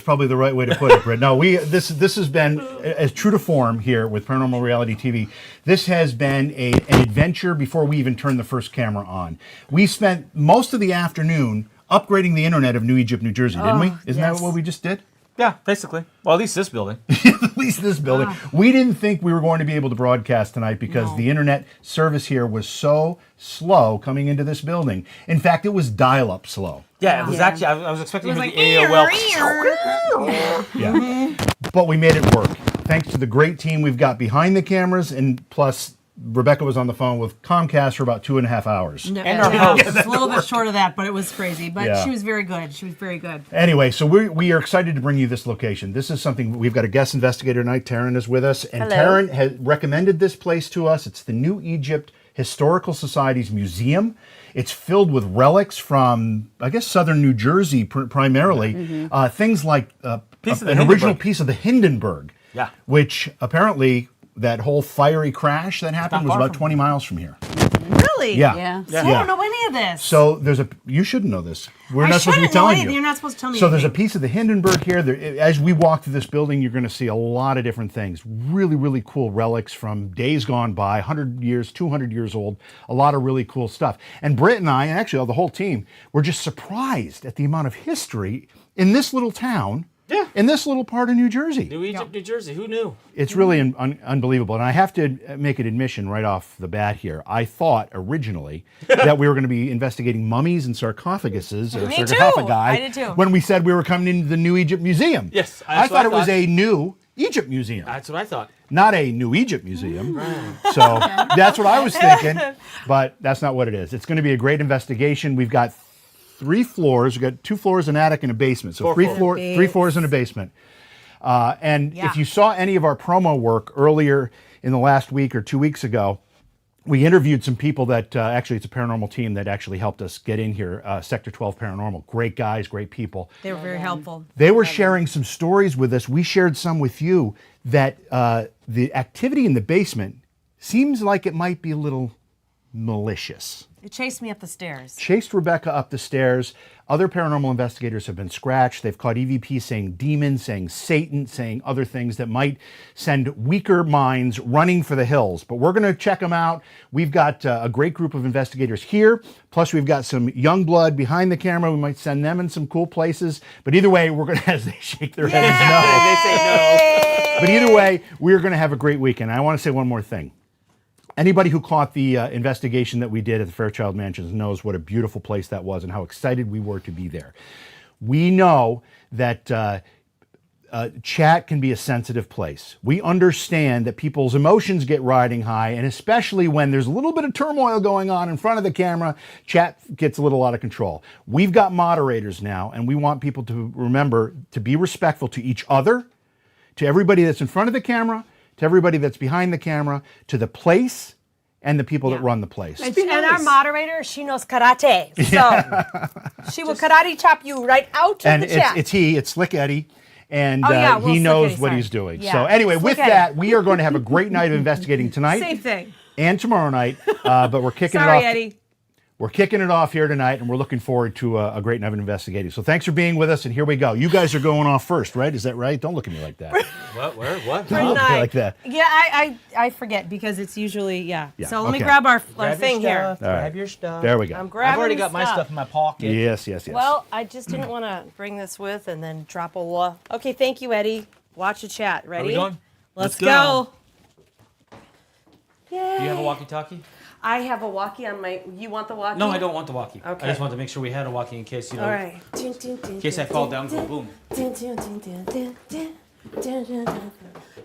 probably the right way to put it, Britt. No, this has been as true to form here with Paranormal Reality TV. This has been an adventure before we even turned the first camera on. We spent most of the afternoon upgrading the internet of New Egypt, New Jersey, didn't we? Isn't that what we just did? Yeah, basically. Well, at least this building. At least this building. We didn't think we were going to be able to broadcast tonight because the internet service here was so slow coming into this building. In fact, it was dial-up slow. Yeah, it was actually, I was expecting it to be AOL. Yeah. But we made it work. Thanks to the great team we've got behind the cameras, and plus Rebecca was on the phone with Comcast for about 2.5 hours. No, And our host. It was a little bit short of that, but it was crazy. But Yeah. she was very good. She was very good. Anyway, so we are excited to bring you this location. This is something, we've got a guest investigator tonight. Taryn is with us. And Hello. Taryn has recommended this place to us. It's the New Egypt Historical Society's museum. It's filled with relics from, I guess, southern New Jersey primarily. Things like an original piece of the Hindenburg. Yeah. Which apparently that whole fiery crash that happened was far about from 20 miles from here. Really? Yeah. So I don't know any of this. So you shouldn't know this. We're I not supposed to be shouldn't know telling anything. you. You're not supposed to tell me So there's a anything. piece of the Hindenburg here. As we walk through this building, you're going to see a lot of different things. Really, really cool relics from days gone by, 100 years, 200 years old. A lot of really cool stuff. And Britt and I, and actually the whole team, were just surprised at the amount of history in this little town. Yeah. In this little part of New Jersey. New Egypt, New Jersey. Who knew? It's really unbelievable. And I have to make an admission right off the bat here. I thought originally that we were going to be investigating mummies and sarcophaguses or Me too. sarcophagi I did too. when we said we were coming into the New Egypt Museum. Yes, I that's what thought I it was thought. a New Egypt Museum, That's what I thought. not a New Egypt Museum. So that's what I was thinking, but that's not what it is. It's going to be a great investigation. We've got 3 floors. We've got 2 floors, an attic, and a basement. So 3 floors and a basement. And if you saw any of our promo work earlier in the last week or 2 weeks ago, we interviewed some people that actually, it's a paranormal team that actually helped us get in here, Sector 12 Paranormal. Great guys, great people. They were very helpful. They were sharing some stories with us. We shared some with you that the activity in the basement seems like it might be a little malicious. It chased me up the stairs. Chased Rebecca up the stairs. Other paranormal investigators have been scratched. They've caught EVP saying demon, saying Satan, saying other things that might send weaker minds running for the hills. But we're going to check them out. We've got a great group of investigators here. Plus, we've got some young blood behind the camera. We might send them in some cool places. But either way, we're going to, as they shake their heads no. They say no. But either way, we're going to have a great weekend. I want to say one more thing. Anybody who caught the investigation that we did at the Fairchild Mansions knows what a beautiful place that was and how excited we were to be there. We know that chat can be a sensitive place. We understand that people's emotions get riding high, and especially when there's a little bit of turmoil going on in front of the camera, chat gets a little out of control. We've got moderators now, and we want people to remember to be respectful to each other, to everybody that's in front of the camera, to everybody that's behind the camera, to the place, and the people that run the place. And our moderator, she knows karate. So she will karate chop you right out of the chat. It's Slick Eddie. And Will he Slick knows Eddie, what sorry. he's doing. Yeah. So anyway, Slick with Eddie. that, we are going to have a great night of investigating tonight. Same thing. And tomorrow night. But we're kicking it Sorry, off. Eddie. We're kicking it off here tonight, and we're looking forward to a great night of investigating. So thanks for being with us, and here we go. You guys are going off first, right? Is that right? Don't look at me like that. What? Where? What? Don't look at me like that. Yeah, I forget because it's usually, Yeah, So let me okay. grab our Grab thing your here. stuff, All right. Grab your stuff. There we go. I'm grabbing I've already the got my stuff in my pocket. Yes. Well, I just didn't want to bring this with and then drop a wall. Okay, thank you, Eddie. Watch the chat. Ready? Are we going? Let's go. Yay. Do you have a walkie-talkie? I have a walkie on my. You want the walkie? No, I don't want the walkie. Okay. I just wanted to make sure we had a walkie in case, All right. in case I fall down, go boom.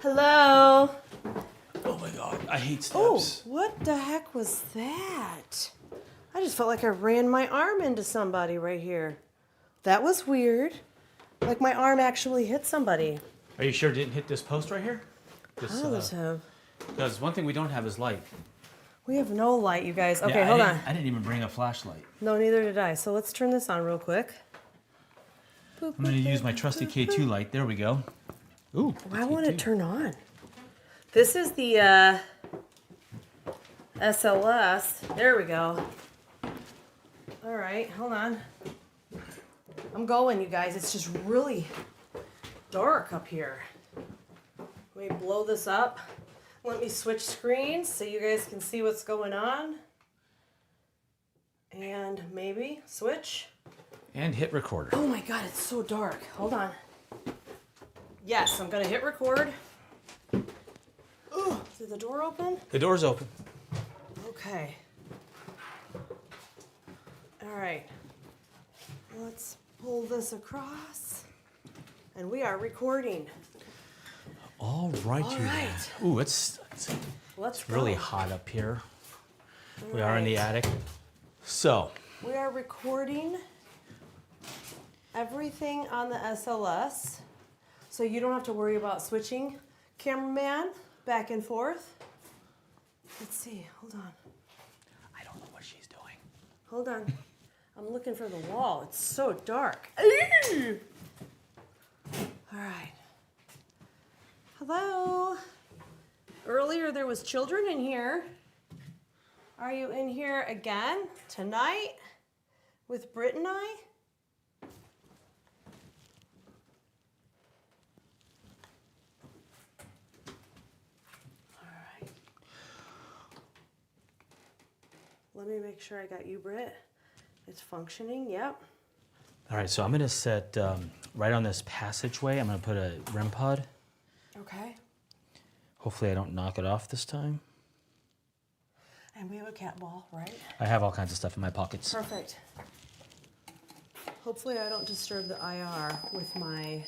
Hello. Oh my God, I hate Oh, steps. what the heck was that? I just felt like I ran my arm into somebody right here. That was weird. Like my arm actually hit somebody. Are you sure it didn't hit this post right here? This, Positive. because one thing we don't have is light. We have no light, you guys. Okay, Yeah, hold I on. didn't even bring a flashlight. No, neither did I. So let's turn this on real quick. I'm going to use my trusty K2 light. There we go. Ooh. Why won't it turn on? This is the SLS. There we go. All right, hold on. I'm going, you guys. It's just really dark up here. Let me blow this up. Let me switch screens so you guys can see what's going on. And maybe switch. And hit recorder. Oh my God, it's so dark. Hold on. Yes, I'm gonna hit record. Oh, is the door open? The door's open. Okay. All right. Let's pull this across. And we are recording. All right, All you right. there. Ooh, it's Let's really go. hot up here. All We are in the right. attic. So, We are recording everything on the SLS, so you don't have to worry about switching cameraman back and forth. Let's see, hold on. I don't know what she's doing. Hold on. I'm looking for the wall. It's so dark. All right. Hello. Earlier there was children in here. Are you in here again tonight with Britt and I? All right. Let me make sure I got you, Britt. It's functioning, yep. All right, so I'm gonna set right on this passageway. I'm gonna put a REM pod. Okay. Hopefully I don't knock it off this time. And we have a cat ball, right? I have all kinds of stuff in my pockets. Perfect. Hopefully I don't disturb the IR with my...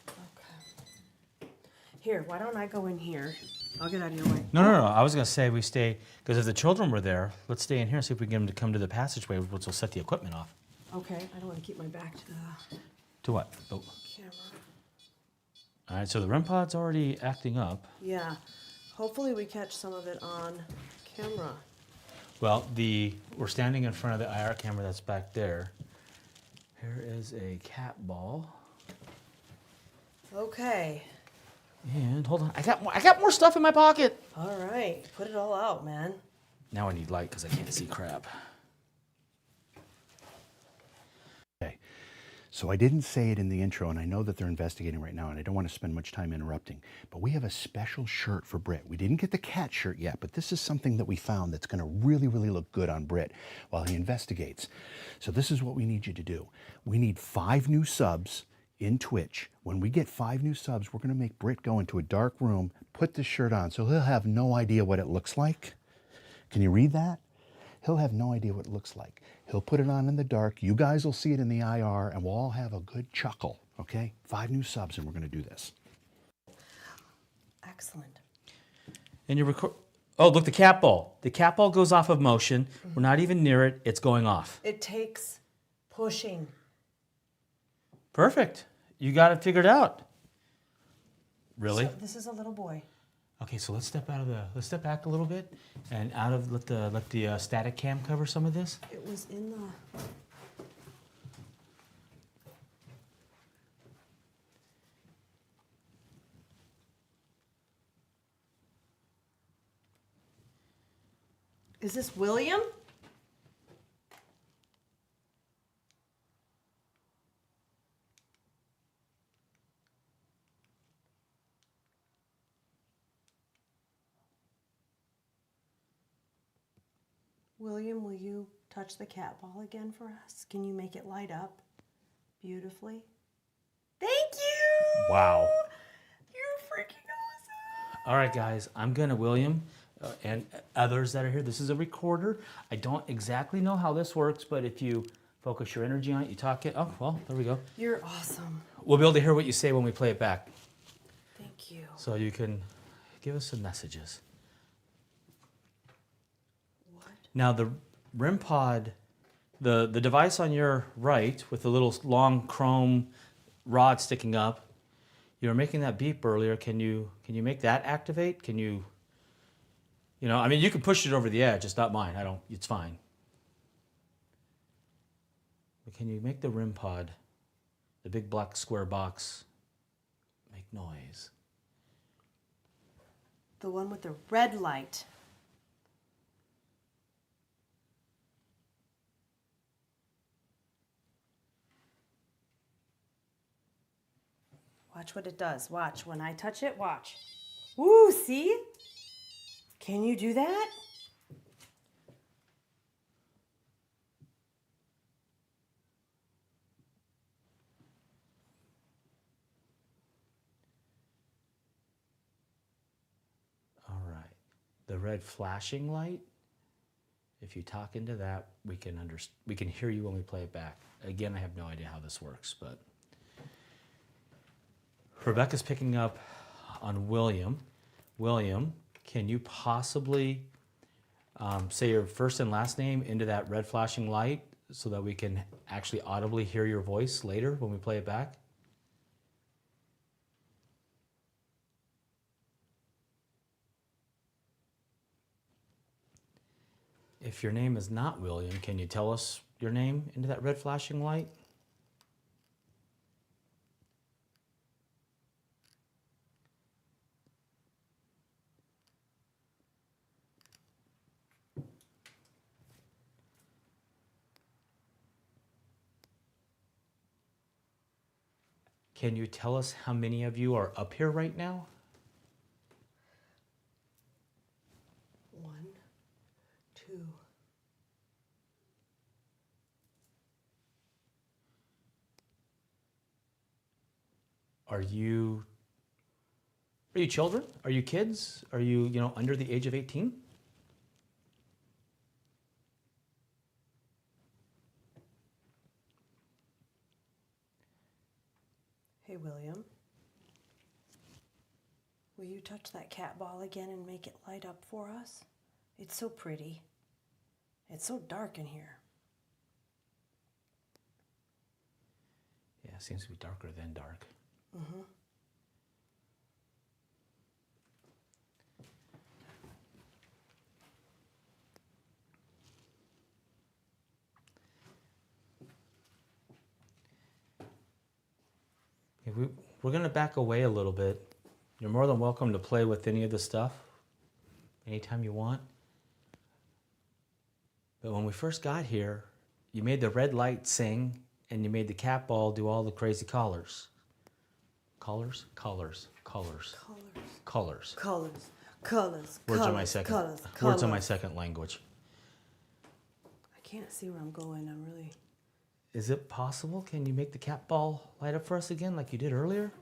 Okay. Here, why don't I go in here? I'll get out of your way. No. I was gonna say we stay, because if the children were there, let's stay in here and see if we can get them to come to the passageway, which will set the equipment off. Okay, I don't want to keep my back to the To what? Oh. camera. All right, so the REM pod's already acting up. Yeah, hopefully we catch some of it on camera. Well, we're standing in front of the IR camera that's back there. Here is a cat ball. Okay. And hold on, I got more stuff in my pocket. All right, put it all out, man. Now I need light because I can't see crap. Okay. So I didn't say it in the intro, and I know that they're investigating right now, and I don't want to spend much time interrupting, but we have a special shirt for Britt. We didn't get the cat shirt yet, but this is something that we found that's going to really, really look good on Britt while he investigates. So this is what we need you to do. We need 5 new subs in Twitch. When we get 5 new subs, we're going to make Britt go into a dark room, put this shirt on, so he'll have no idea what it looks like. Can you read that? He'll have no idea what it looks like. He'll put it on in the dark. You guys will see it in the IR, and we'll all have a good chuckle, okay? 5 new subs, and we're going to do this. Excellent. And you record. Oh, look, the cat ball. The cat ball goes off of motion. We're not even near it. It's going off. It takes pushing. Perfect. You got it figured out. Really? So this is a little boy. Okay, so let's step back a little bit, and let the static cam cover some of this. It was in the... Is this William? William, will you touch the cat ball again for us? Can you make it light up beautifully? Thank you! Wow. You're freaking awesome! All right, guys, I'm gonna, William, and others that are here, this is a recorder. I don't exactly know how this works, but if you focus your energy on it, you talk it, oh, well, there we go. You're awesome. We'll be able to hear what you say when we play it back. Thank you. So you can give us some messages. What? Now the REM pod, the device on your right with the little long chrome rod sticking up, you were making that beep earlier. Can you make that activate? Can you I mean, you can push it over the edge. It's not mine. It's fine. But can you make the REM pod, the big black square box, make noise? The one with the red light. Watch what it does. Watch. When I touch it, watch. Woo, see? Can you do that? All right. The red flashing light, if you talk into that, we can hear you when we play it back. Again, I have no idea how this works, but Rebecca's picking up on William. William, can you possibly say your first and last name into that red flashing light so that we can actually audibly hear your voice later when we play it back? If your name is not William, can you tell us your name into that red flashing light? Can you tell us how many of you are up here right now? 1, 2. Are you children? Are you kids? Are you, under the age of 18? Hey, William. Will you touch that cat ball again and make it light up for us? It's so pretty. It's so dark in here. Yeah, it seems to be darker than dark. Mm-hmm. Okay, we're going to back away a little bit. You're more than welcome to play with any of the stuff anytime you want. But when we first got here, you made the red light sing and you made the cat ball do all the crazy colors. Colors? Colors. Colors. Colors. Colors. Colors. Colors. Words are my colors, second. colors, Words are my colors. second language. I can't see where I'm going. I'm really... Is it possible? Can you make the cat ball light up for us again like you did earlier?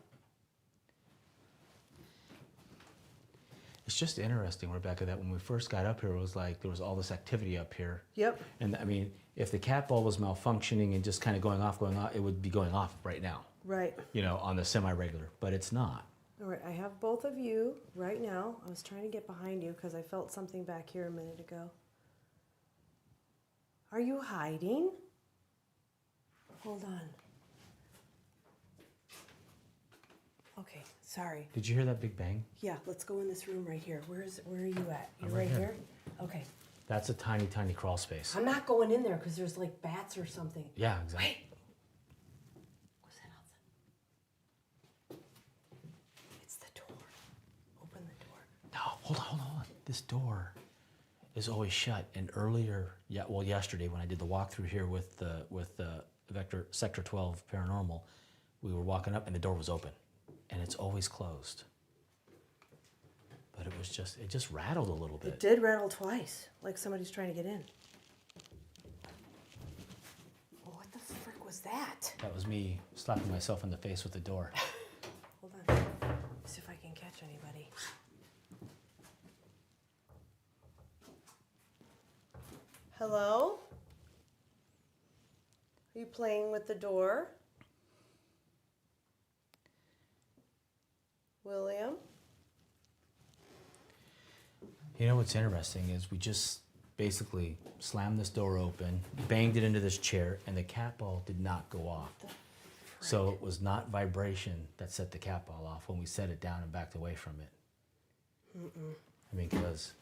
It's just interesting, Rebecca, that when we first got up here, it was like there was all this activity up here. Yep. And I mean, if the cat ball was malfunctioning and just kind of going off, it would be going off right now, Right. on the semi-regular, but it's not. All right, I have both of you right now. I was trying to get behind you because I felt something back here a minute ago. Are you hiding? Hold on. Okay, sorry. Did you hear that big bang? Yeah, let's go in this room right here. Where are you at? You're I'm right right here. here. Okay. That's a tiny, tiny crawl space. I'm not going in there because there's like bats or something. Yeah, exactly. Wait. What's that outside? It's the door. Open the door. No, hold on. This door is always shut. And earlier, yesterday when I did the walkthrough here with the Sector 12 Paranormal, we were walking up and the door was open, and it's always closed. But it just rattled a little bit. It did rattle twice, like somebody's trying to get in. Well, what the frick was that? That was me slapping myself in the face with the door. Hold on. See if I can catch anybody. Hello? Are you playing with the door? William? You know what's interesting is we just basically slammed this door open, banged it into this chair, and the cat ball did not go off. So it was not vibration that set the cat ball off when we set it down and backed away from it. I mean, because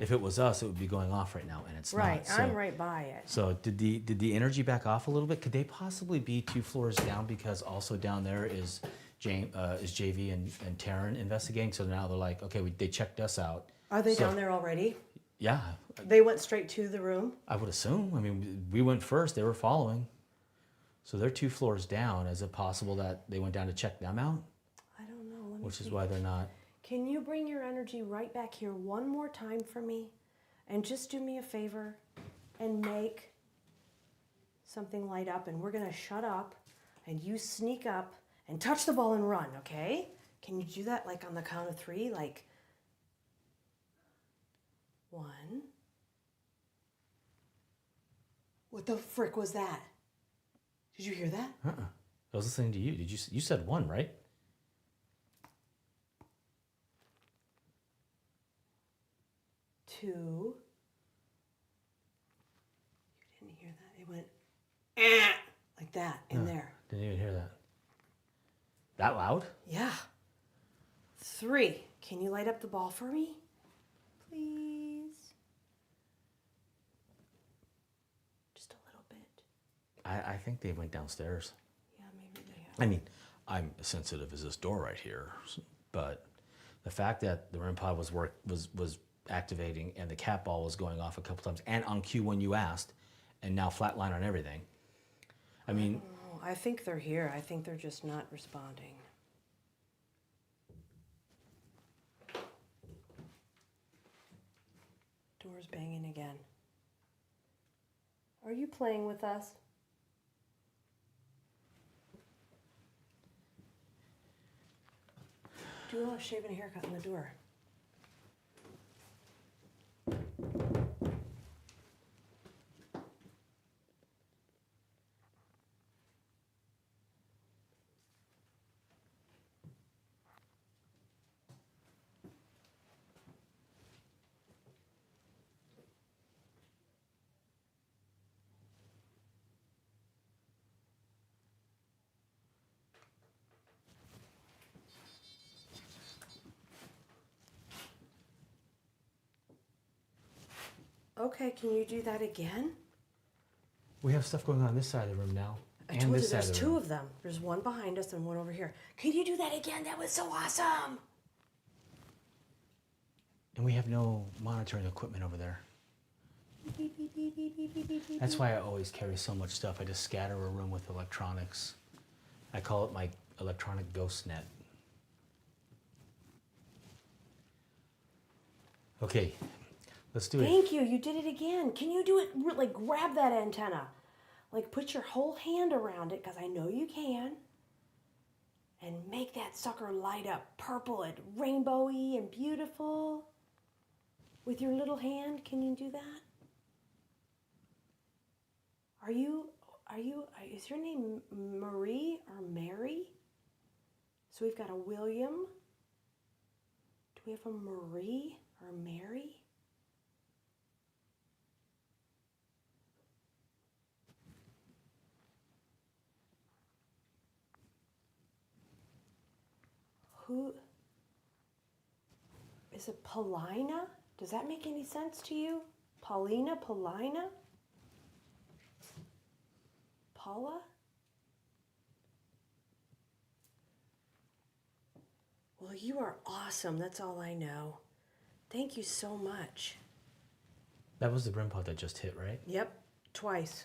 if it was us, it would be going off right now, and it's Right, not. So, I'm right by it. So did the energy back off a little bit? Could they possibly be 2 floors down, because also down there is JV and Taryn investigating? So now they're like, okay, they checked us out. Are they So- down there already? Yeah, They went straight to the room? I would assume. I mean, we went first; they were following. So they're 2 floors down. Is it possible that they went down to check them out? which is why they're not. Can you bring your energy right back here one more time for me? And just do me a favor and make something light up. And we're going to shut up and you sneak up and touch the ball and run, okay? Can you do that like on the count of 3? Like 1. What the frick was that? Did you hear that? I was listening to you. You said 1, right? 2. You didn't hear that. It went like that in there. Didn't even hear that. That loud? Yeah. 3. Can you light up the ball for me? Please. Just a little bit. I think they went downstairs. Yeah, maybe they have. I mean, I'm as sensitive as this door right here, but the fact that the REM pod was activating and the cat ball was going off a couple times and on cue when you asked, and now flatline on everything. I mean, Oh, I think they're here. I think they're just not responding. Door's banging again. Are you playing with us? Do a shave and a haircut in the door. Okay, can you do that again? we have stuff going on this side of the room now. I and told you this side there's of the 2 room. of them. There's one behind us and one over here. Can you do that again? That was so awesome. And we have no monitoring equipment over there. That's why I always carry so much stuff. I just scatter a room with electronics. I call it my electronic ghost net. Okay, let's do it. Thank you. You did it again. Can you do it? Like grab that antenna. Like put your whole hand around it, because I know you can. And make that sucker light up purple and rainbowy and beautiful. With your little hand, can you do that? Is your name Marie or Mary? So we've got a William. Do we have a Marie or Mary? Who is it? Paulina? Does that make any sense to you? Paulina? Paula? Well, you are awesome. That's all I know. Thank you so much. That was the REM pod that just hit, right? Yep, twice.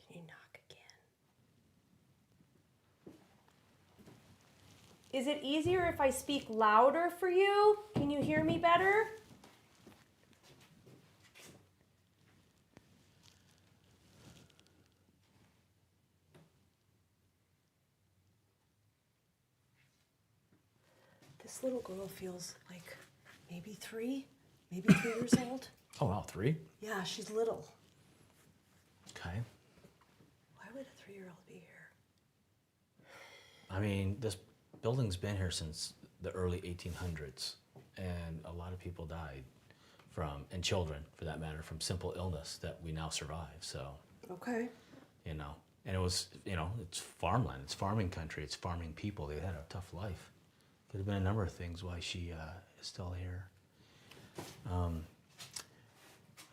Can you knock again? Is it easier if I speak louder for you? Can you hear me better? This little girl feels like maybe 3 years old. Oh, wow, 3? Yeah, she's little. Okay. Why would a 3-year-old be here? I mean, this building's been here since the early 1800s, and a lot of people died from, and children for that matter, from simple illness that we now survive. So, Okay. you know, and it was, you know, it's farmland, it's farming country, it's farming people. They had a tough life. Could have been a number of things why she is still here. All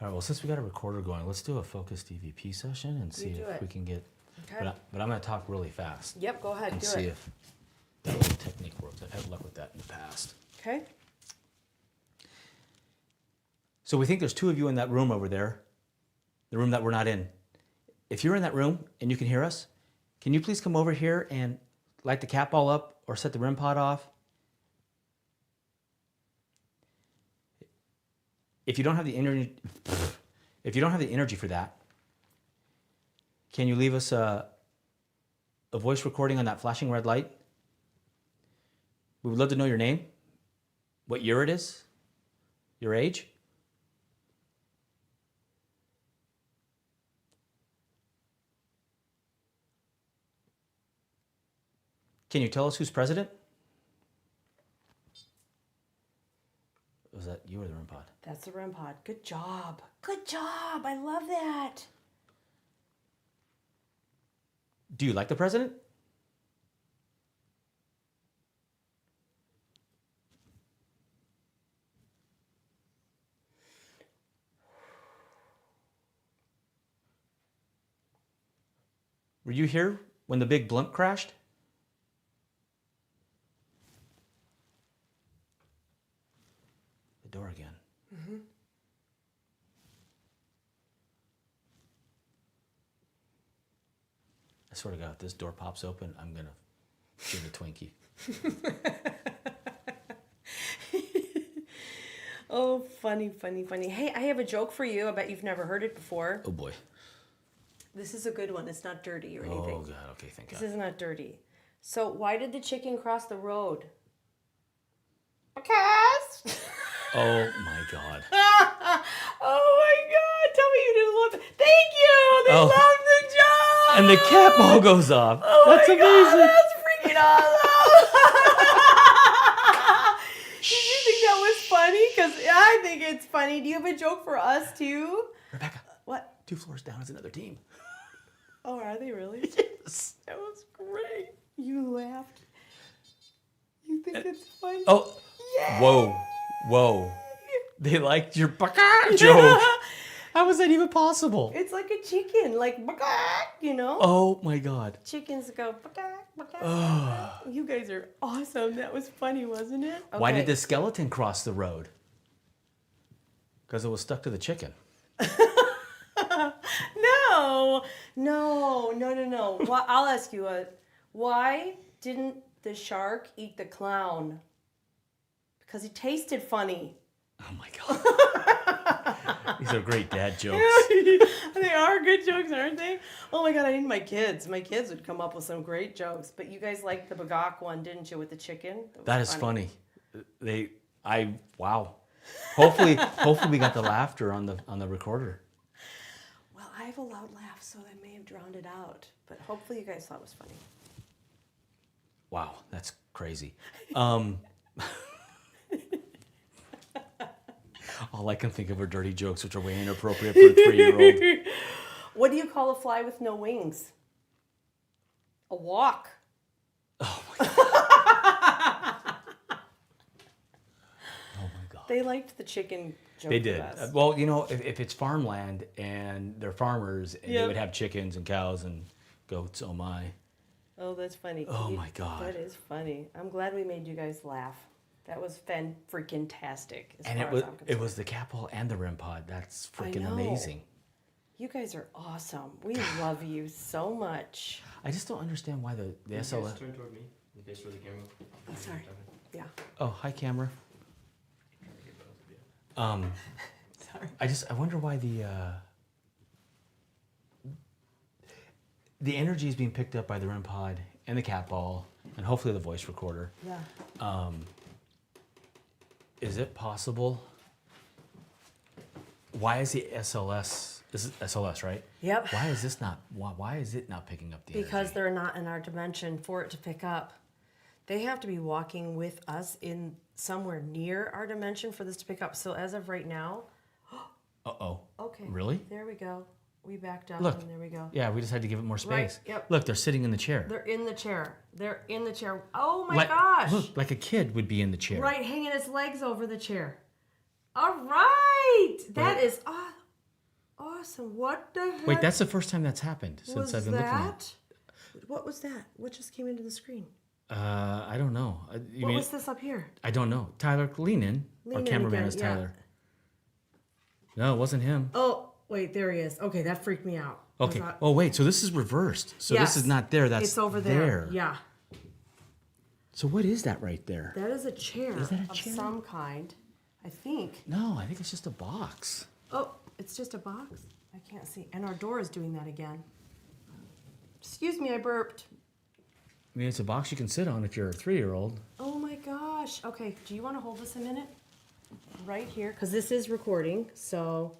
right, well, since we got a recorder going, let's do a focused EVP session and see do if it. we can get, Okay. but I'm gonna talk really fast Yep, go ahead, and do see it. if that little technique works. I've had luck with that in the past. Okay. So we think there's 2 of you in that room over there, the room that we're not in. If you're in that room and you can hear us, can you please come over here and light the cat ball up or set the REM pod off? If you don't have the energy, for that, can you leave us a voice recording on that flashing red light? We would love to know your name, what year it is, your age. Can you tell us who's president? Was that you or the REM pod? That's the REM pod. Good job. Good job. I love that. Do you like the president? Were you here when the big blimp crashed? The door again. Mm-hmm. I swear to God, if this door pops open, I'm gonna give a Twinkie. Oh, funny, funny, funny. Hey, I have a joke for you. I bet you've never heard it before. Oh boy. This is a good one. It's not dirty or anything. Oh God. Okay, thank God. This is not dirty. So, why did the chicken cross the road? Because. Oh my God. Oh my God! Tell me you didn't love it. Thank you. They Oh. loved the joke. And the cat ball goes off. Oh That's my amazing. God, that's freaking awesome. Did you think that was funny? Because I think it's funny. Do you have a joke for us too? Rebecca, What? 2 floors down is another team. Oh, are they really? Yes. That was great. You laughed. You think it's funny? Oh. Yeah. Whoa. They liked your baka joke. How was that even possible? It's like a chicken, like, you know? Oh my God. Chickens go, You guys are awesome. That was funny, wasn't it? Why Okay. did the skeleton cross the road? Because it was stuck to the chicken. No. I'll ask you why didn't the shark eat the clown? Because he tasted funny. Oh my God. These are great dad jokes. They are good jokes, aren't they? Oh my God, I need my kids. My kids would come up with some great jokes. But you guys liked the bagak one, didn't you, with the chicken? That is funny. Wow. Hopefully we got the laughter on the recorder. Well, I have a loud laugh, so I may have drowned it out. But hopefully you guys thought it was funny. Wow, that's crazy. All I can think of are dirty jokes, which are way inappropriate for a 3-year-old. What do you call a fly with no wings? A walk. Oh my God. They liked the chicken joke. They the did. best. Well, if it's farmland and they're farmers and they Yep. would have chickens and cows and goats, oh my. Oh, that's funny. Oh my God. That is funny. I'm glad we made you guys laugh. That was fan-freaking-tastic. And it was the cat ball and the REM pod. That's freaking know. amazing. You guys are awesome. We love you so much. I just don't understand why the SLS. Turn toward me. You face toward the camera. Oh, sorry. Yeah. Oh, hi camera. Sorry. I wonder why the energy is being picked up by the REM pod and the cat ball and hopefully the voice recorder. Yeah. Is it possible? Why is the SLS? This is SLS, right? Yep. Why is this not? Why is it not picking up the Because energy? they're not in our dimension for it to pick up. They have to be walking with us in somewhere near our dimension for this to pick up. So as of right now, Uh-oh. okay. Really? There we go. We backed up Look. and there we go. Yeah, we just had to give it more Right, space. yep. Look, they're sitting in the chair. They're in the chair. They're in the chair. Oh my Like- gosh. Look, like a kid would be in the chair. Right, hanging his legs over the chair. All right. That Right. is awesome. What the heck Wait, that's the first time that's happened since was I've been looking at it. that? What was that? What just came into the screen? I don't know. What was this up here? I don't know. Tyler, lean in. Lean Our in cameraman again, is yeah. Tyler. No, it wasn't him. Oh, wait, there he is. Okay, that freaked me out. I Okay. thought- Oh, wait. So this is reversed. So this is Yes. not there. That's It's over there. Yeah. So what is that right there? That is a chair Is that a of chair? some kind, I think. No, I think it's just a box. Oh, it's just a box? I can't see. And our door is doing that again. Excuse me, I burped. I mean, it's a box you can sit on if you're a 3-year-old. Oh my gosh. Okay, do you want to hold this a minute? Right here, because this is recording, so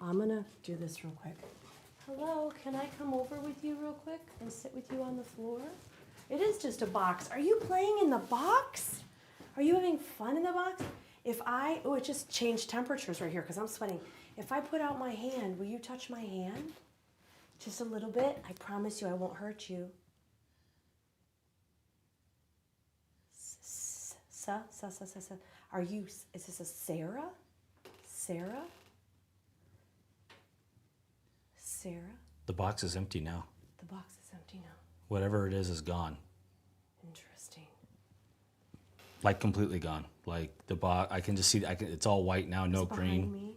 I'm going to do this real quick. Hello, can I come over with you real quick and sit with you on the floor? It is just a box. Are you playing in the box? Are you having fun in the box? Oh, it just changed temperatures right here because I'm sweating. If I put out my hand, will you touch my hand? Just a little bit. I promise you I won't hurt you. Is this a Sarah? Sarah? Sarah? The box is empty now. The box is empty now. Whatever it is gone. Interesting. Like completely gone. Like the box, I can just see, it's all white now, no It's behind green. me.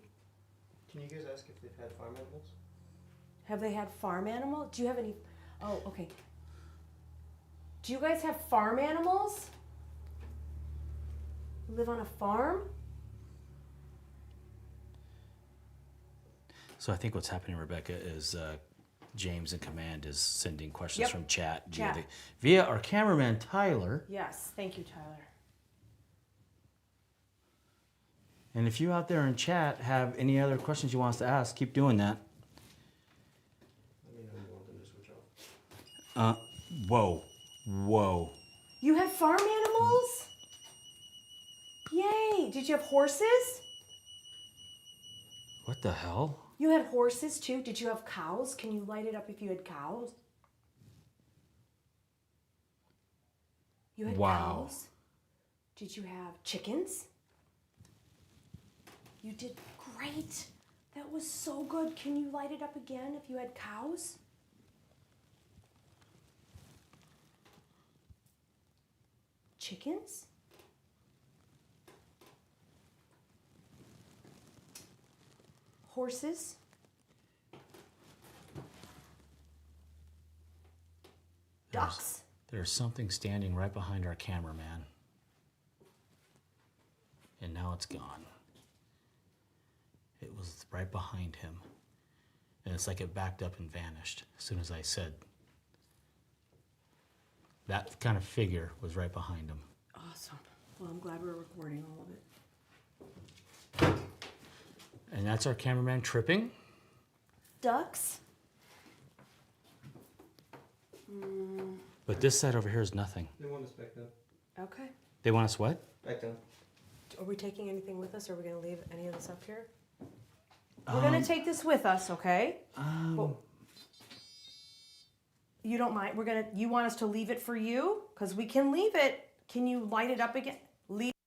Can you guys ask if they've had farm animals? Have they had farm animal? Do you have any? Oh, okay. Do you guys have farm animals? You live on a farm? So I think what's happening, Rebecca, is James in command is sending questions Yep. from chat Chat. via our cameraman, Tyler. Yes. Thank you, Tyler. And if you out there in chat have any other questions you want us to ask, keep doing that. Let me know you want them to switch off. Whoa. Whoa. You have farm animals? Yay! Did you have horses? What the hell? You had horses too? Did you have cows? Can you light it up if you had cows? You had Wow. cows? Did you have chickens? You did great. That was so good. Can you light it up again if you had cows? Chickens? Horses? Ducks? There's something standing right behind our cameraman. And now it's gone. It was right behind him. And it's like it backed up and vanished as soon as I said. That kind of figure was right behind him. Awesome. Well, I'm glad we're recording all of it. And that's our cameraman tripping. Ducks? But this side over here is nothing. They want us back down. Okay. They want us what? Back down. Are we taking anything with us? Or are we going to leave any of this up here? We're going to take this with us, okay? Well, you don't mind? You want us to leave it for you? Because we can leave it. Can you light it up again?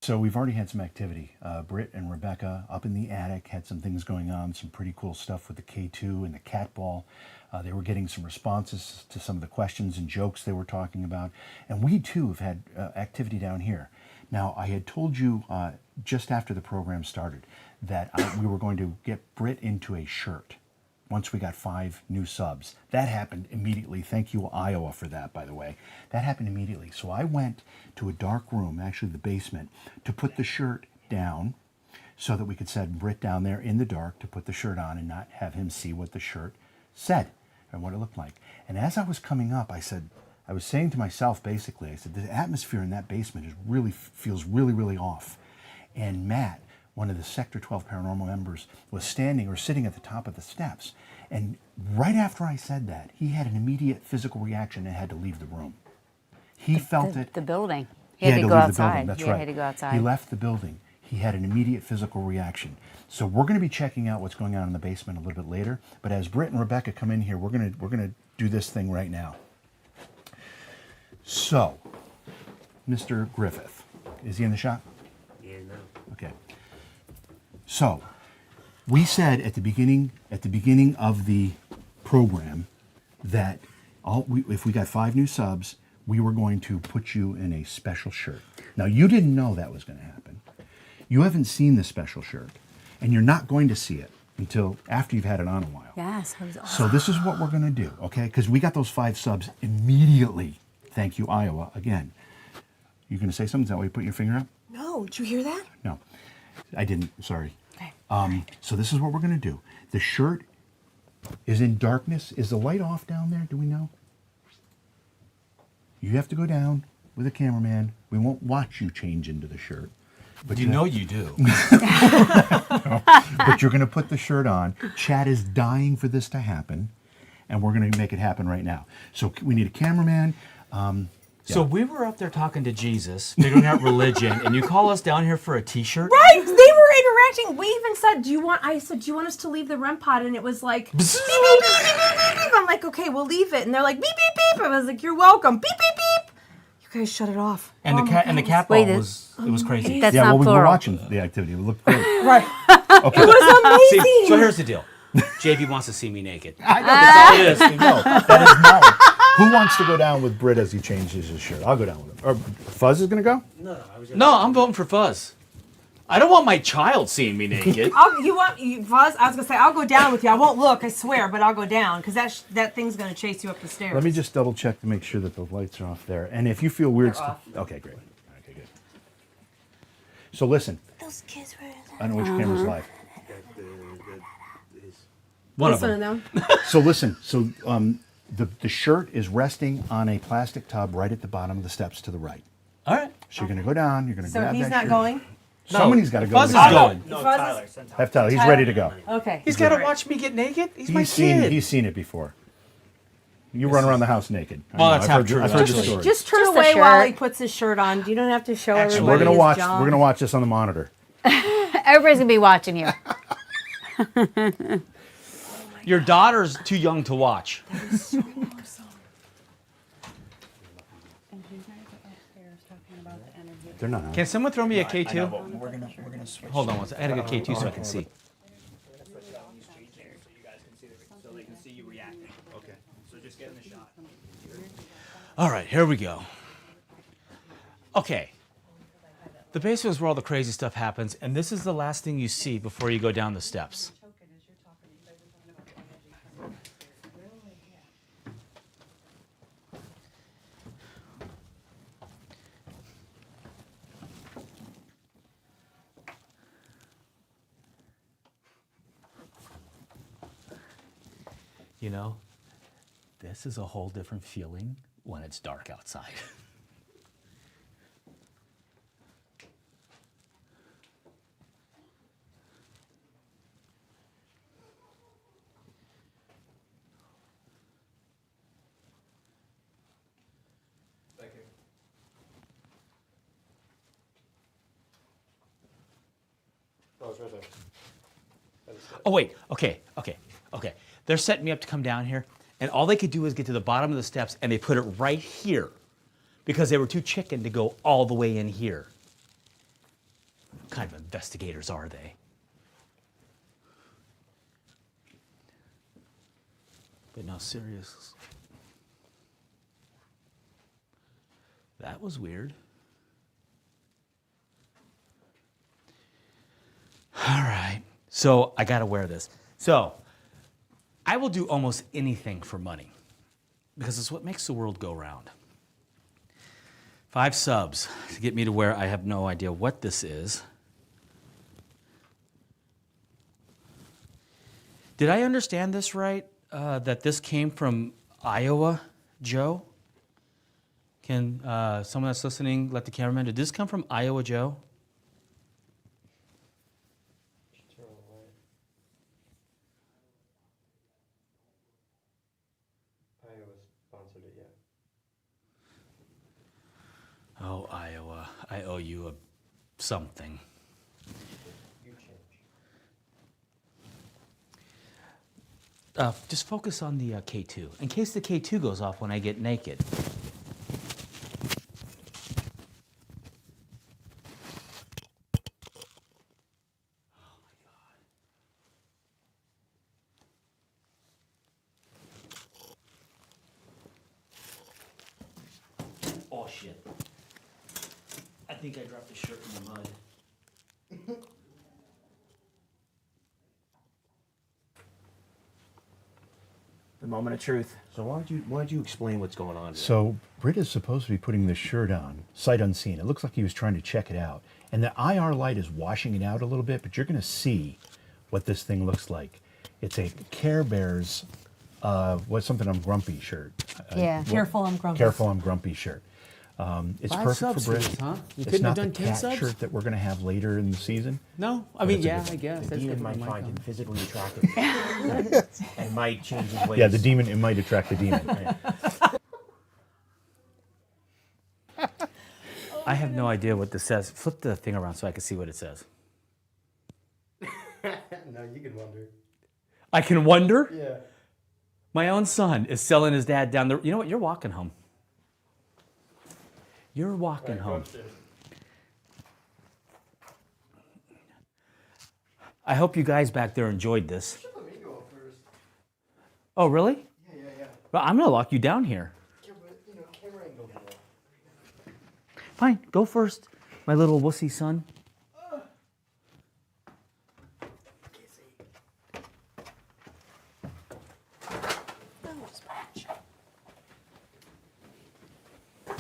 So we've already had some activity. Britt and Rebecca up in the attic had some things going on, some pretty cool stuff with the K2 and the cat ball. They were getting some responses to some of the questions and jokes they were talking about. And we too have had activity down here. Now, I had told you just after the program started that we were going to get Britt into a shirt once we got 5 new subs. That happened immediately. Thank you, Iowa, for that, by the way. That happened immediately. So I went to a dark room, actually the basement, to put the shirt down so that we could set Britt down there in the dark to put the shirt on and not have him see what the shirt said and what it looked like. And as I was coming up, I was saying to myself, basically, I said, the atmosphere in that basement feels really, really off. And Matt, one of the Sector 12 Paranormal members, was sitting at the top of the steps. And right after I said that, he had an immediate physical reaction and had to leave the room. He felt it. The building. He He had to go leave the building, outside. that's Yeah, right. he had to go outside. He left the building. He had an immediate physical reaction. So we're going to be checking out what's going on in the basement a little bit later. But as Britt and Rebecca come in here, we're going to do this thing right now. So, Mr. Griffith, is he in the shot? Yeah, no. Okay. So, we said at the beginning of the program that if we got 5 new subs, we were going to put you in a special shirt. Now, you didn't know that was going to happen. You haven't seen the special shirt. And you're not going to see it until after you've had it on a while. Yes, that was awesome. So this is what we're going to do, okay? Because we got those 5 subs immediately. Thank you, Iowa, again. You going to say something? Is that why you put your finger up? No, did you hear that? No, I didn't. Sorry. Okay. So this is what we're going to do. The shirt is in darkness. Is the light off down there? Do we know? You have to go down with a cameraman. We won't watch you change into the shirt. But You know you do. But you're going to put the shirt on. Chad is dying for this to happen, and we're going to make it happen right now. So we need a cameraman. So we were up there talking to Jesus, figuring out religion, and you call us down here for a T-shirt? Right, they were interacting. We even said, I said, do you want us to leave the REM pod? And it was like, beep, beep, beep, beep, beep, beep. I'm like, okay, we'll leave it. And they're like, beep, beep, beep. I was like, you're welcome. Beep, beep, beep. You guys shut it off. And the cat Wait, ball was crazy. That's Yeah, not well, we were plural. watching the activity. It looked great. Right. Okay. It was amazing. See, so here's the deal. JV wants to see me naked. I know, that's all it is. No, that is not. Who wants to go down with Britt as he changes his shirt? I'll go down with him. Or Fuzz is going to go? No, I'm voting for Fuzz. I don't want my child seeing me naked. Fuzz? I was gonna say I'll go down with you. I won't look, I swear, but I'll go down because that thing's gonna chase you up the stairs. Let me just double check to make sure that the lights are off there. And if you feel weird They're off. okay, great. Okay, good. So listen, Those kids were. I don't know which camera's live. One of This one them. of them. So listen, so the shirt is resting on a plastic tub right at the bottom of the steps to the right. All right. So you're going to go down, you're going to So grab he's that not shirt. going. Somebody's got to go. Fuzz is with the- going. No, Fuzz Tyler. is- Send Tyler. Have Tyler. He's ready to go. Okay. He's got to watch me get naked. He's my kid. He's seen it before. You run around the house naked. I Well, know, that's I've half heard, true, I've heard the actually. story. Just turn Just a away while he shirt. puts his shirt on. You don't have to show Actually, everybody. we're gonna his watch. junk. We're gonna watch this on the monitor. Everybody's gonna be watching you. Your daughter's too young to watch. They're not. Can someone throw me a K2? I know, but we're gonna switch. Hold on one second. I gotta get K2 so I can see. We're gonna switch it out and use change there so you guys can see so they can see you reacting. Okay. So just get in the shot. All right, here we go. Okay. The basement is where all the crazy stuff happens, and this is the last thing you see before you go down the steps. You know, this is a whole different feeling when it's dark outside. Thank you. Oh, it's right there. That is it. Oh, wait. Okay. They're setting me up to come down here, and all they could do is get to the bottom of the steps, and they put it right here because they were too chicken to go all the way in here. What kind of investigators are they? But no, serious. That was weird. All right. So I got to wear this. So I will do almost anything for money because it's what makes the world go round. 5 subs to get me to where I have no idea what this is. Did I understand this right? That this came from Iowa, Joe? Can someone that's listening let the cameraman? Did this come from Iowa, Joe? Turn on the light. Iowa sponsored it, yeah. Oh, Iowa, I owe you a something. You change. Just focus on the K2 in case the K2 goes off when I get naked. Oh shit. I think I dropped the shirt in the mud. moment of truth. So why don't you explain what's going on here? So Britt is supposed to be putting this shirt on, sight unseen. It looks like he was trying to check it out. And the IR light is washing it out a little bit, but you're going to see what this thing looks like. It's a Care Bears, what's something I'm grumpy shirt. Yeah. Careful, I'm grumpy. Careful, I'm grumpy shirt. It's 5 perfect subs for Britt. for this, huh? You It's couldn't not have the done 10 cat subs? shirt that we're going to have later in the season. No, I mean, it's a yeah, good- I guess. The That's demon good. might Might find come. him physically attractive and might change his ways. Yeah, the demon, it might attract the demon. I have no idea what this says. Flip the thing around so I can see what it says. No, you can wonder. I can wonder? Yeah. My own son is selling his dad down the... You know what? You're walking home. You're walking home. I hope you guys back there enjoyed this. Let me go first. Oh, really? Yeah. Well, I'm going to lock you down here. Camera angle. Fine, go first, my little wussy son. Go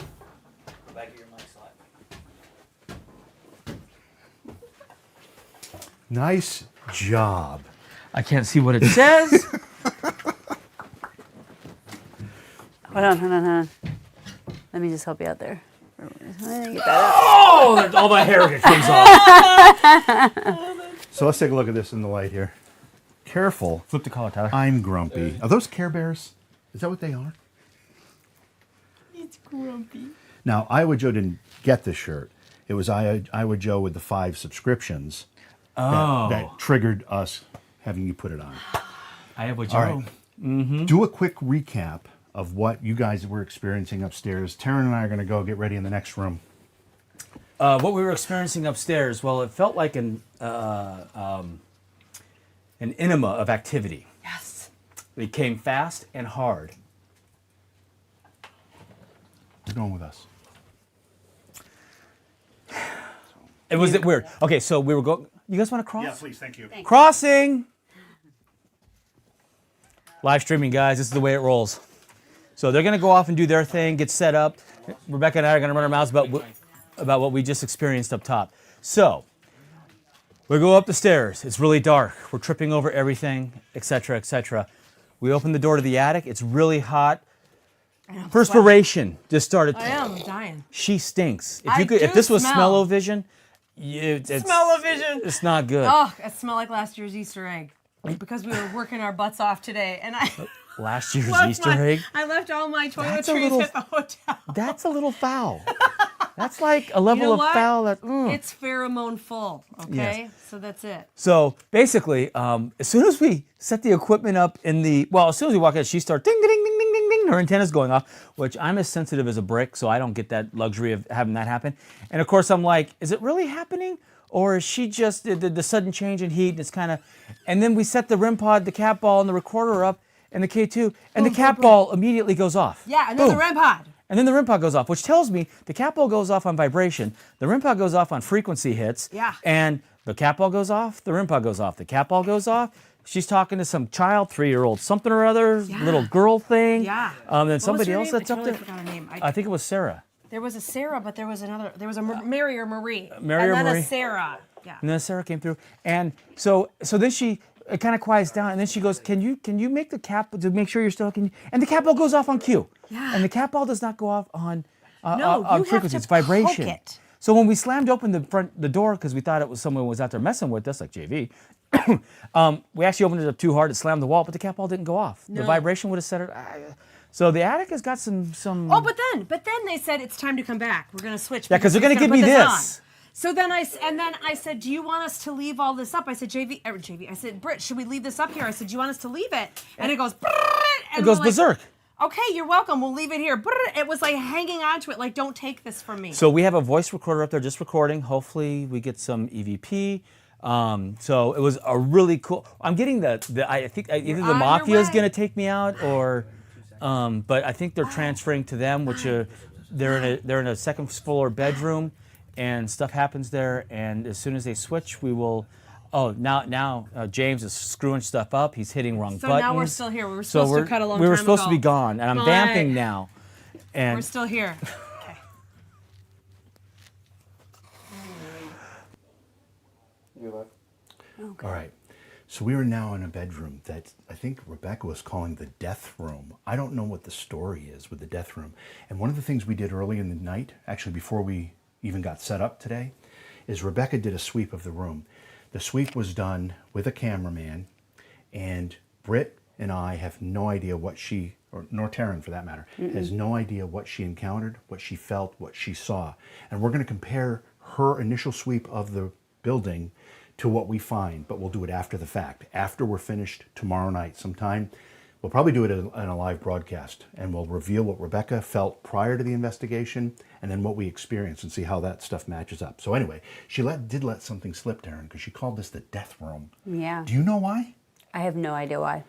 back to your mic slot. Nice job. I can't see what it says. Hold on. Let me just help you out there. Let me get that up. Oh, all my hair comes off. So let's take a look at this in the light here. Careful. Flip the collar, Tyler. I'm grumpy. Are those Care Bears? Is that what they are? It's grumpy. Now, Iowa Joe didn't get the shirt. It was Iowa Joe with the 5 subscriptions that triggered us having you put it on. I have what All you right. Do a quick recap of what you guys were experiencing upstairs. Taryn and I are going to go get ready in the next room. What we were experiencing upstairs, well, it felt like an enema of activity. Yes. It came fast and hard. You're going with us. It was weird. Okay, so we were going. You guys want to cross? Yeah, please. Thank you. Crossing. Live streaming, guys. This is the way it rolls. So they're gonna go off and do their thing, get set up. Rebecca and I are gonna run our mouths about what we just experienced up top. So we go up the stairs. It's really dark. We're tripping over everything, etc., etc. We open the door to the attic. It's really hot. Perspiration just started. I am dying. She stinks. If I you could, if do this was smell. smell-o-vision, it's Smell-o-vision. It's not good. Oh, I smell like last year's Easter egg. Because we were working our butts off today, and I Last year's left Easter my- egg. I left all my That's a toiletries little- at the hotel. That's a little foul. That's like a level You know of what? foul that. It's pheromone full. Okay, Yes. so that's it. So basically, as soon as we set the equipment up as soon as we walk in, she starts ding, ding, ding, ding, ding, ding. Her antenna's going off, which I'm as sensitive as a brick, so I don't get that luxury of having that happen. And of course, I'm like, is it really happening? Or is she just the sudden change in heat? And it's kind of, and then we set the REM pod, the cat ball, and the recorder up, and the K2, and the cat ball immediately goes off. Yeah, and then the Boom. REM pod. And then the REM pod goes off, which tells me the cat ball goes off on vibration, the REM pod goes off on frequency hits, Yeah. and the cat ball goes off, the REM pod goes off, the cat ball goes off. She's talking to some child, 3-year-old something or other, little girl thing. Yeah. Then What was somebody her else name? that's I up totally there. forgot her name. I think it was Sarah. There was a Sarah, but there was another. There was a Mary or Marie. Mary or and then Marie. a Sarah. Yeah. And then Sarah came through, and so then it kind of quiets down, and then she goes, "Can you make the cat to make sure you're still?" And the cat ball goes off on cue. Yeah. And the cat ball does not go off on No, you have frequency. to It's vibration. poke it. So when we slammed open the door because we thought it was someone was out there messing with us, like JV, we actually opened it up too hard. It slammed the wall, but the cat ball didn't go off. The No. vibration would have set it. So the attic has got some. Oh, but then they said it's time to come back. We're gonna switch. Yeah, 'cause they're we're gonna give put me on." this. So then I said, do you want us to leave all this up? I said, JV. I said, Britt, should we leave this up here? I said, do you want us to leave it? And it goes. And It goes we're like, berserk. Okay, you're welcome. We'll leave it here. It was like hanging onto it, like don't take this from me. So we have a voice recorder up there just recording. Hopefully we get some EVP. So it was a really cool. I'm getting I think either the on your mafia is way. going to take me out or, but I think they're transferring to them, which they're in a second floor bedroom, and stuff happens there. And as soon as they switch, we will Oh, now James is screwing stuff up. He's hitting wrong So buttons. now we're still here. We were supposed to cut a long We were time supposed to ago. be gone, and I'm But vamping now. We're And still here. Okay. All right. So we are now in a bedroom that I think Rebecca was calling the death room. I don't know what the story is with the death room. And one of the things we did early in the night, actually before we even got set up today, is Rebecca did a sweep of the room. The sweep was done with a cameraman, and Britt and I have no idea what she, or nor Taryn for that matter, has no idea what she encountered, what she felt, what she saw. And we're going to compare her initial sweep of the building to what we find, but we'll do it after the fact. After we're finished tomorrow night sometime, we'll probably do it in a live broadcast, and we'll reveal what Rebecca felt prior to the investigation and then what we experienced and see how that stuff matches up. So anyway, she did let something slip, Darren, because she called this the death room. Yeah. Do you know why? I have no idea why.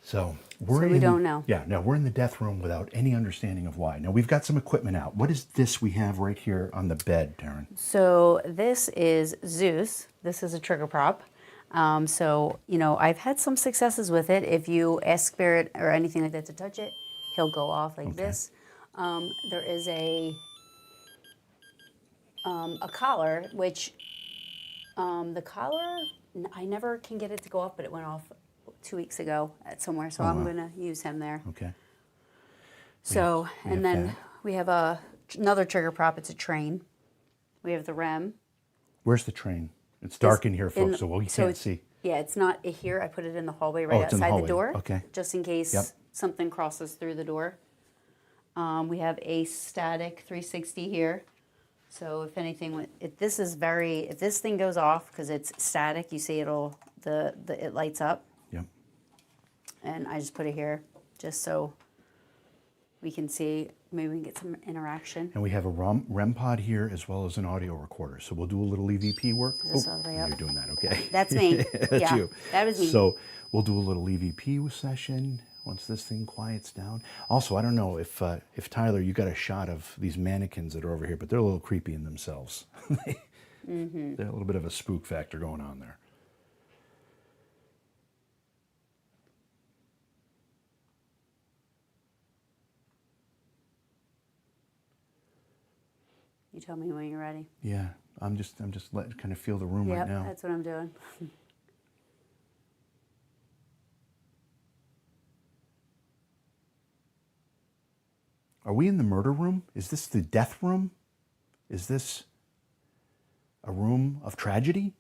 So we don't know. Yeah, no, we're in the death room without any understanding of why. Now we've got some equipment out. What is this we have right here on the bed, Darren? So this is Zeus. This is a trigger prop. So, you know, I've had some successes with it. If you ask Spirit or anything like that to touch it, he'll go off like this. There is a collar, which the collar, I never can get it to go off, but it went off 2 weeks ago at somewhere, so I'm going to use him there. Okay. So, we have and then that. we have another trigger prop. It's a train. We have the REM. Where's the train? It's dark in here, folks, so we can't it's- see. Yeah, it's not here. I put it in the hallway right it's in the outside hallway. the door. Okay. Just in case Yep. something crosses through the door. We have a static 360 here. So if anything, if this thing goes off because it's static, you see it lights up. Yep. And I just put it here just so we can see, maybe we can get some interaction. And we have a REM pod here as well as an audio recorder. So we'll do a little EVP work. Is this all the way up? You're doing that, okay? That's me. That's Yeah, you. that was me. So we'll do a little EVP session once this thing quiets down. Also, I don't know if Tyler, you got a shot of these mannequins that are over here, but they're a little creepy in themselves. They're a little bit of a spook factor going on there. You tell me when you're ready. Yeah, I'm just letting kind of feel the room right Yep, now. that's what I'm doing. Are we in the murder room? Is this the death room? Is this a room of tragedy?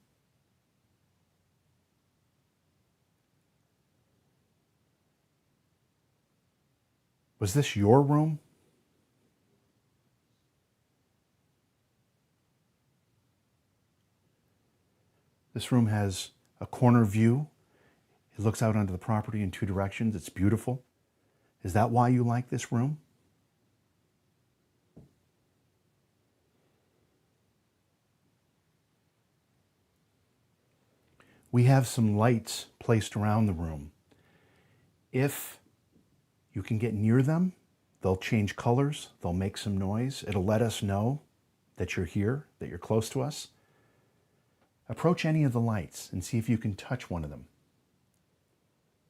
Was this your room? This room has a corner view. It looks out onto the property in two directions. It's beautiful. Is that why you like this room? We have some lights placed around the room. If you can get near them, they'll change colors, they'll make some noise. It'll let us know that you're here, that you're close to us. Approach any of the lights and see if you can touch one of them.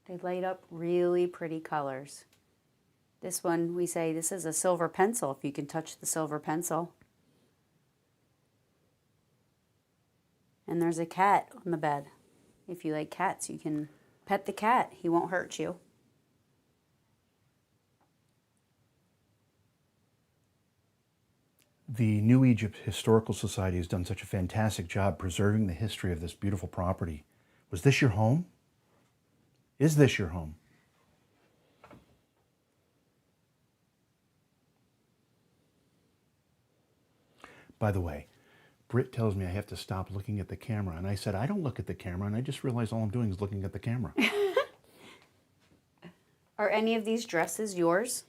They light up really pretty colors. This one, we say this is a silver pencil, if you can touch the silver pencil. And there's a cat on the bed. If you like cats, you can pet the cat. He won't hurt you. The New Egypt Historical Society has done such a fantastic job preserving the history of this beautiful property. Was this your home? Is this your home? By the way, Britt tells me I have to stop looking at the camera. And I said, I don't look at the camera. And I just realized all I'm doing is looking at the camera. Are any of these dresses yours?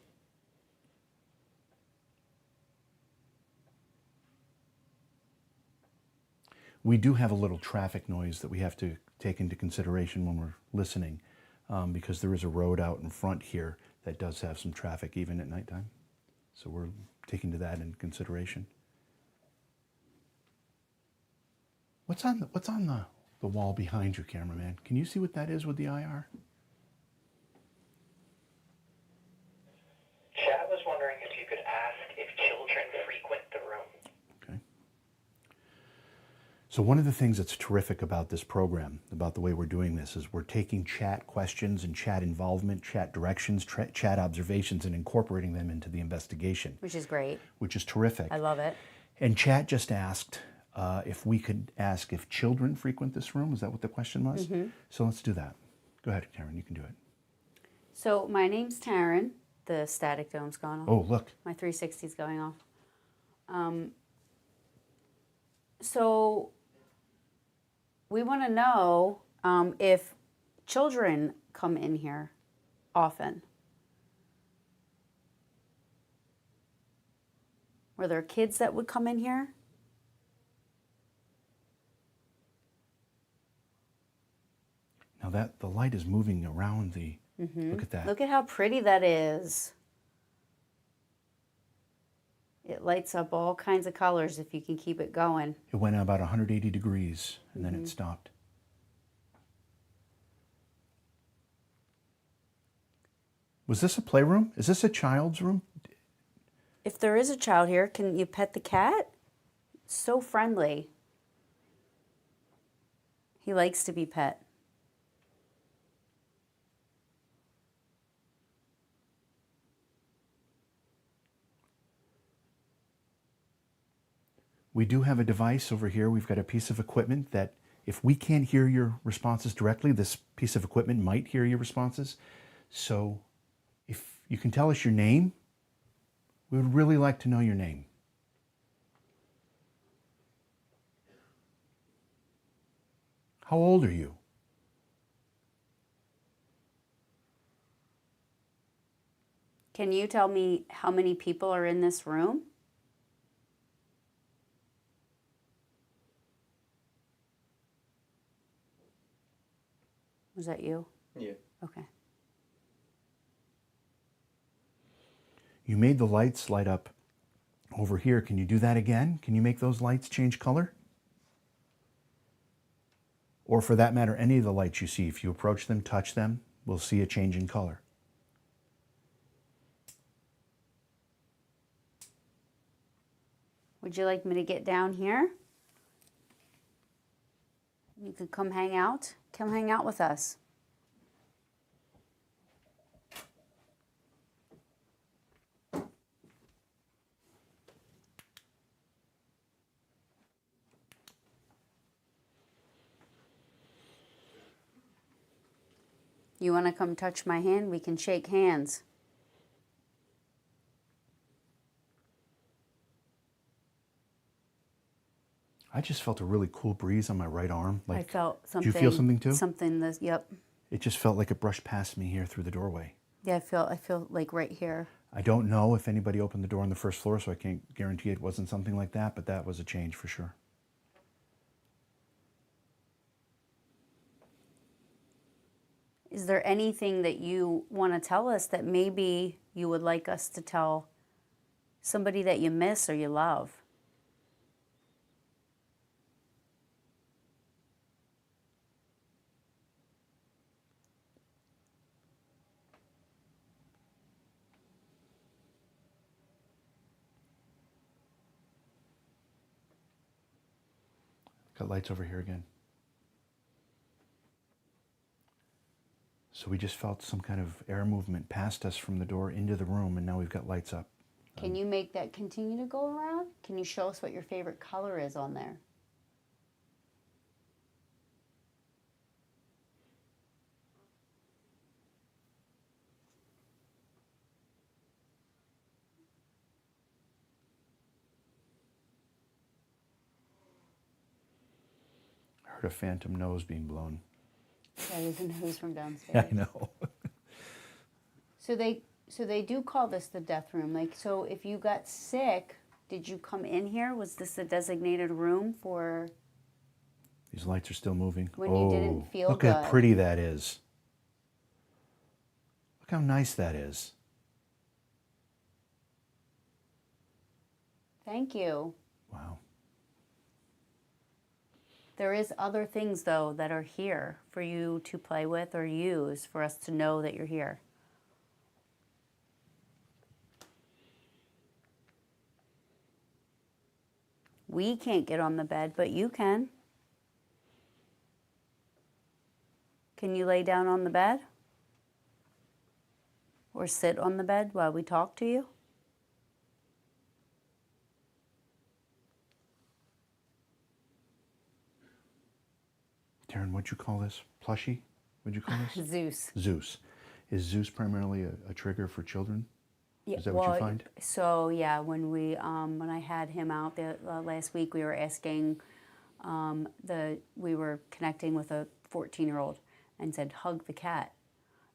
We do have a little traffic noise that we have to take into consideration when we're listening, because there is a road out in front here that does have some traffic even at nighttime. So we're taking that into consideration. What's on the the wall behind you, cameraman. Can you see what that is with the IR? Chad was wondering if you could ask if children frequent the room. Okay. So one of the things that's terrific about this program, about the way we're doing this, is we're taking chat questions and chat involvement, chat directions, chat observations, and incorporating them into the investigation. Which is great. Which is terrific. I love it. And chat just asked if we could ask if children frequent this room. Is that what the question was? Mm-hmm. So let's do that. Go ahead, Karen, you can do it. So my name's Taryn. The static dome's gone off. Oh, look. My 360's going off. So we want to know if children come in here often. Were there kids that would come in here? Now that the light is moving around the, look at that. Look at how pretty that is. It lights up all kinds of colors if you can keep it going. It went about 180 degrees and then it stopped. Was this a playroom? Is this a child's room? If there is a child here, can you pet the cat? So friendly. He likes to be pet. We do have a device over here. We've got a piece of equipment that if we can't hear your responses directly, this piece of equipment might hear your responses. So if you can tell us your name, we would really like to know your name. How old are you? Can you tell me how many people are in this room? Was that you? Yeah. Okay. You made the lights light up over here. Can you do that again? Can you make those lights change color? Or for that matter, any of the lights you see, if you approach them, touch them, we'll see a change in color. Would you like me to get down here? You could come hang out. Come hang out with us. You want to come touch my hand? We can shake hands. I just felt a really cool breeze on my right arm. I felt something. Did you feel something too? Something. Yep. It just felt like it brushed past me here through the doorway. Yeah, I feel like right here. I don't know if anybody opened the door on the first floor, so I can't guarantee it wasn't something like that, but that was a change for sure. Is there anything that you want to tell us that maybe you would like us to tell somebody that you miss or you love? Got lights over here again. So we just felt some kind of air movement past us from the door into the room, and now we've got lights up. Can you make that continue to go around? Can you show us what your favorite color is on there? I heard a phantom nose being blown. That is a nose from downstairs. I know. So they do call this the death room. Like, so if you got sick, did you come in here? Was this a designated room for These lights are still moving. when you didn't feel look good? how pretty that is. Look how nice that is. Thank you. Wow. There is other things, though, that are here for you to play with or use for us to know that you're here. We can't get on the bed, but you can. Can you lay down on the bed? Or sit on the bed while we talk to you? Taryn, what'd you call this? Plushie? What'd you call this? Zeus. Zeus. Is Zeus primarily a trigger for children? Yeah, Is that what you find? So yeah, when I had him out last week, we were asking, we were connecting with a 14-year-old and said, hug the cat.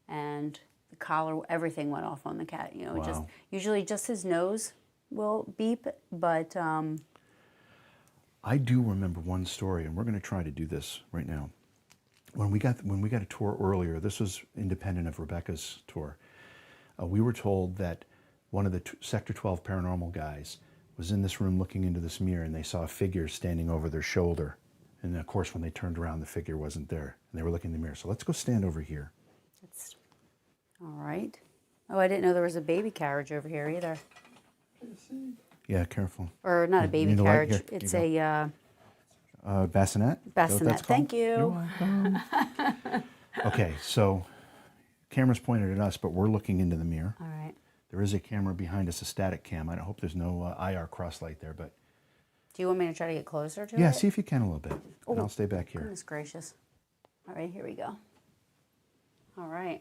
And the collar, everything went off on the cat. You know, Wow. usually just his nose will beep, but I do remember one story, and we're going to try to do this right now. When we got a tour earlier, this was independent of Rebecca's tour. We were told that one of the Sector 12 paranormal guys was in this room looking into this mirror, and they saw a figure standing over their shoulder. And of course, when they turned around, the figure wasn't there, and they were looking in the mirror. So let's go stand over here. it's all right. Oh, I didn't know there was a baby carriage over here either. Yeah, careful. Or not a You baby need a light? carriage. Here, It's you a Bassinet? Is that what that's bassinet. called? Thank You're you. welcome. Okay, so camera's pointed at us, but we're looking into the mirror. All right. There is a camera behind us, a static cam. I hope there's no IR crosslight there, but Do you want me to try to get closer to it? yeah, see if you can a little bit. And I'll stay back here. Goodness gracious. All right, here we go. All right.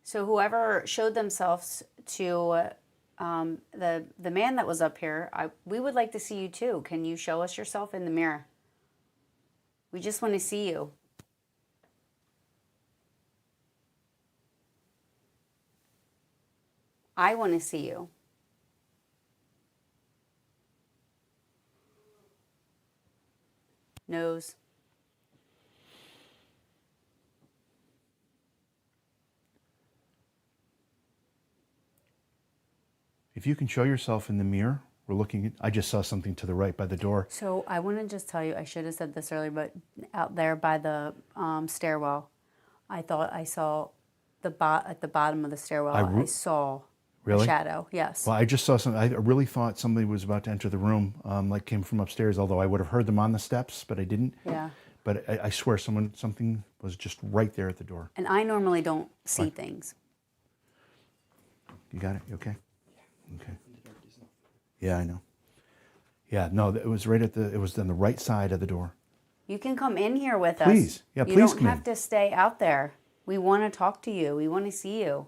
So whoever showed themselves to the man that was up here, we would like to see you too. Can you show us yourself in the mirror? We just want to see you. I want to see you. Nose. If you can show yourself in the mirror, we're looking at, I just saw something to the right by the door. So I want to just tell you, I should have said this earlier, but out there by the stairwell, I thought I saw at the bottom of the stairwell, I saw Really? a shadow. Yes. Well, I just saw something. I really thought somebody was about to enter the room, like came from upstairs, although I would have heard them on the steps, but I didn't. Yeah. But I swear something was just right there at the door. And I normally don't see things. You got it? You okay? Okay. Yeah, I know. Yeah, no, it was it was on the right side of the door. You can come in here with us. Please. Yeah, You please don't come have in. to stay out there. We want to talk to you. We want to see you.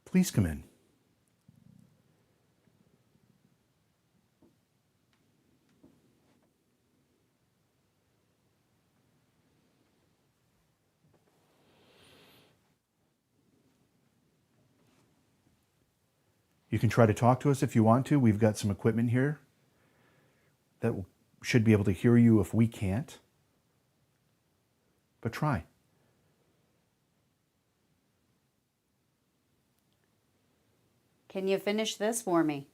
Please come in. You can try to talk to us if you want to. We've got some equipment here that should be able to hear you if we can't. But try. Can you finish this for me?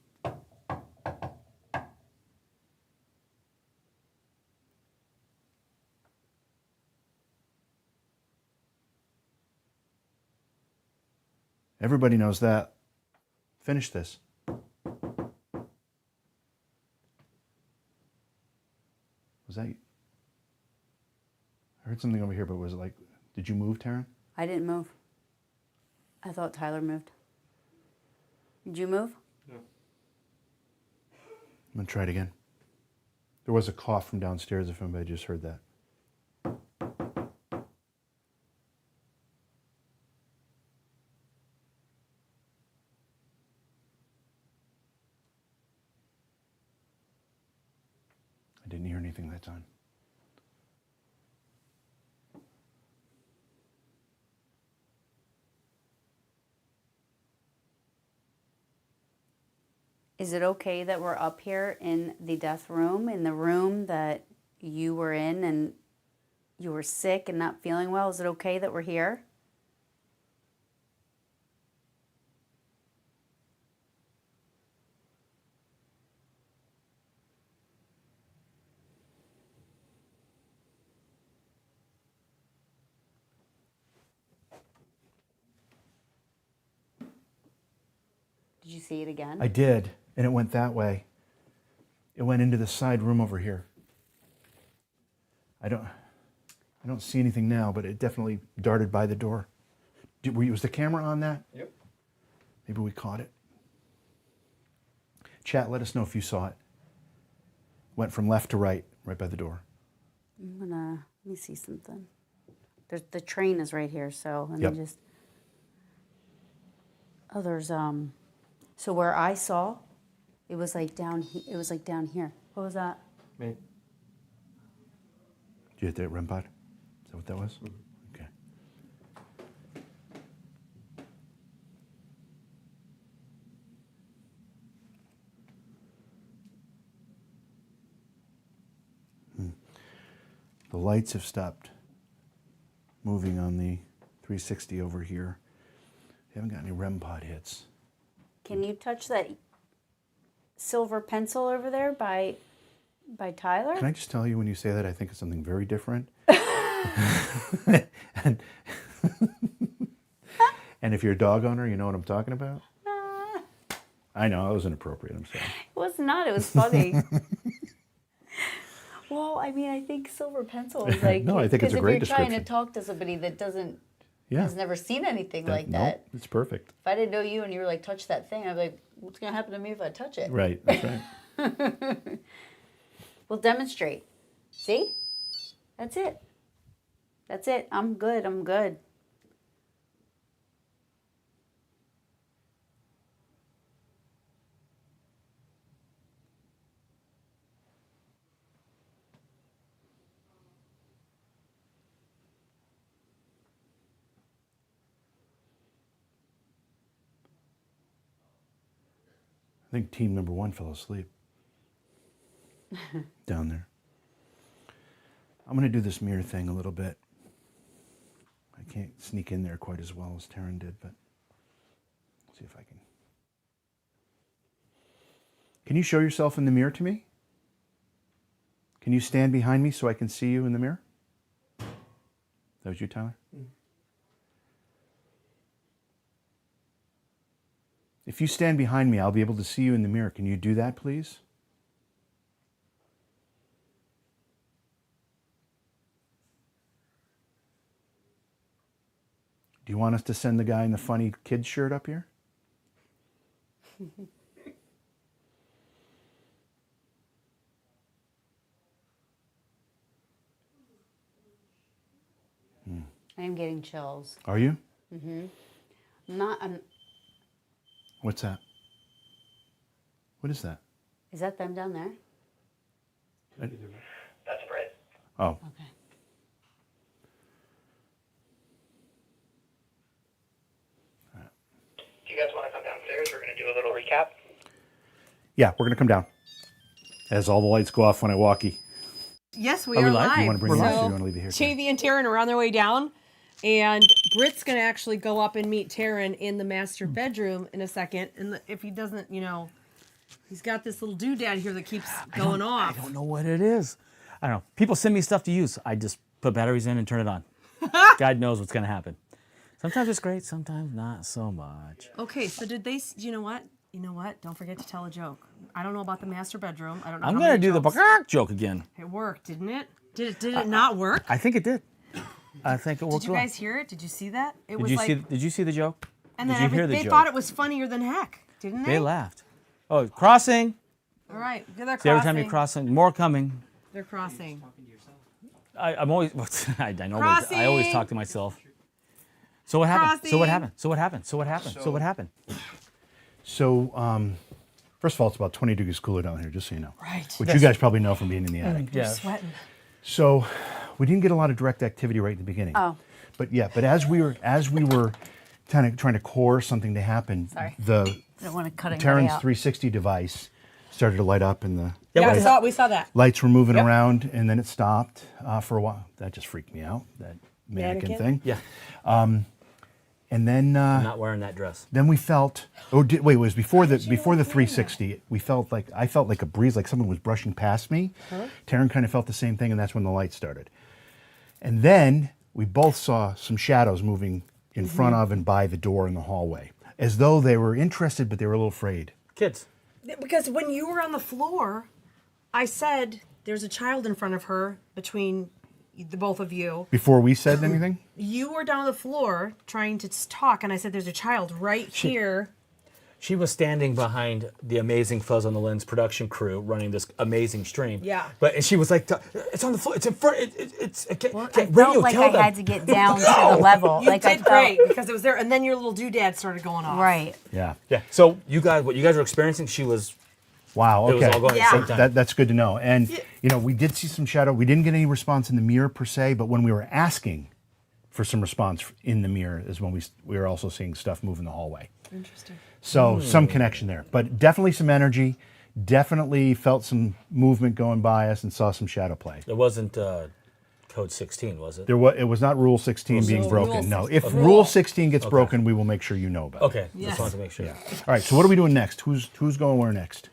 Everybody knows that. Finish this. Was that you? I heard something over here, but was it like, did you move, Taryn? I didn't move. I thought Tyler moved. Did you move? I'm going to try it again. There was a cough from downstairs if anybody just heard that. I didn't hear anything that time. Is it okay that we're up here in the death room, in the room that you were in and you were sick and not feeling well? Is it okay that we're here? Did you see it again? I did, and it went that way. It went into the side room over here. I don't see anything now, but it definitely darted by the door. Was the camera on that? Yep. Maybe we caught it. Chat, let us know if you saw it. Went from left to right by the door. Let me see something. The train is right here, so let Yep. me just. Oh, there's so where I saw, it was like down. It was like down here. What was that? Me. Did you hit that REM pod? Is that what that was? Okay. The lights have stopped moving on the 360 over here. Haven't got any REM pod hits. Can you touch that silver pencil over there by Tyler? Can I just tell you, when you say that, I think of something very different. and, and if you're a dog owner, you know what I'm talking about. I know, that was inappropriate. I'm sorry. It was not. It was funny. Well, I mean, I think silver pencil is like. No, I think it's a great Because if you're trying description. to talk to somebody that Yeah. has never seen anything like No, that. it's perfect. If I didn't know you and you were like, touch that thing, I'd be like, what's going to happen to me if I touch it? Right, that's right. We'll demonstrate. See? That's it. That's it. I'm good. I'm good. I think team number 1 fell asleep down there. I'm going to do this mirror thing a little bit. I can't sneak in there quite as well as Taryn did, but let's see if I can. Can you show yourself in the mirror to me? Can you stand behind me so I can see you in the mirror? That was you, Tyler? If you stand behind me, I'll be able to see you in the mirror. Can you do that, please? Do you want us to send the guy in the funny kid shirt up here? I'm getting chills. Are you? I'm What's that? What is that? Is that them down there? That's Brett. Oh, Okay. Do you guys want to come downstairs? We're going to do a little recap. yeah, we're going to come down. As all the lights go off when I walkie. Yes, we Are we are live? live. You want to bring it so, up or you want to leave it here? Chavy and Taryn are on their way down, and Britt's gonna actually go up and meet Taryn in the master bedroom in a second. And if he doesn't, he's got this little doodad here that keeps going off. I don't know what it is. I don't know. People send me stuff to use. I just put batteries in and turn it on. God knows what's going to happen. Sometimes it's great, sometimes not so much. Okay, so did they? You know what? You know what? Don't forget to tell a joke. I don't know about the master bedroom. I don't know. I'm how going to many do the jokes. bakak joke again. It worked, didn't it? Did it not work? I think it did. I think it worked Did you well. guys hear it? Did you see that? It Did was you like, see? Did you see the joke? and did then you hear the they joke? thought it was funnier than heck, didn't they? They laughed. Oh, crossing. All right, they're crossing. See, every time you're crossing, more coming. They're crossing. I'm always. I know. I always Crossing. talk to myself. So what happened? So what Crossing. happened? So what happened? So what happened? So what happened? So, first of all, it's about 20 degrees cooler down here, just so you know. Right. Which you guys probably know from being in the attic. You're sweating. So, we didn't get a lot of direct activity right in the beginning. Oh. But as we were kind of trying to core something to happen, Sorry. the I don't want to cut anybody Taryn's out. 360 device started to light up, and the Yeah, we saw that. lights were moving around, and then it stopped for a while. That just freaked me out, that mannequin thing. Yeah. And then I'm not wearing that dress. then we felt. It was before the 360. I felt like a breeze, like someone was brushing past me. Taryn kind of felt the same thing, and that's when the lights started. And then we both saw some shadows moving in front of and by the door in the hallway. as though they were interested, but they were a little afraid. Kids. Because when you were on the floor, I said, there's a child in front of her between the both of you. Before we said anything? You were down on the floor trying to talk, and I said, there's a child right here. She was standing behind the amazing Fuzz on the Lens production crew running this amazing stream. Yeah. And she was like, it's on the floor, it's in front, it's I radio, felt like tell I them. had to get down to the level. You like I did felt, great because it was there, and then your little doodad started going off. Right. Yeah. Yeah. So what you guys were experiencing, she was, Wow. it was Okay. all going Yeah. at the same time. That's good to know. And, we did see some shadow. We didn't get any response in the mirror per se, but when we were asking for some response in the mirror is when we were also seeing stuff move in the hallway. Interesting. So some connection there, but definitely some energy. Definitely felt some movement going by us and saw some shadow play. It wasn't code 16, was it? It was not Rule 16 being Rule broken. No, 16. if Rule 16 gets broken, we will make sure you know about it. Okay, Yes. just wanted to make sure. All right. So what are we doing next? Who's going where next?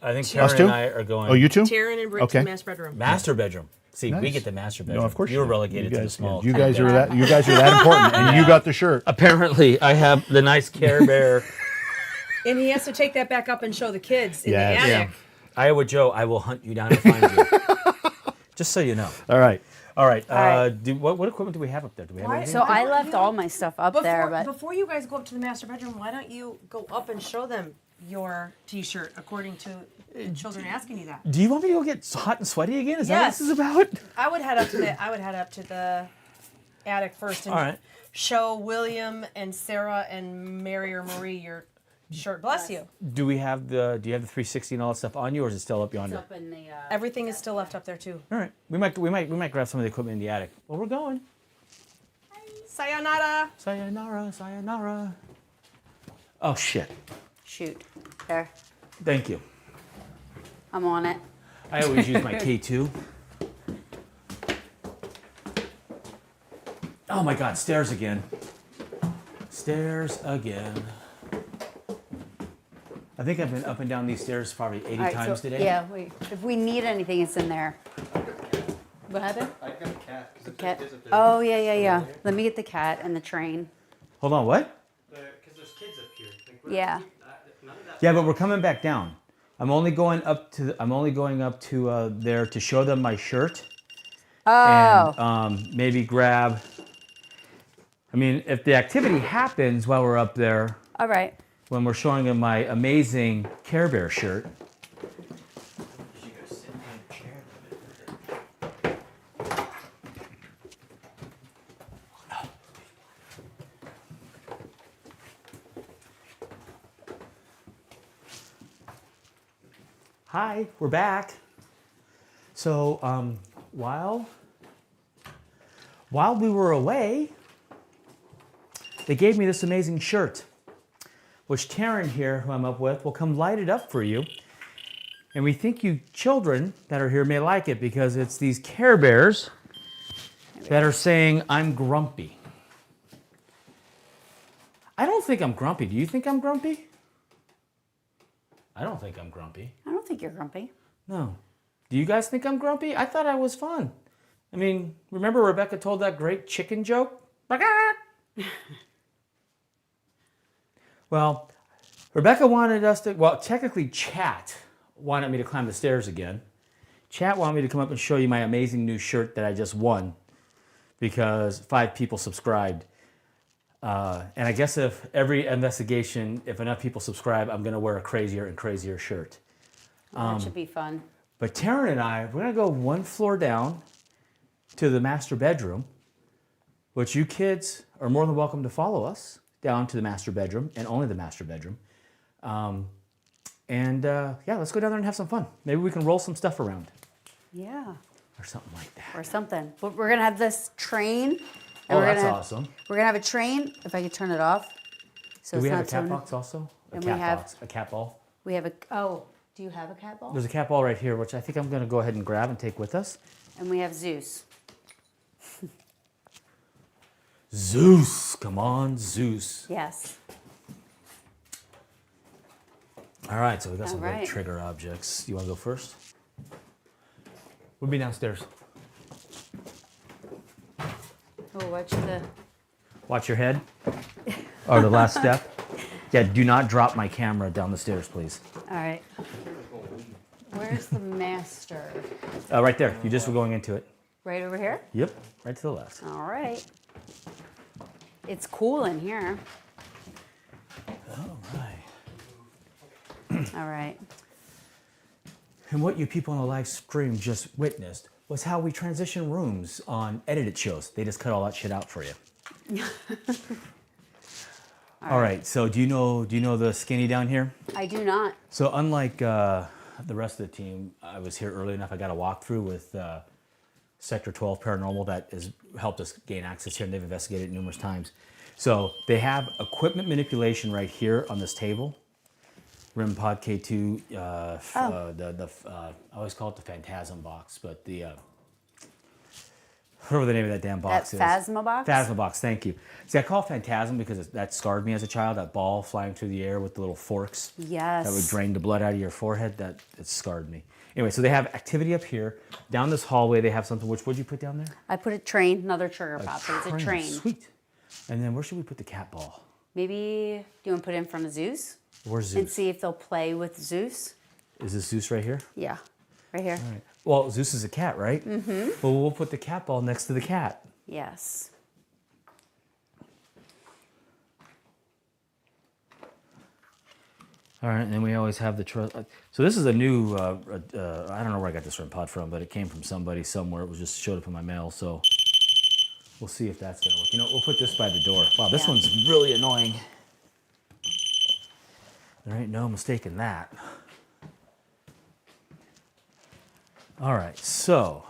I think Us Karen two? and I are going. Oh, you two? Taryn and Britt Okay. to the master bedroom. Master bedroom. See, we Nice. get the master bedroom. No, of course you were do. relegated You to the guys- small. You guys are that. You guys are that important, and you got the shirt. Apparently, I have the nice Care Bear. And he has to take that back up and show the kids in Yes. the Yeah. attic. Iowa Joe, I will hunt you down and find you. Just so you know. All right. All right. right. What equipment do we have up there? Do we have anything? So I left all my stuff up there, but Before you guys go up to the master bedroom, why don't you go up and show them your T-shirt according to the children asking you that? Do you want me to go get hot and sweaty again? Is that what Yes. this is about? I would head up to the attic first and All right. show William and Sarah and Mary or Marie your shirt. Bless you. Do you have the 360 and all that stuff on you, or is it still up yonder? up in the. Everything is still left up there too. All right. We might grab some of the equipment in the attic. Well, we're going. Sayonara. Sayonara, sayonara. Oh shit. Shoot. There. Thank you. I'm on it. I always use my K2. Oh my God, stairs again. Stairs again. I think I've been up and down these stairs probably 80 All right, times so, today. Yeah, if we need anything, it's in there. What happened? I've got a cat. The cat. Oh, yeah. Let me get the cat and the train. Hold on, what? Because there's kids up here. Like, we're- Yeah. None of that. Yeah, but we're coming back down. I'm only going up to there to show them my shirt Oh. and maybe grab. I mean, if the activity happens while we're up there, All right. when we're showing them my amazing Care Bear shirt. You guys sit in a chair. Hi, we're back. So while we were away, they gave me this amazing shirt, which Taryn here, who I'm up with, will come light it up for you. And we think you children that are here may like it because it's these Care Bears that are saying, I'm grumpy. I don't think I'm grumpy. Do you think I'm grumpy? I don't think I'm grumpy. I don't think you're grumpy. No. Do you guys think I'm grumpy? I thought I was fun. I mean, remember Rebecca told that great chicken joke? Well, Rebecca wanted us to, well, technically Chat wanted me to climb the stairs again. Chat wanted me to come up and show you my amazing new shirt that I just won because 5 people subscribed. And I guess if every investigation, if enough people subscribe, I'm going to wear a crazier and crazier shirt. That should be fun. But Taryn and I, we're going to go one floor down to the master bedroom, which you kids are more than welcome to follow us down to the master bedroom and only the master bedroom. Yeah, let's go down there and have some fun. Maybe we can roll some stuff around Yeah. or something like that. Or something. But we're going to have this train. Oh, we're that's gonna, awesome. We're going to have a train, if I could turn it off. So Do we it's have a not cat so- box also? A And cat we have- box, a cat ball. We have a, oh, do you have a cat ball? There's a cat ball right here, which I think I'm going to go ahead and grab and take with us. And we have Zeus. Zeus, come on, Zeus. Yes. All right, so we got some All great right. trigger objects. You want to go first? We'll be downstairs. Oh, watch the, Watch your head. Or the last step. Yeah, do not drop my camera down the stairs, please. All right. Where's the master? Right there. You just were going into it. Right over here? Yep, right to the left. All right. It's cool in here. All right. All right. And what you people on the live stream just witnessed was how we transition rooms on edited shows. They just cut all that shit out for you. All right. So do you know the skinny down here? I do not. So unlike the rest of the team, I was here early enough. I got a walkthrough with Sector 12 Paranormal that has helped us gain access here, and they've investigated it numerous times. So they have equipment manipulation right here on this table. RIM Pod K2, I always call it the Phantasm box, but the whatever the name of that damn box is. Phasma box? Phasma box, thank you. See, I call it Phantasm because that scarred me as a child. That ball flying through the air with the little forks. Yes. That would drain the blood out of your forehead. That it scarred me. Anyway, so they have activity up here. Down this hallway, they have something. What'd you put down there? I put a train, another trigger pop. So it's a train. Sweet. And then where should we put the cat ball? Maybe, do you want to put it in front of Zeus? Where's And Zeus? see if they'll play with Zeus? Is this Zeus right here? Yeah, right here. All right. Well, Zeus is a cat, right? Mm-hmm. Well, we'll put the cat ball next to the cat. Yes. All right, and then we always have the so this is a new. I don't know where I got this RIM pod from, but it came from somebody somewhere. It was just showed up in my mail, so we'll see if that's gonna work. You know, we'll put this by the door. Wow, this one's really annoying. There ain't no mistaking that. All right, so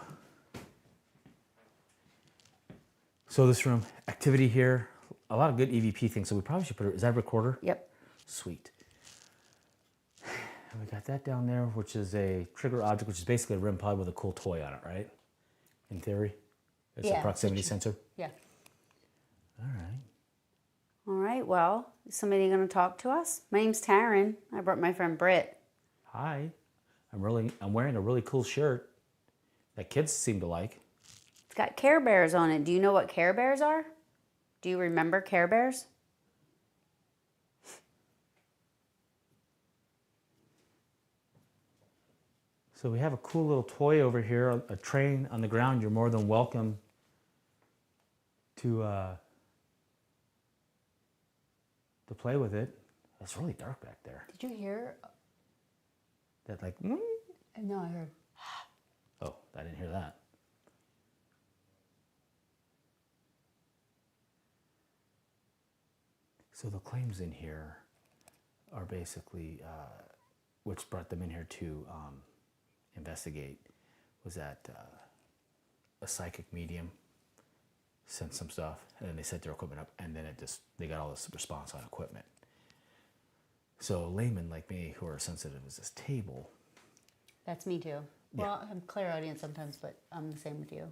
this room, activity here, a lot of good EVP things. So we probably should put it. Is that a recorder? Yep. Sweet. And we got that down there, which is a trigger object, which is basically a RIM pod with a cool toy on it, right? In theory, it's a proximity sensor. Yeah. All right. All right, well, is somebody going to talk to us? My name's Taryn. I brought my friend Britt. Hi. I'm wearing a really cool shirt that kids seem to like. It's got Care Bears on it. Do you know what Care Bears are? Do you remember Care Bears? So we have a cool little toy over here, a train on the ground. You're more than welcome to play with it. It's really dark back there. Did you hear? That like, No, I heard. oh, I didn't hear that. So the claims in here are basically, which brought them in here to investigate, was that a psychic medium sent some stuff, and then they set their equipment up, and then they got all this response on equipment. So laymen like me who are sensitive as this table. That's me too. Well, I'm clairaudient sometimes, but I'm the same with you.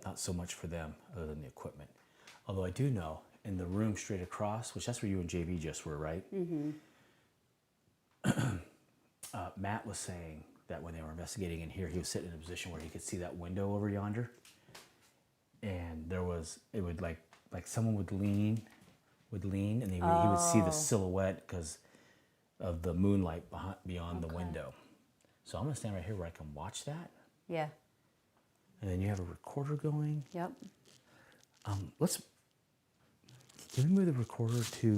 Not so much for them, other than the equipment. Although I do know, in the room straight across, which that's where you and JV just were, right? Mm-hmm. Matt was saying that when they were investigating in here, he was sitting in a position where he could see that window over yonder. And it would like someone would lean, and he would see the silhouette because of the moonlight beyond the window. So I'm gonna stand right here where I can watch that. Yeah. And then you have a recorder going. Yep. Can we move the recorder to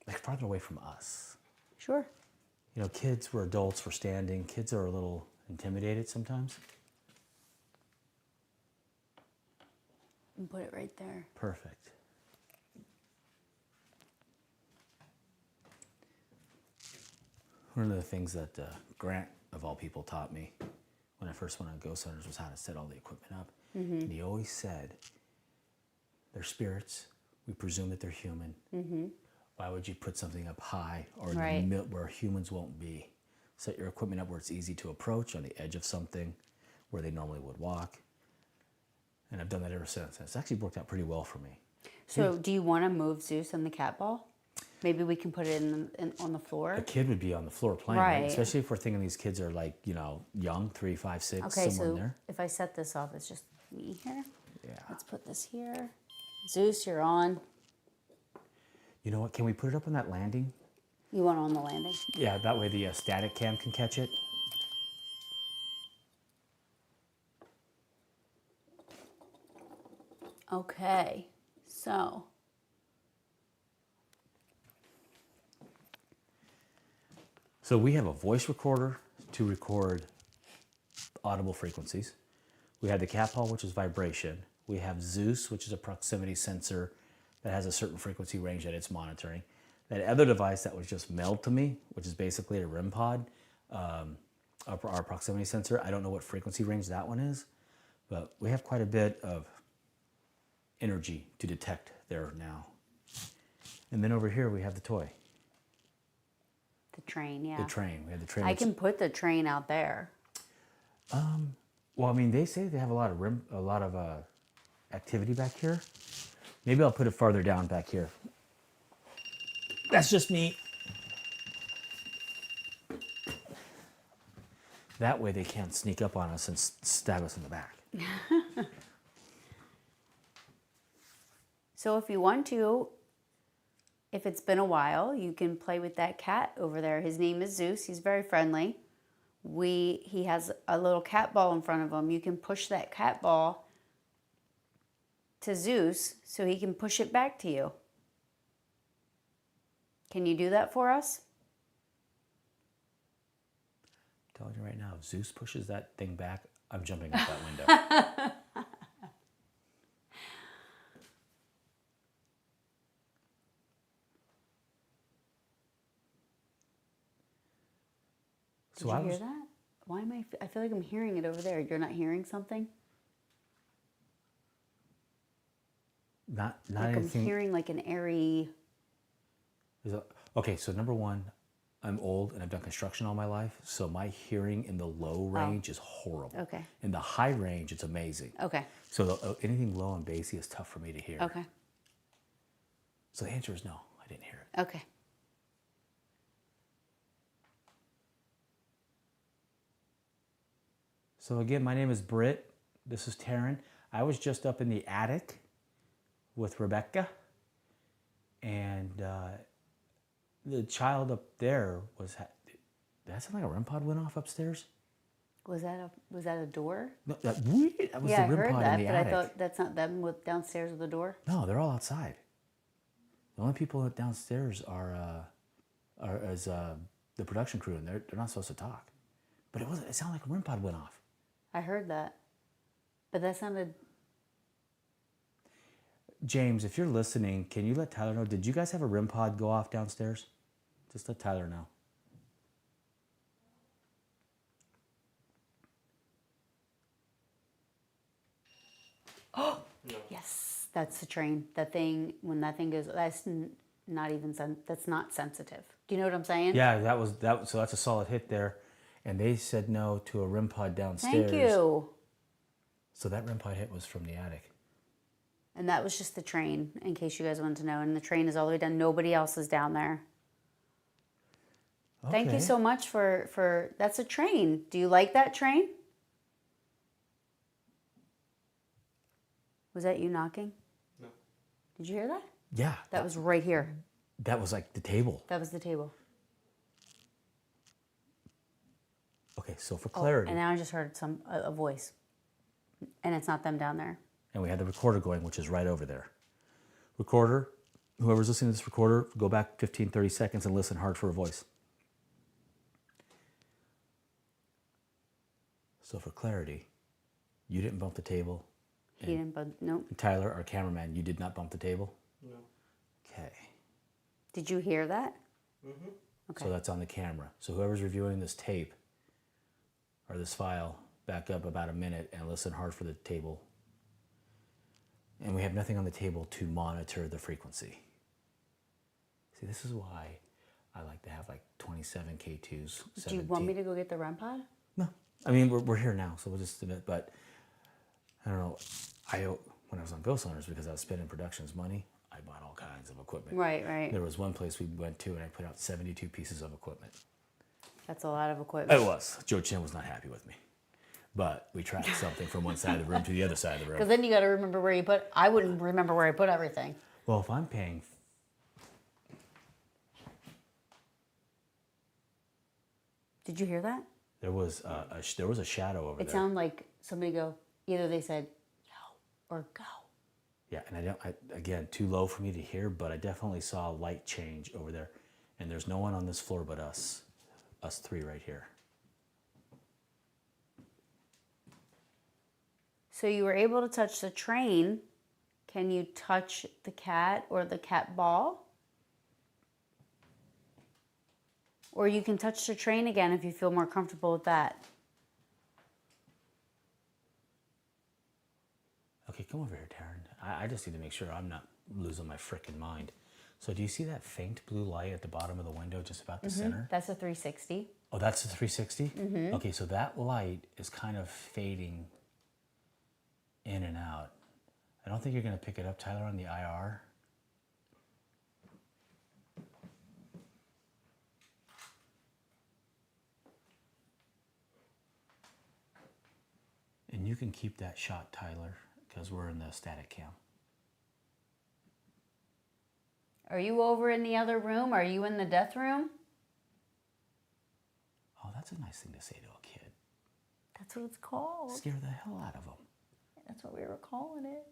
like farther away from us? Sure. You know, kids, we're adults, we're standing. Kids are a little intimidated sometimes. And put it right there. Perfect. One of the things that Grant, of all people, taught me when I first went on Ghost Hunters was how to set all the equipment up. Mm-hmm. And he always said, they're spirits. We presume that they're human. Mm-hmm. Why would you put something up high or in the where humans won't be? Set your equipment up where it's easy to approach, on the edge of something where they normally would walk. And I've done that ever since. And it's actually worked out pretty well for me. So do you want to move Zeus and the cat ball? Maybe we can put it on the floor. A kid would be on the floor playing, right? Especially if we're thinking these kids are like, you know, young, 3, 5, 6, Okay, somewhere in so there. if I set this off, it's just me here. Yeah. Let's put this here. Zeus, you're on. You know what? Can we put it up on that landing? You want on the landing? Yeah, that way the static cam can catch it. Okay, so. So we have a voice recorder to record audible frequencies. We have the cat paw, which is vibration. We have Zeus, which is a proximity sensor that has a certain frequency range that it's monitoring. That other device that was just mailed to me, which is basically a REM pod, our proximity sensor. I don't know what frequency range that one is, but we have quite a bit of energy to detect there now. And then over here we have the toy, The train, yeah. the train. We have the train. I which- can put the train out there. Well, I mean, they say they have a lot of activity back here. Maybe I'll put it farther down back here. That's just me. That way they can't sneak up on us and stab us in the back. So if you want to, if it's been a while, you can play with that cat over there. His name is Zeus. He's very friendly. He has a little cat ball in front of him. You can push that cat ball to Zeus so he can push it back to you. Can you do that for us? I'm telling you right now, if Zeus pushes that thing back, I'm jumping out that window. Did you hear that? Why am I feel like I'm hearing it over there. You're not hearing something? Not Like anything. I'm hearing like an airy. Okay, so number one, I'm old and I've done construction all my life, so my hearing in the low range is horrible. Okay. In the high range, it's amazing. Okay. So anything low and bassy is tough for me to hear. Okay. So the answer is no, I didn't hear it. Okay. So again, my name is Britt. This is Taryn. I was just up in the attic with Rebecca, and the child up there was. Did that sound like a REM pod went off upstairs? Was that a door? No, that was Yeah, I the REM heard pod that, in the but attic. I thought that's not them with downstairs with the door. No, they're all outside. The only people downstairs are the production crew, and they're not supposed to talk. But it sounded like a REM pod went off. I heard that, but that sounded. James, if you're listening, can you let Tyler know? Did you guys have a REM pod go off downstairs? Just let Tyler know. Yes, that's the train. That thing, when that thing goes, not even that's not sensitive. Do you know what I'm saying? Yeah, that was. So that's a solid hit there, and they said no to a REM pod downstairs. Thank you. So that REM pod hit was from the attic. And that was just the train, in case you guys wanted to know. And the train is all the way down. Nobody else is down there. Thank you Okay. so much for that's a train. Do you like that train? Was that you knocking? No. Did you hear that? Yeah, That was right here. that was like the table. That was the table. Okay, so for Oh, clarity, and now I just heard a voice. And it's not them down there. and we had the recorder going, which is right over there. Recorder, whoever's listening to this recorder, go back 15, 30 seconds and listen hard for a voice. So for clarity, you didn't bump the table. He didn't bump. Nope. And Tyler, our cameraman, you did not bump the table? No. Okay. Did you hear that? Okay. So that's on the camera. So whoever's reviewing this tape or this file, back up about a minute and listen hard for the table. And we have nothing on the table to monitor the frequency. See, this is why I like to have like 27 K2s. Do you want me to go get the REM pod? No. I mean, we're here now, so we'll just do it. But I don't know. When I was on Ghost Hunters, because I was spending productions money, I bought all kinds of equipment. Right, right. There was one place we went to, and I put out 72 pieces of equipment. That's a lot of equipment. It was. Joe Chin was not happy with me. but we tracked something from one side of the room to the other side of the Because room. then you got to remember where you put. I wouldn't remember where I put everything. Well, if I'm paying, Did you hear that? there was a shadow over It there. sounded like somebody go. Either they said no or go. Yeah, and again, too low for me to hear, but I definitely saw a light change over there. And there's no one on this floor but us three right here. So you were able to touch the train. Can you touch the cat or the cat ball? Or you can touch the train again if you feel more comfortable with that. Okay, come over here, Taryn. I just need to make sure I'm not losing my frickin' mind. So do you see that faint blue light at the bottom of the window, just about the center? That's a 360. Oh, that's the 360? Okay, so that light is kind of fading in and out. I don't think you're going to pick it up, Tyler, on the IR. And you can keep that shot, Tyler, because we're in the static cam. Are you over in the other room? Are you in the death room? Oh, that's a nice thing to say to a kid. That's what it's called. Scare the hell out of them. That's what we were calling it.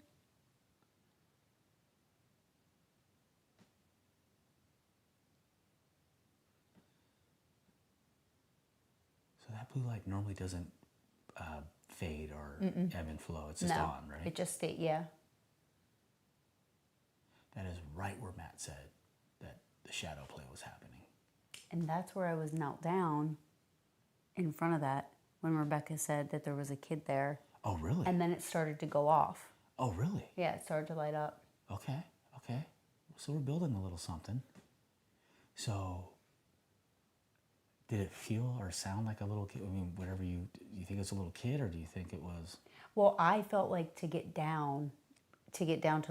So that blue light normally doesn't fade or ebb and flow. It's just on, right? It just stayed, yeah. That is right where Matt said that the shadow play was happening. And that's where I was knelt down in front of that when Rebecca said that there was a kid there. Oh, really? And then it started to go off. Oh, really? Yeah, it started to light up. Okay, okay. So we're building a little something. So, did it feel or sound like a little kid? I mean, whatever you think it's a little kid, or do you think it was? Well, I felt like to get down to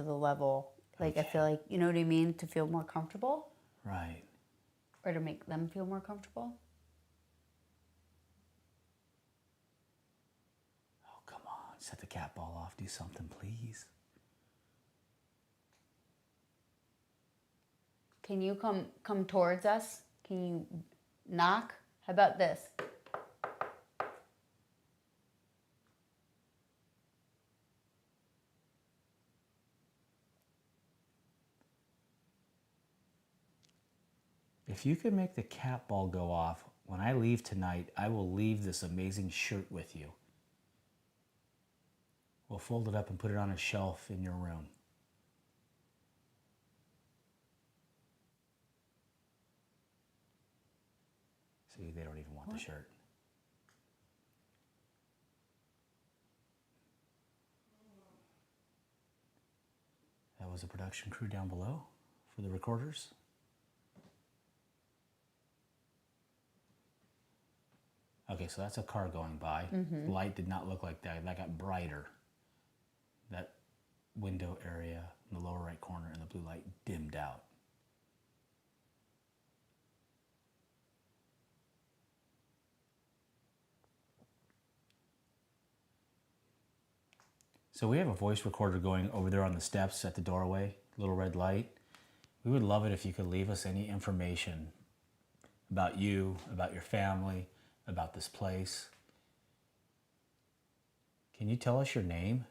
the level, like I feel like, you know what I mean, to feel more comfortable Right. or to make them feel more comfortable. Oh, come on. Set the cat ball off. Do something, please. Can you come towards us? Can you knock? How about this? If you could make the cat ball go off, when I leave tonight, I will leave this amazing shirt with you. We'll fold it up and put it on a shelf in your room. See, they don't even want the shirt. That was a production crew down below for the recorders. Okay, so that's a car going by. The light did not look like that. That got brighter. That window area in the lower right corner and the blue light dimmed out. So we have a voice recorder going over there on the steps at the doorway, little red light. We would love it if you could leave us any information about you, about your family, about this place. Can you tell us your name?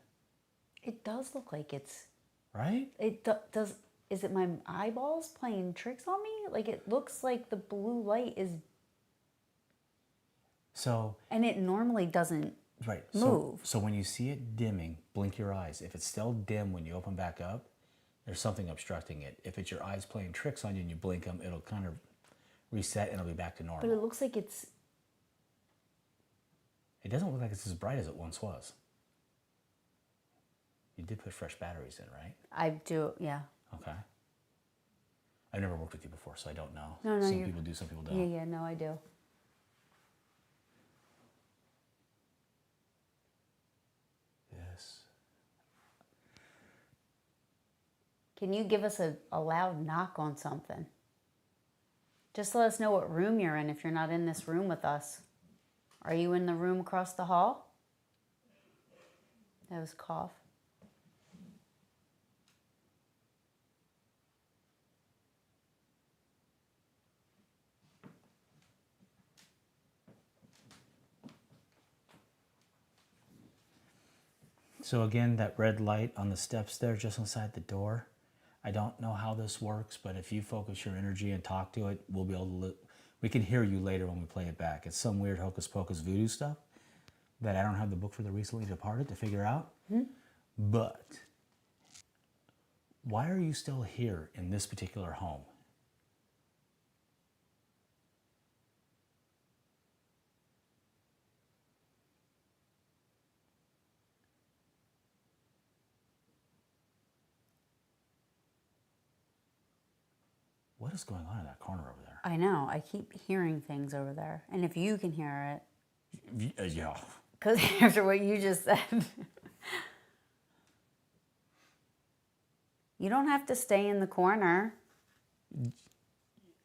It does look like it's, Right? it does, is it my eyeballs playing tricks on me? Like it looks like the blue light is, So, and it normally doesn't right. move. So when you see it dimming, blink your eyes. If it's still dim when you open back up, there's something obstructing it. If it's your eyes playing tricks on you and you blink them, it'll kind of reset and it'll be back to normal. But it looks like it's, It doesn't look like it's as bright as it once was. You did put fresh batteries in, right? I do, yeah. Okay. I've never worked with you before, so I don't know. No, Some you're- people do, some people Yeah, don't. yeah, no, I do. Yes. Can you give us a loud knock on something? Just let us know what room you're in if you're not in this room with us. Are you in the room across the hall? That was cough. So again, that red light on the steps there just inside the door, I don't know how this works, but if you focus your energy and talk to it, we'll be able to, we can hear you later when we play it back. It's some weird hocus pocus voodoo stuff that I don't have the book for the recently departed to figure out. But why are you still here in this particular home? What is going on in that corner over there? I know. I keep hearing things over there. And if you can hear it, Yeah. because after what you just said, you don't have to stay in the corner.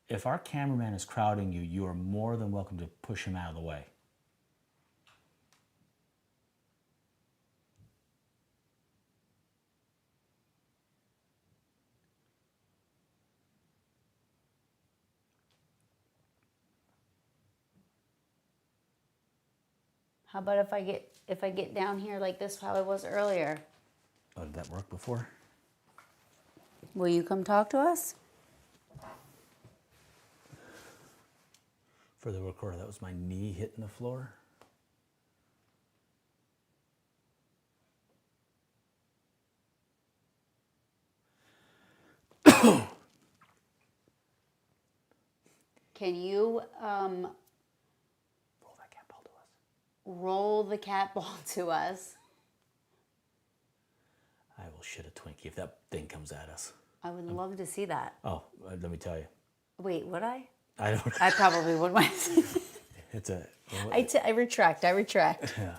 If our cameraman is crowding you, you are more than welcome to push him out of the way. How about if I get down here like this, how I was earlier? Oh, did that work before? Will you come talk to us? For the recorder, that was my knee hitting the floor. Can you Roll that cat ball to us. roll the cat ball to us? I will shit a Twinkie if that thing comes at us. I would love to see that. Oh, let me tell you. Wait, would I? I don't. I probably would want to see that. It's a. I retract. Yeah.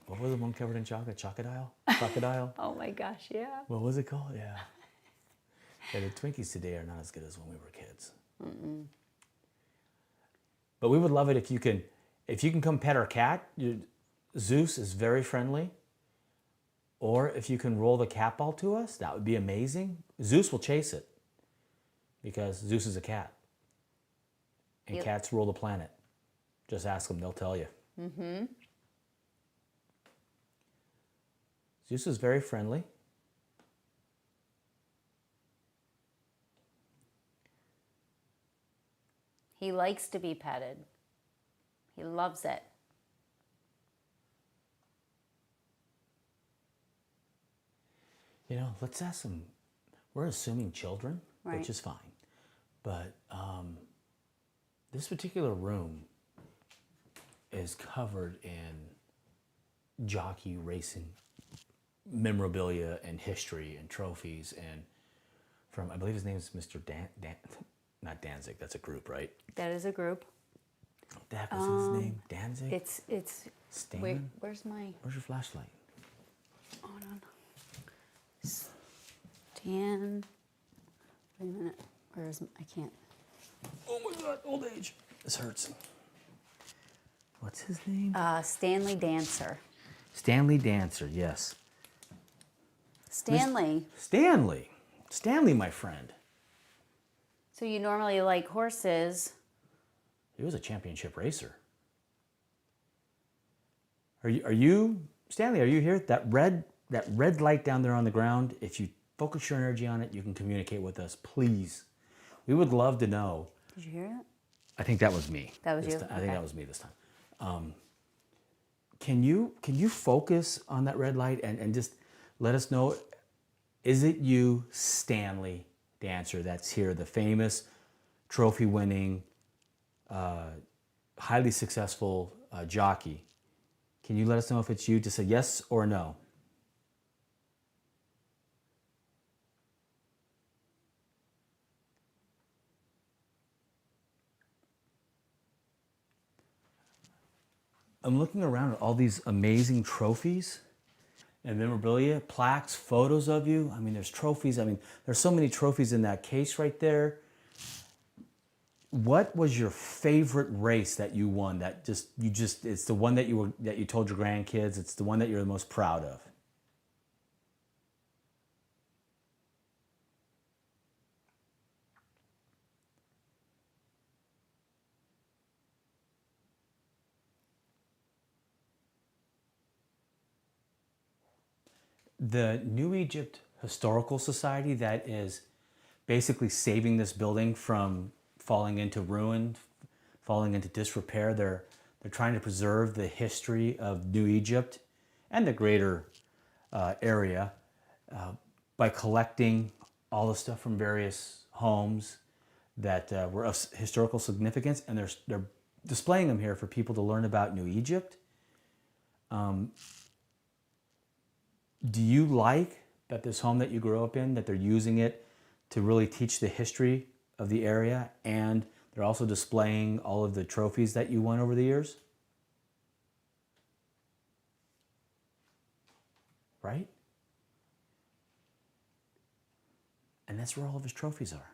What was the one covered in chocolate? Chocodile? Crocodile? Oh my gosh, yeah. What was it called? Yeah. Yeah, the Twinkies today are not as good as when we were kids. But we would love it if you can come pet our cat. Zeus is very friendly. Or if you can roll the cat ball to us, that would be amazing. Zeus will chase it because Zeus is a cat. And cats rule the planet. Just ask them, they'll tell you. Zeus is very friendly. He likes to be petted. He loves it. You know, let's ask them. We're assuming children, Right. which is fine. But this particular room is covered in jockey racing memorabilia and history and trophies and from, I believe his name is Mr. Not Danzig, that's a group, right? That is a group. What the heck was his name? Danzig? It's Stan? where's my Where's your flashlight? hold on. Stan. Wait a minute. I can't. Oh my God, old age. This hurts. What's his name? Stanley Dancer. Stanley Dancer, yes. Stanley. Stanley, my friend. So you normally like horses. He was a championship racer. Are you Stanley? Are you here? That red light down there on the ground. If you focus your energy on it, you can communicate with us, please. We would love to know. Did you hear it? I think that was me. That was this you? time. I think Okay. that was me this time. Can you focus on that red light and just let us know? Is it you, Stanley Dancer, that's here, the famous trophy-winning, highly successful jockey? Can you let us know if it's you to say yes or no? I'm looking around at all these amazing trophies and memorabilia, plaques, photos of you. I mean, there's trophies. I mean, there's so many trophies in that case right there. What was your favorite race that you won? That it's the one that you told your grandkids. It's the one that you're the most proud of. the New Egypt Historical Society that is basically saving this building from falling into ruin, falling into disrepair. They're trying to preserve the history of New Egypt and the greater area by collecting all the stuff from various homes that were of historical significance, and they're displaying them here for people to learn about New Egypt. Do you like that this home that you grew up in, that they're using it to really teach the history of the area, and they're also displaying all of the trophies that you won over the years? Right? And that's where all of his trophies are.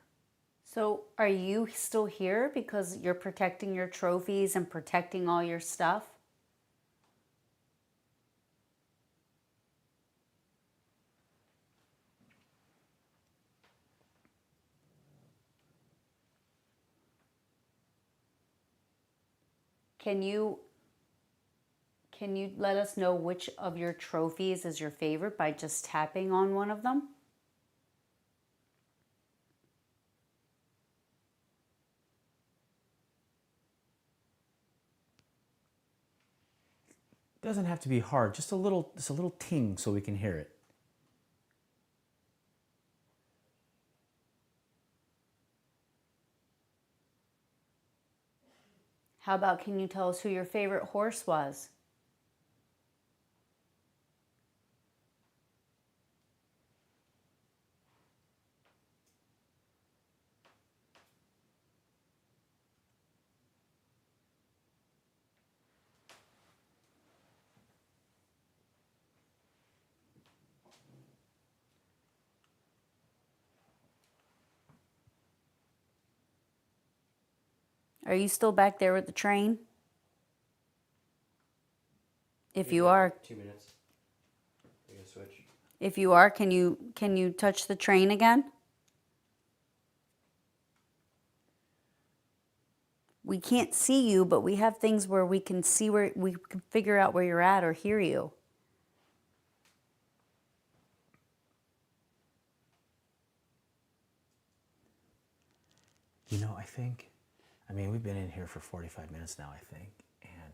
So are you still here because you're protecting your trophies and protecting all your stuff? Can you let us know which of your trophies is your favorite by just tapping on one of them? It doesn't have to be hard, just a little ting so we can hear it. How about, can you tell us who your favorite horse was? Are you still back there with the train? If you are, 2 minutes. We're gonna switch. if you are, can you touch the train again? We can't see you, but we have things where we can see where we can figure out where you're at or hear you. You know, I mean, we've been in here for 45 minutes now, I think, and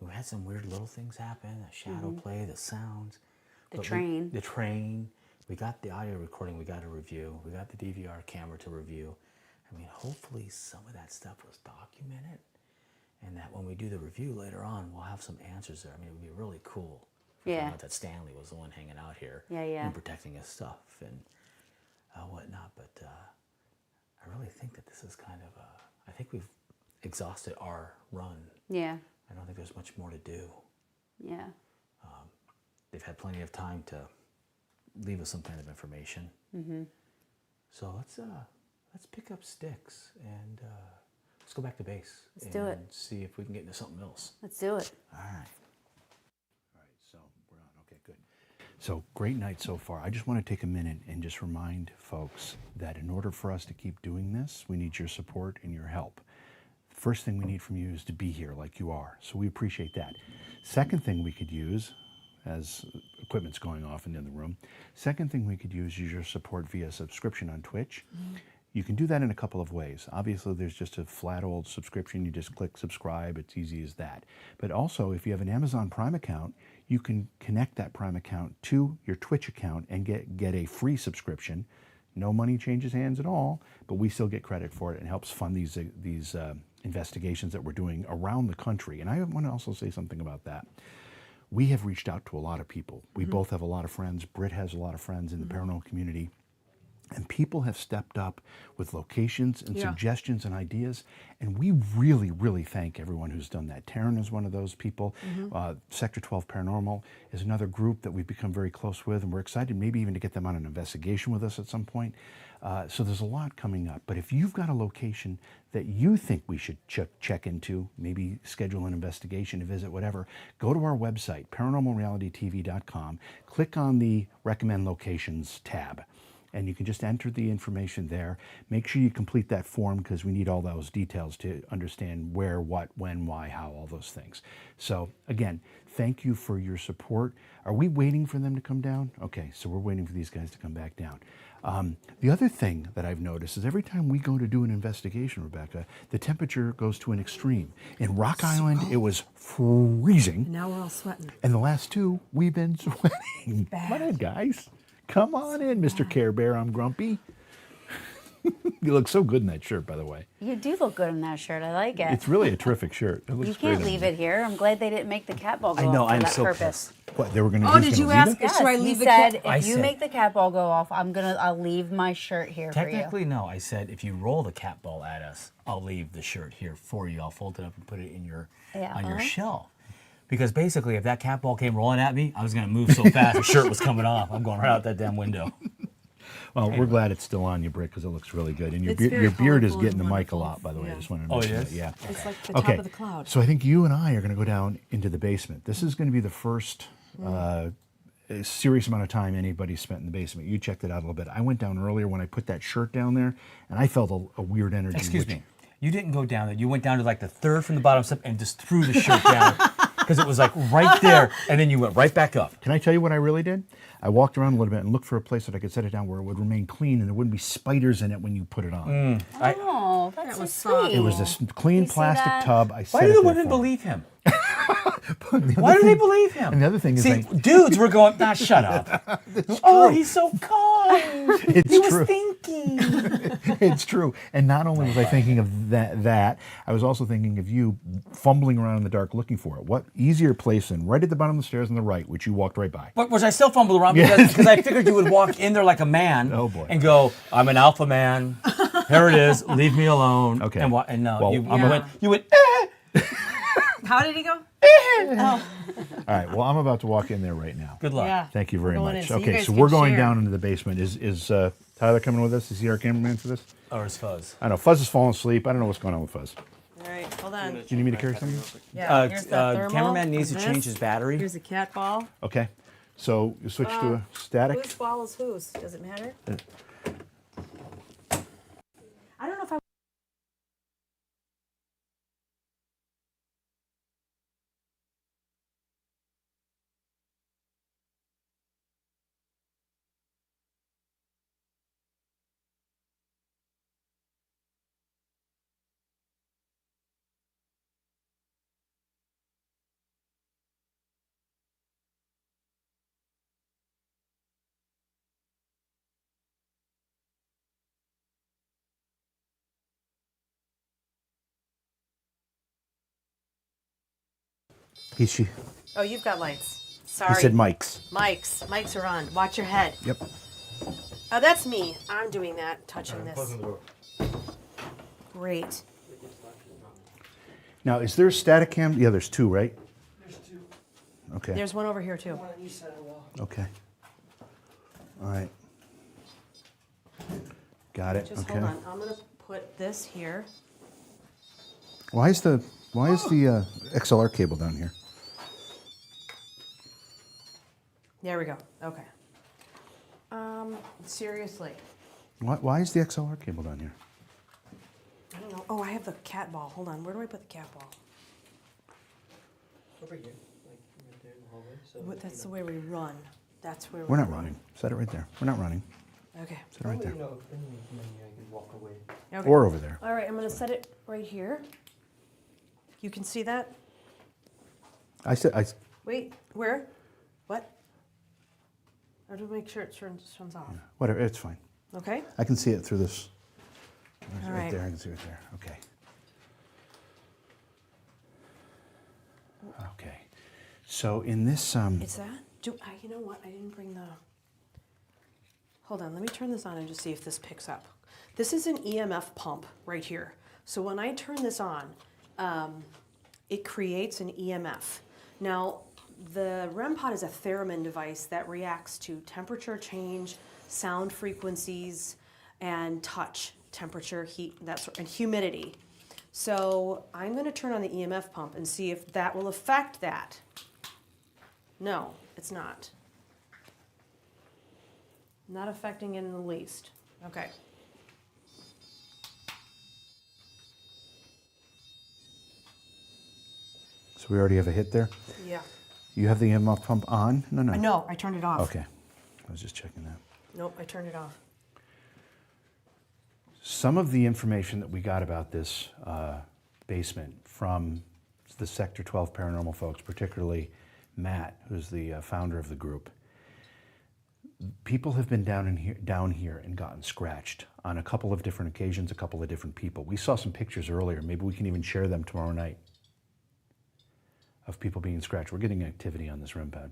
we've had some weird little things happen, the shadow play, the sounds. The But train. The train. We got the audio recording we got to review. We got the DVR camera to review. I mean, hopefully some of that stuff was documented, and that when we do the review later on, we'll have some answers there. I mean, it would be really cool if we Yeah. found out that Stanley was the one hanging out here Yeah. and protecting his stuff and whatnot. But I really think that this is kind of I think we've exhausted our run. Yeah. I don't think there's much more to do. Yeah. They've had plenty of time to leave us some kind of information. So let's pick up sticks and let's go back to base. Let's do it. And see if we can get into something else. Let's do it. All right. All right, so we're on. Okay, good. So great night so far. I just want to take a minute and just remind folks that in order for us to keep doing this, we need your support and your help. First thing we need from you is to be here like you are. So we appreciate that. Second thing we could use, as equipment's going off in the other room, second thing we could use is your support via subscription on Twitch. You can do that in a couple of ways. Obviously, there's just a flat old subscription. You just click subscribe. It's easy as that. But also, if you have an Amazon Prime account, you can connect that Prime account to your Twitch account and get a free subscription. No money changes hands at all, but we still get credit for it and helps fund these investigations that we're doing around the country. And I want to also say something about that. We have reached out to a lot of people. We both have a lot of friends. Britt has a lot of friends in the paranormal community. And people have stepped up with locations and suggestions and ideas. And we really, really thank everyone who's done that. Taryn is one of those people. Sector 12 Paranormal is another group that we've become very close with. And we're excited maybe even to get them on an investigation with us at some point. So there's a lot coming up. But if you've got a location that you think we should check into, maybe schedule an investigation, a visit, whatever, go to our website, paranormalrealitytv.com, click on the Recommend Locations tab. and you can just enter the information there. Make sure you complete that form because we need all those details to understand where, what, when, why, how, all those things. So again, thank you for your support. Are we waiting for them to come down? Okay, so we're waiting for these guys to come back down. The other thing that I've noticed is every time we go to do an investigation, Rebecca, the temperature goes to an extreme. In Rock Island, it was freezing. Now we're all sweating. And the last two, we've been sweating. Come on in, guys. Come on in, Mr. Care Bear. I'm grumpy. You look so good in that shirt, by the way. You do look good in that shirt. I like it. It's really a terrific shirt. It looks You great can't on leave you. it here. I'm glad they didn't make the cat ball go I know, off for I'm that so purpose. What, they were going to Oh, did you ask? Yes, Should I he leave the said cat? if I you said- make the cat ball go off, I'll leave my shirt here for you. Technically, no. I said if you roll the cat ball at us, I'll leave the shirt here for you. I'll fold it up and put it in your on your shelf. Because basically, if that cat ball came rolling at me, I was going to move so fast the shirt was coming off. I'm going right out that damn window. Well, we're glad it's still on you, Britt, because it looks really good. And your, It's your very beard is colorful getting the and mic a wonderful. lot, by the way. I Yeah. just wanted to Oh, it mention is? that. Yeah. It's like the top Okay. of the cloud. So I think you and I are going to go down into the basement. This is going to be the first a serious amount of time anybody's spent in the basement. You checked it out a little bit. I went down earlier when I put that shirt down there, and I felt a weird energy. Excuse which- me. You didn't go down there. You went down to like the third from the bottom step and just threw the shirt down because it was like right there, and then you went right back up. Can I tell you what I really did? I walked around a little bit and looked for a place that I could set it down where it would remain clean and there wouldn't be spiders in it when you put it on. Oh, that's was so soft. sweet. It was this clean You see plastic that? tub. I set Why it do the there women for believe him? him. Why do they believe him? And the other thing is, See, dudes were going, nah, shut up. Oh, he's so kind. it's He was true. thinking. It's true. And not only was I thinking of that, I was also thinking of you fumbling around in the dark looking for it. What easier place than right at the bottom of the stairs on the right, which you walked right by. But was I still fumbled around because I figured you would walk in there like a man Oh, boy. and go, I'm an alpha man. Here it is. Leave me alone. Okay. And no, Well, you went, How did he go? All right. Well, I'm about to walk in there right now. good luck. Yeah. Thank you very We're going much. in, so you Okay, guys so can we're going share. down into the basement. Is Tyler coming with us? Is he our cameraman for this? Or his fuzz. I know Fuzz is falling asleep. I don't know what's going on with Fuzz. All right, hold on. Do you need me to carry something? Yeah, here's the thermal. Cameraman needs to This. change his battery. Here's a cat ball. Okay. So you switch to a static. Whose ball is whose? Does it matter? I don't know if I. She Oh, you've got lights. Sorry. said mics. Mics. Mics are on. Watch your head. Yep. Oh, that's me. I'm doing that, touching this. Great. Now, is there a static cam? Yeah, there's two, right? There's two. Okay. There's one over here too. One on each side of the wall. Okay. All right. Got it. Just okay. hold on. I'm gonna put this here. Why is the XLR cable down here? There we go. Okay. Seriously. Why is the XLR cable down here? I don't know. Oh, I have the cat ball. Hold on. Where do I put the cat ball? Over here, like right there in the hallway. So That's the way we run. That's where We're not running. Set it right there. We're not running. Okay. Set it right there. You know, then you can walk away. Okay. Or over there. All right. I'm gonna set it right here. You can see that. I Wait. Where? What? I have to make sure it turns off. whatever. It's fine. Okay. I can see it through this. All right right. there. I can see it there. Okay. Okay. So in this Is that? You know what? I didn't bring the. Hold on. Let me turn this on and just see if this picks up. This is an EMF pump right here. So when I turn this on, it creates an EMF. Now, the REM pod is a theremin device that reacts to temperature change, sound frequencies, and touch, temperature, heat, and humidity. So I'm going to turn on the EMF pump and see if that will affect that. No, it's not. Not affecting it in the least. Okay. So we already have a hit there. Yeah. You have the EMF pump on? No, no. No, I turned it off. Okay. I was just checking that. Nope, I turned it off. Some of the information that we got about this basement from the Sector 12 paranormal folks, particularly Matt, who's the founder of the group, people have been down here and gotten scratched on a couple of different occasions, a couple of different people. We saw some pictures earlier. Maybe we can even share them tomorrow night of people being scratched. We're getting activity on this REM pad.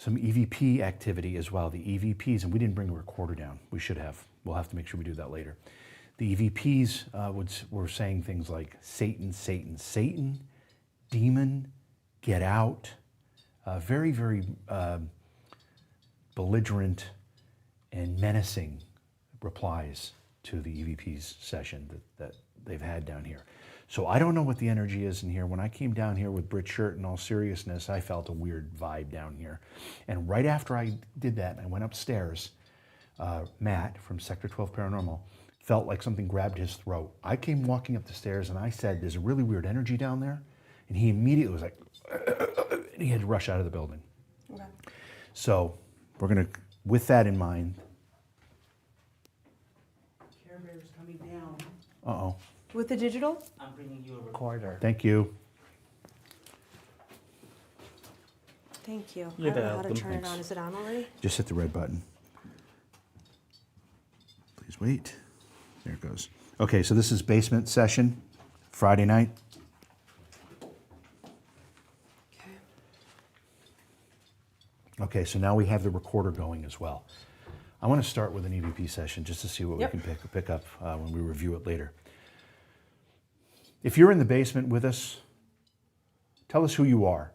Some EVP activity as well. The EVPs, and we didn't bring a recorder down. We should have. We'll have to make sure we do that later. The EVPs were saying things like Satan, Satan, Satan, demon, get out. Very, very belligerent and menacing replies to the EVP's session that they've had down here. So I don't know what the energy is in here. When I came down here with Brit's shirt, in all seriousness, I felt a weird vibe down here. And right after I did that, I went upstairs. Matt from Sector 12 Paranormal felt like something grabbed his throat. I came walking up the stairs and I said, there's a really weird energy down there. And he immediately was like, and he had to rush out of the building. Okay. So we're gonna, with that in mind. Care Bear's coming down. Uh-oh. With the digital? I'm bringing you a recorder. Thank you. Thank you. You're I don't know how to welcome. turn it on. Thanks. Is it on already? Just hit the red button. Please wait. There it goes. Okay, so this is basement session, Friday night. Okay. Okay, so now we have the recorder going as well. I want to start with an EVP session just to see what Yep. we can pick up when we review it later. If you're in the basement with us, tell us who you are.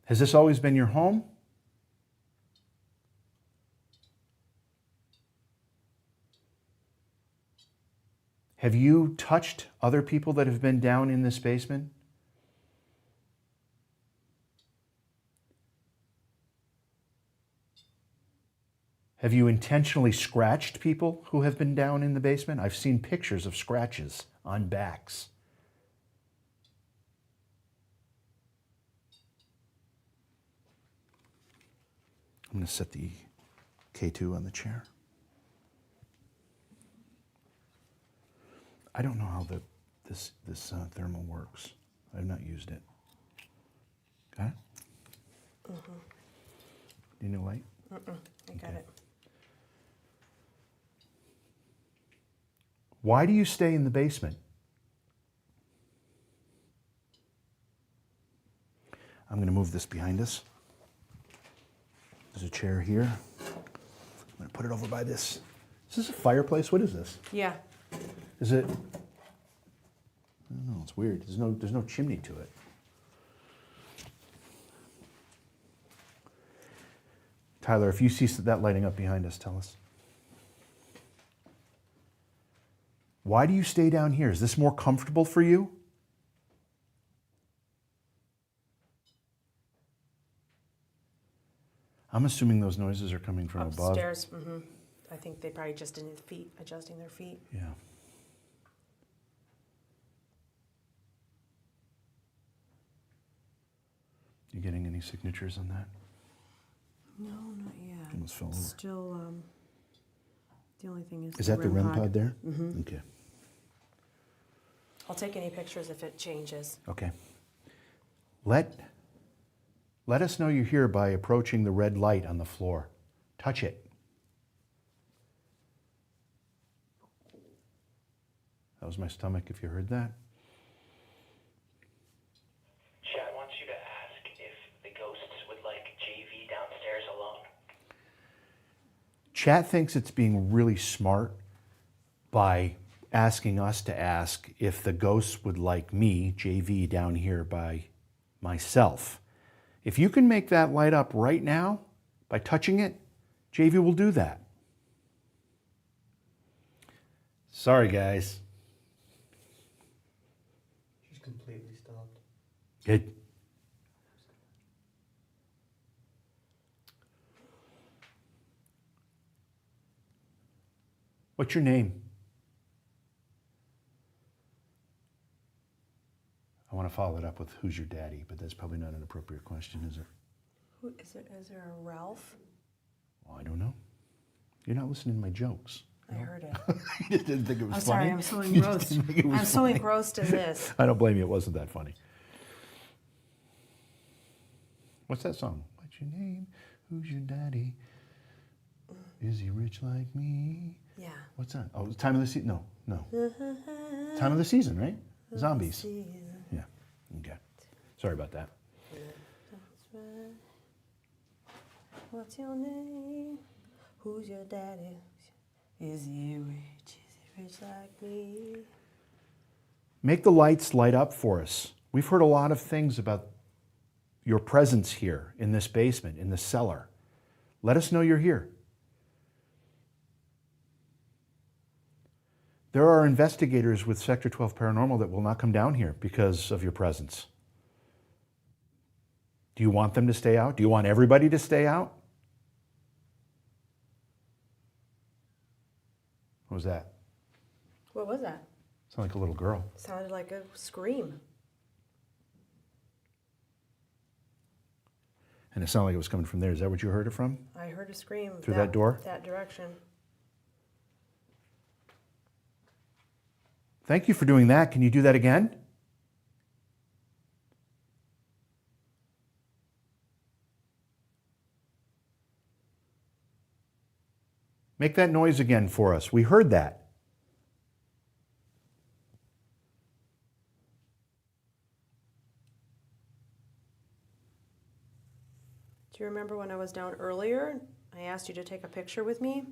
Has this always been your home? Have you touched other people that have been down in this basement? Have you intentionally scratched people who have been down in the basement? I've seen pictures of scratches on backs. I'm going to set the K2 on the chair. I don't know how this thermal works. I've not used it. Got it? Do you need a light? I got Okay. it. Why do you stay in the basement? I'm going to move this behind us. There's a chair here. I'm going to put it over by this. Is this a fireplace? What is this? Yeah. Is it? I don't know. It's weird. There's no chimney to it. Tyler, if you see that lighting up behind us, tell us. Why do you stay down here? Is this more comfortable for you? I'm assuming those noises are coming from above. Upstairs. I think they probably just did feet, adjusting their feet. Yeah. You getting any signatures on that? No, not yet. Almost fell over. Still, the only thing is Is that the REM pod there? Okay. I'll take any pictures if it changes. Okay. Let us know you're here by approaching the red light on the floor. Touch it. That was my stomach, if you heard that. Chad wants you to ask if the ghosts would like JV downstairs alone. Chat thinks it's being really smart by asking us to ask if the ghosts would like me, JV, down here by myself. If you can make that light up right now by touching it, JV will do that. Sorry, guys. She's Good. What's your name? I want to follow it up with who's your daddy, but that's probably not an appropriate question, is it? Who is it? Is there a Ralph? Well, I don't know. You're not listening to my jokes. I heard it. You just didn't think it was I'm funny? sorry, I'm so You just engrossed. didn't think it was I'm so funny? engrossed in this. I don't blame you. It wasn't that funny. What's that song? What's your name? Who's your daddy? Is he rich like me? Yeah. What's that? Oh, Time of the Season? No. Time of the Season, right? Zombies. Yeah. Okay. Sorry about that. What's your name? Who's your daddy? Is he rich? Is he rich like me? Make the lights light up for us. We've heard a lot of things about your presence here in this basement, in the cellar. Let us know you're here. There are investigators with Sector 12 Paranormal that will not come down here because of your presence. Do you want them to stay out? Do you want everybody to stay out? What was that? What was that? Sounded like a little girl. Sounded like a scream. And it sounded like it was coming from there. Is that what you heard it from? I heard a scream. Through that door? That direction. Thank you for doing that. Can you do that again? Make that noise again for us. We heard that. Do you remember when I was down earlier? I asked you to take a picture with me.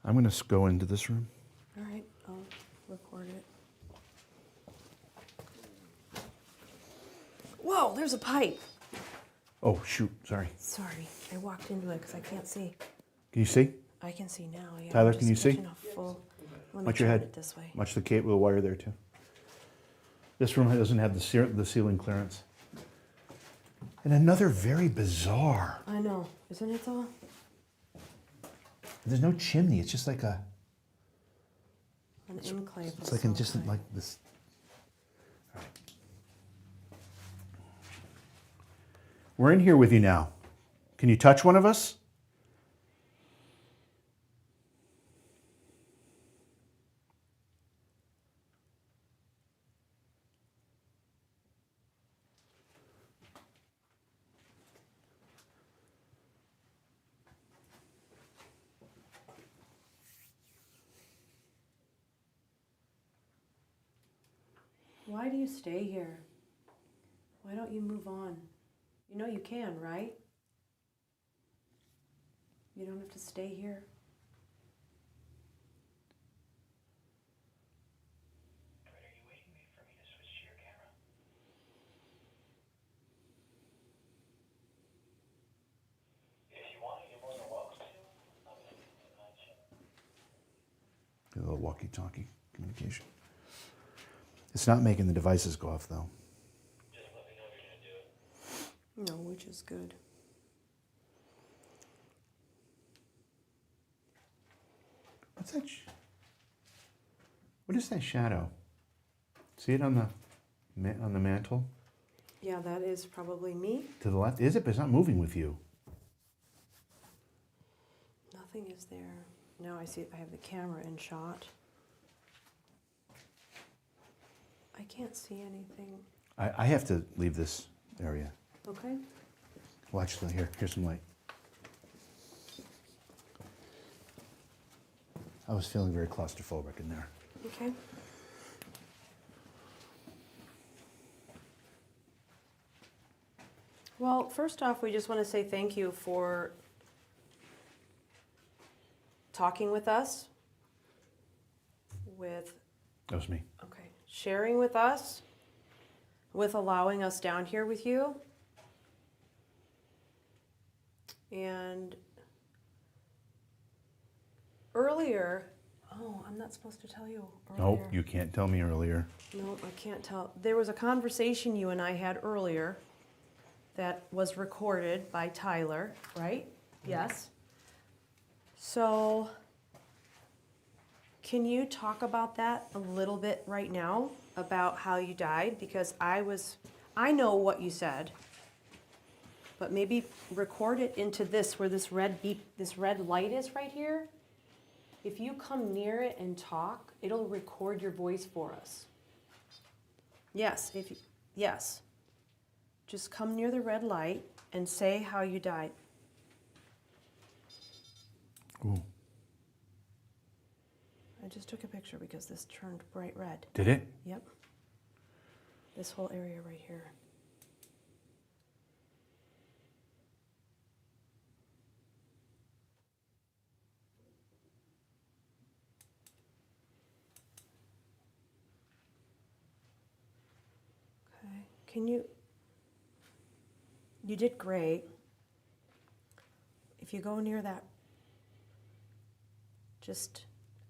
I'm going to go into this room. All right, I'll record it. Whoa, there's a pipe. Oh, shoot. Sorry. Sorry, I walked into it because I can't see. Can you see? I can see now. Yeah, Tyler, I'm can you just see? catching a full. Let me Watch your turn head. it this way. Watch the cable, the wire there, too. This room doesn't have the ceiling clearance. And another very bizarre. I know, isn't it though? There's no chimney. It's just like a. An enclave. It's of like in some just kind. like this. All right. We're in here with you now. Can you touch one of us? Why do you stay here? Why don't you move on? You know you can, right? You don't have to stay here. Are you waiting for me to switch to your camera? If you want, you're more than welcome to. I'm just tonight, A little walkie-talkie communication. It's not making the devices go off, though. just let me know if you're gonna do it. No, which is good. What's that? What is that shadow? See it on the mantle Yeah, that is probably me. to the left. Is it? But it's not moving with you. Nothing is there. Now I see I have the camera in shot. I can't see anything. I have to leave this area. Okay. Watch the here. Here's some light. I was feeling very claustrophobic in there. Okay. Well, first off, we just want to say thank you for talking with us, That was me. sharing with us, with allowing us down here with you. And earlier, oh, I'm not supposed to tell you earlier. Nope, you can't tell me earlier. No, I can't tell. There was a conversation you and I had earlier that was recorded by Tyler, right? Yes. So, can you talk about that a little bit right now, about how you died? Because I know what you said, but maybe record it into this, where this red light is right here. If you come near it and talk, it'll record your voice for us. Yes, yes. Just come near the red light and say how you died. Ooh, I just took a picture because this turned bright red. did it? Yep. This whole area right here. Okay. You did great. If you go near that,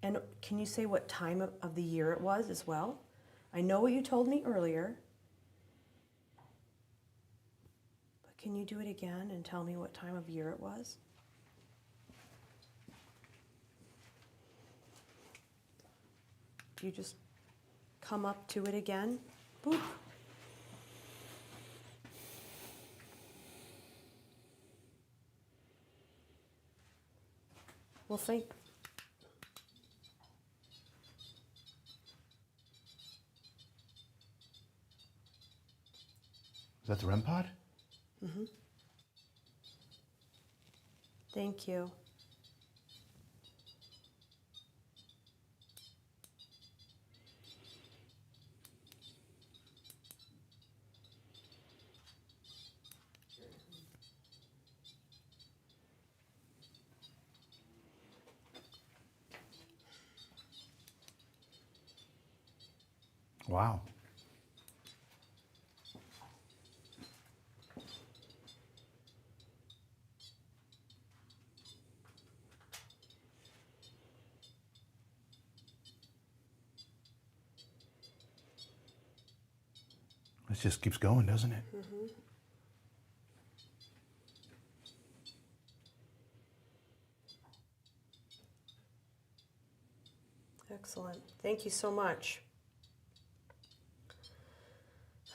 and can you say what time of the year it was as well? I know what you told me earlier, but can you do it again and tell me what time of year it was? If you just come up to it again, boop. Well, Is that the REM pod? thank you. Wow. It just keeps going, doesn't it? Excellent. Thank you so much.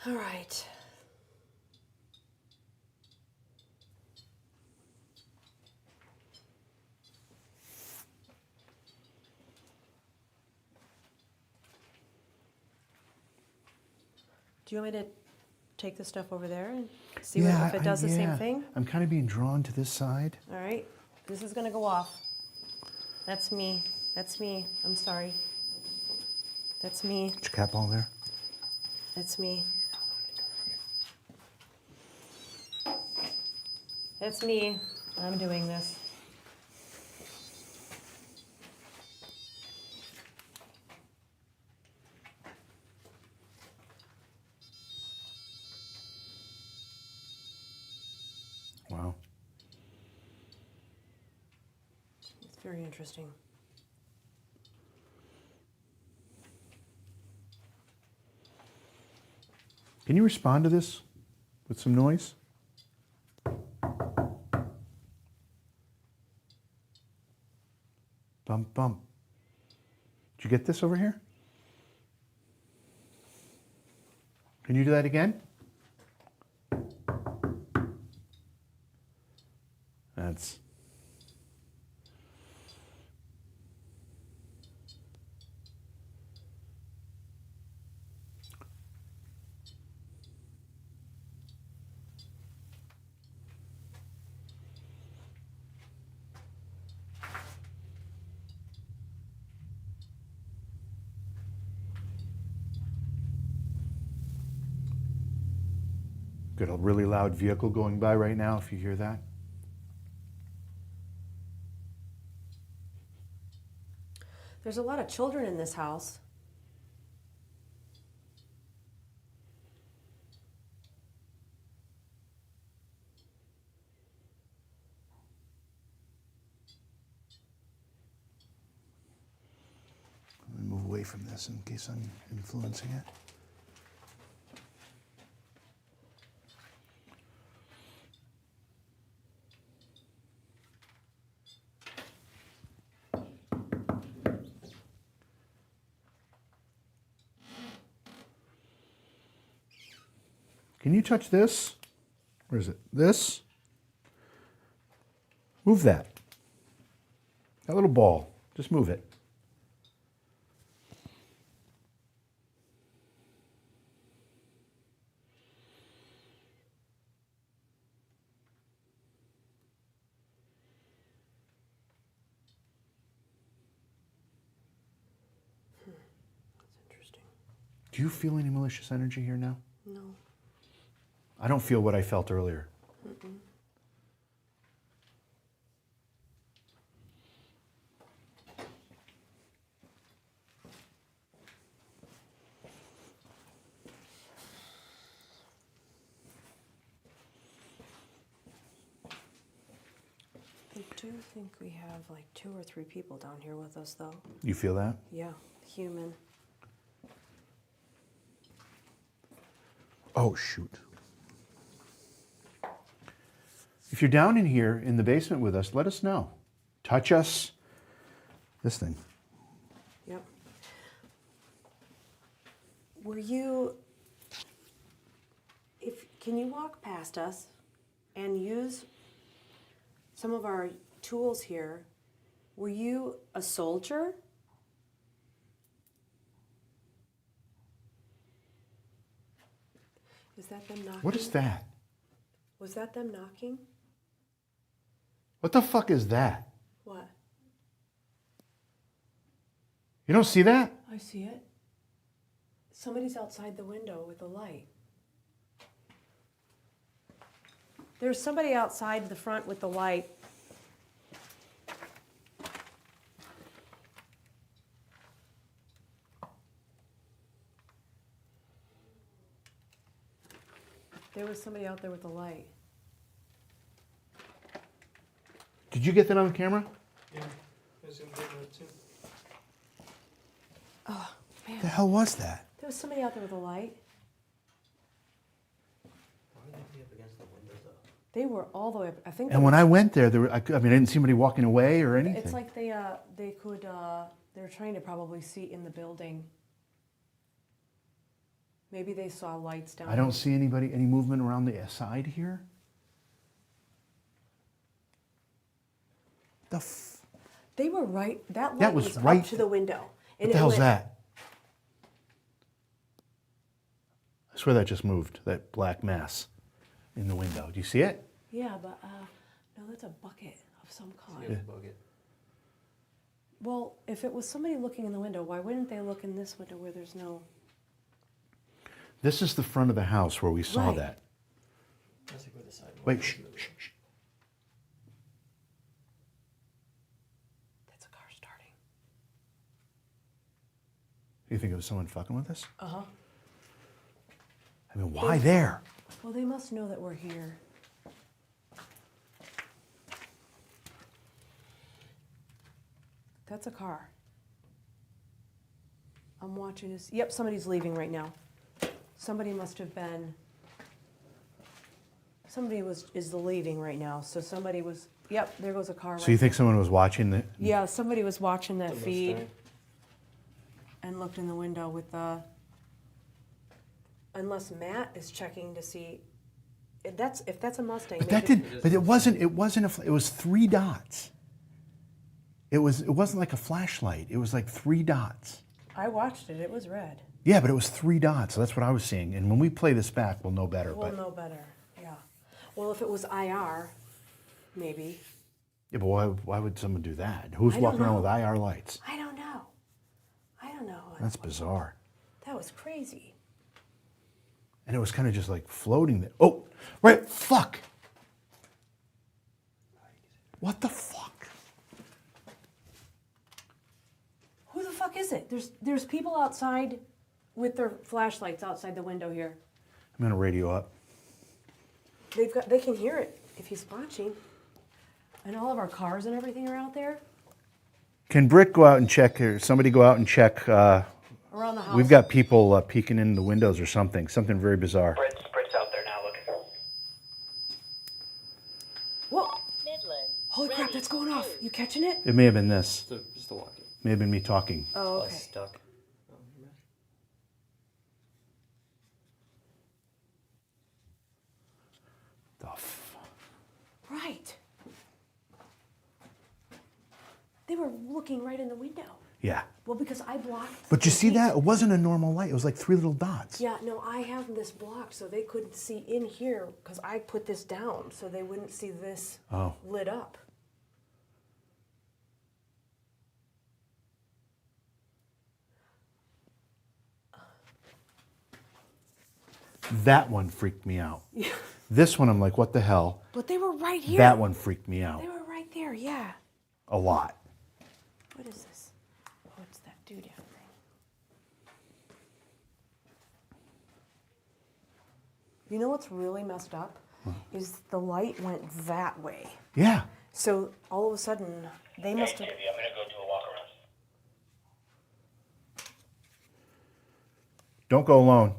All right. Do you want me to take the stuff over there and see if it does the same thing? I'm kind of being drawn to this side. All right. This is going to go off. That's me. That's me. I'm sorry. That's me. Put your cat ball there. That's me. That's me. I'm doing this. Wow. It's very interesting. Can you respond to this with some noise? Bump, bump. Did you get this over here? Can you do that again? That's... Got a really loud vehicle going by right now, if you hear that. There's a lot of children in this house. away from this in case I'm influencing it. Can you touch this? Where is it? This? Move that. That little ball. Just move it. That's interesting. Do you feel any malicious energy here now? No. I don't feel what I felt earlier. Mm-mm. I do think we have like 2 or 3 people down here with us, though. You feel that? Yeah, human. Oh, shoot. If you're down in here in the basement with us, let us know. Touch us. This thing. Yep. Were you, can you walk past us and use some of our tools here? Were you a soldier? Is that them knocking? What is that? Was that them knocking? What the fuck is that? What? You don't see that? I see it. Somebody's outside the window with a light. There's somebody outside the front with the light. There was somebody out there with a light. Did you get that on the camera? Yeah, I zoomed in on it too. Oh, man. What the hell was that? There was somebody out there with a light. Why would they be up against the windows though? They were all the way up. I think. And when I went there, I didn't see anybody walking away or anything. It's like they could, they're trying to probably see in the building. Maybe they saw lights down I don't see any movement around the side here. They were right, that light That was, was up right- to the window. What the hell's that? I swear that just moved, that black mass in the window. Do you see it? Yeah, but, no, that's a bucket of some kind. Yeah, bucket. Well, if it was somebody looking in the window, why wouldn't they look in this window where there's no... This is the front of the house where we saw Right. that. That's like where the sidewalk Wait, is. shh, shh, shh. That's a car starting. You think it was someone fucking with us? Uh-huh. I mean, why there? Well, they must know that we're here. That's a car. I'm watching this. Yep, somebody's leaving right now. Somebody must have been. Somebody is leaving right now. So somebody was. Yep, there goes a car. So you think someone was watching the? Yeah, somebody was watching that The feed Mustang. and looked in the window with the. Unless Matt is checking to see. If that's a Mustang. But maybe- that did. But it wasn't. It wasn't a. It was 3 dots. It wasn't like a flashlight. It was like 3 dots. I watched it. It was red. Yeah, but it was 3 dots. So that's what I was seeing. And when we play this back, we'll know better. We'll But know better. Yeah. Well, if it was IR, maybe. yeah, but why would someone do that? Who's I don't walking around know. with IR lights? I don't know. I don't know. That's bizarre. That was crazy. And it was kind of just like floating there. Oh, right. Fuck. What the fuck? Who the fuck is it? There's people outside with their flashlights outside the window here. I'm gonna radio up. They can hear it if he's watching. And all of our cars and everything are out there. Can Britt go out and check, or somebody go out and check? Around the house. We've got people peeking in the windows or something. Something very bizarre. Brit's out there now looking. Whoa! Holy crap, that's going off. You catching it? It may have been this. Just the walkie. May have been me talking. Oh, Oh, okay. stuck. The f- Right. They were looking right in the window. yeah. Well, because I blocked. But you the see heat. that? It wasn't a normal light. It was like 3 little dots. Yeah, no, I have this blocked so they couldn't see in here because I put this down so they wouldn't see this Oh. lit up. That one freaked me out. This one, I'm like, what the hell? But they were right here. That one freaked me out They were right there, yeah. a lot. What is this? Oh, it's that doodad thing. You know what's really messed up? Is the light went that way. Yeah. So all of a sudden, they must have. I'm gonna go do a walk around. Don't go alone.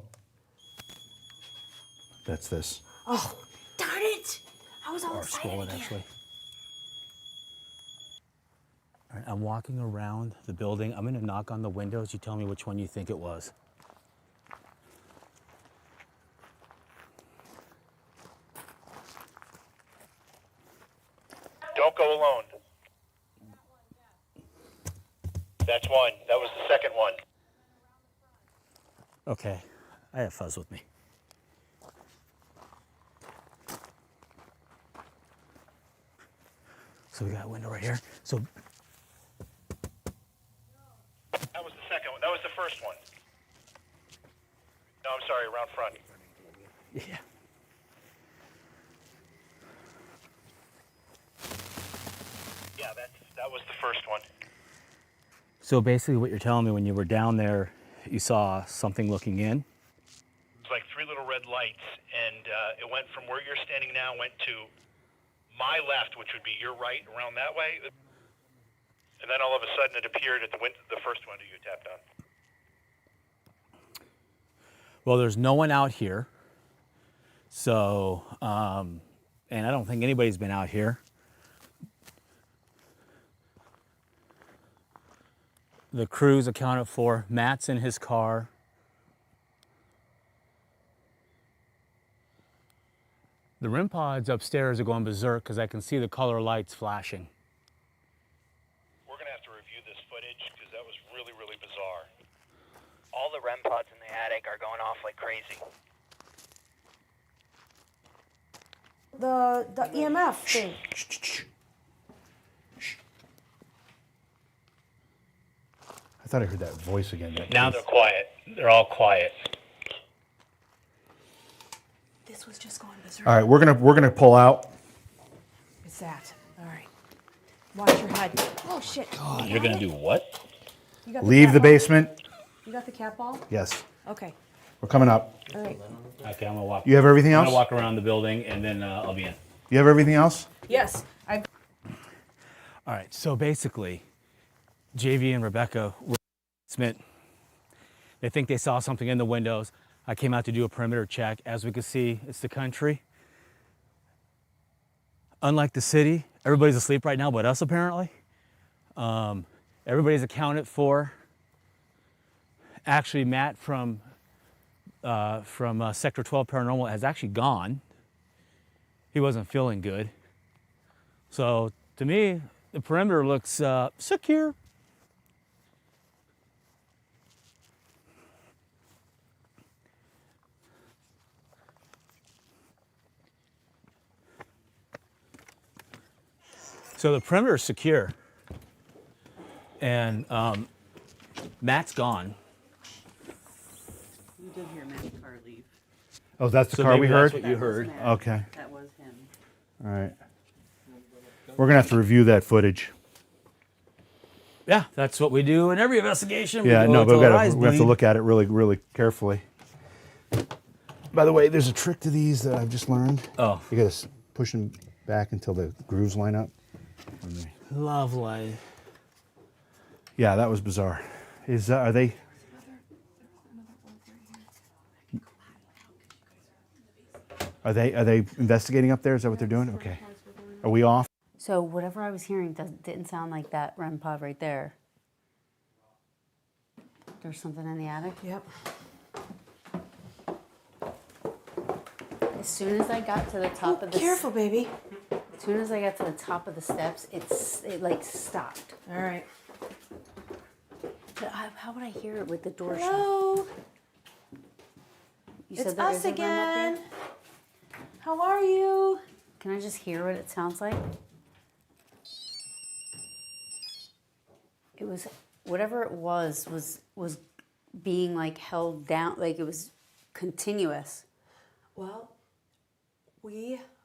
That's this. Oh, darn it! I was all Or excited scroll it again. actually. All right, I'm walking around the building. I'm going to knock on the windows. You tell me which one you think it was. Don't go alone. That's one. That was the second one. Okay, I have fuzz with me. So we got a window right here. So That was the second one. That was the first one. No, I'm sorry, around front. yeah. Yeah, that was the first one. So basically, what you're telling me, when you were down there, you saw something looking in. It's like 3 little red lights, and it went from where you're standing now, went to my left, which would be your right, around that way. And then all of a sudden it appeared at the first window you tapped on. Well, there's no one out here. So, and I don't think anybody's been out here. The crew's accounted for. Matt's in his car. The REM pods upstairs are going berserk because I can see the color lights flashing. We're going to have to review this footage because that was really, really bizarre. All the REM pods in the attic are going off like crazy. The EMF thing. Shh, shh, shh. Shh. I thought I heard that voice again. Now they're quiet. They're all quiet. This was just going berserk. All right, we're gonna pull out. It's that. All right. Watch your head. Oh shit. You're going to do what? You got Leave cat the ball? basement. You got the cat ball? Yes, Okay. we're coming up. All right. Okay, I'm going to walk. You have everything I'm else? going to walk around the building and then I'll be in. You have everything else? Yes. I. All right, so basically, JV and Rebecca were in the basement. They think they saw something in the windows. I came out to do a perimeter check. As we can see, it's the country. Unlike the city, everybody's asleep right now but us apparently. Everybody's accounted for. Actually, Matt from Sector 12 Paranormal has actually gone. He wasn't feeling good. So to me, the perimeter looks secure. So the perimeter is secure. And Matt's gone. You did hear Matt's car leave. Oh, that's the So car we maybe that's heard? what you heard. Matt. Okay. That was him. All right. We're gonna have to review that footage. Yeah, that's what we do in every investigation. Yeah, we go no, but until our eyes we have to bleed. look at it really, really carefully. By the way, there's a trick to these that I've just learned. Oh. You gotta push them back until the grooves line up. Lovely. Yeah, that was bizarre. Are they? Are they investigating up there? Is that what they're doing? Okay. Are we off? So whatever I was hearing didn't sound like that REM pod right there. There's something in the attic. Yep. As soon as I got to the top of the Careful, baby. As soon as I got to the top of the steps, it like stopped. All right. But how would I hear it with the door shut? Hello. You It's said there us is a room up there? again. How are you? Can I just hear what it sounds like? It was whatever it was being like held down, like it was continuous. Well,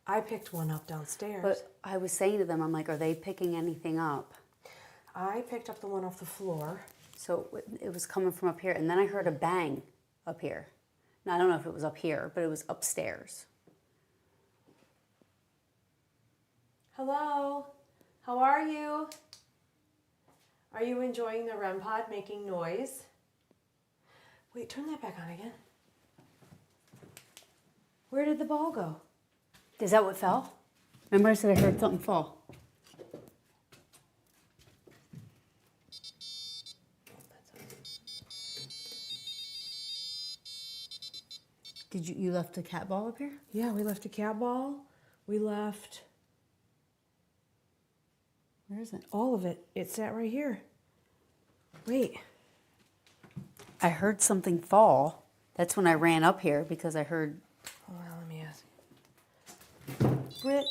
I picked one up downstairs. But I was saying to them, I'm like, are they picking anything up? I picked up the one off the floor. So it was coming from up here, and then I heard a bang up here. Now I don't know if it was up here, but it was upstairs. Hello. How are you? Are you enjoying the REM pod making noise? Wait, turn that back on again. Where did the ball go? Is that what fell? Remember I said I heard something fall. Did you left the cat ball up here? Yeah, we left a cat ball. We left Where is it? all of it. It sat right here. Wait. I heard something fall. That's when I ran up here because I heard. Hold on, let me ask. Britt,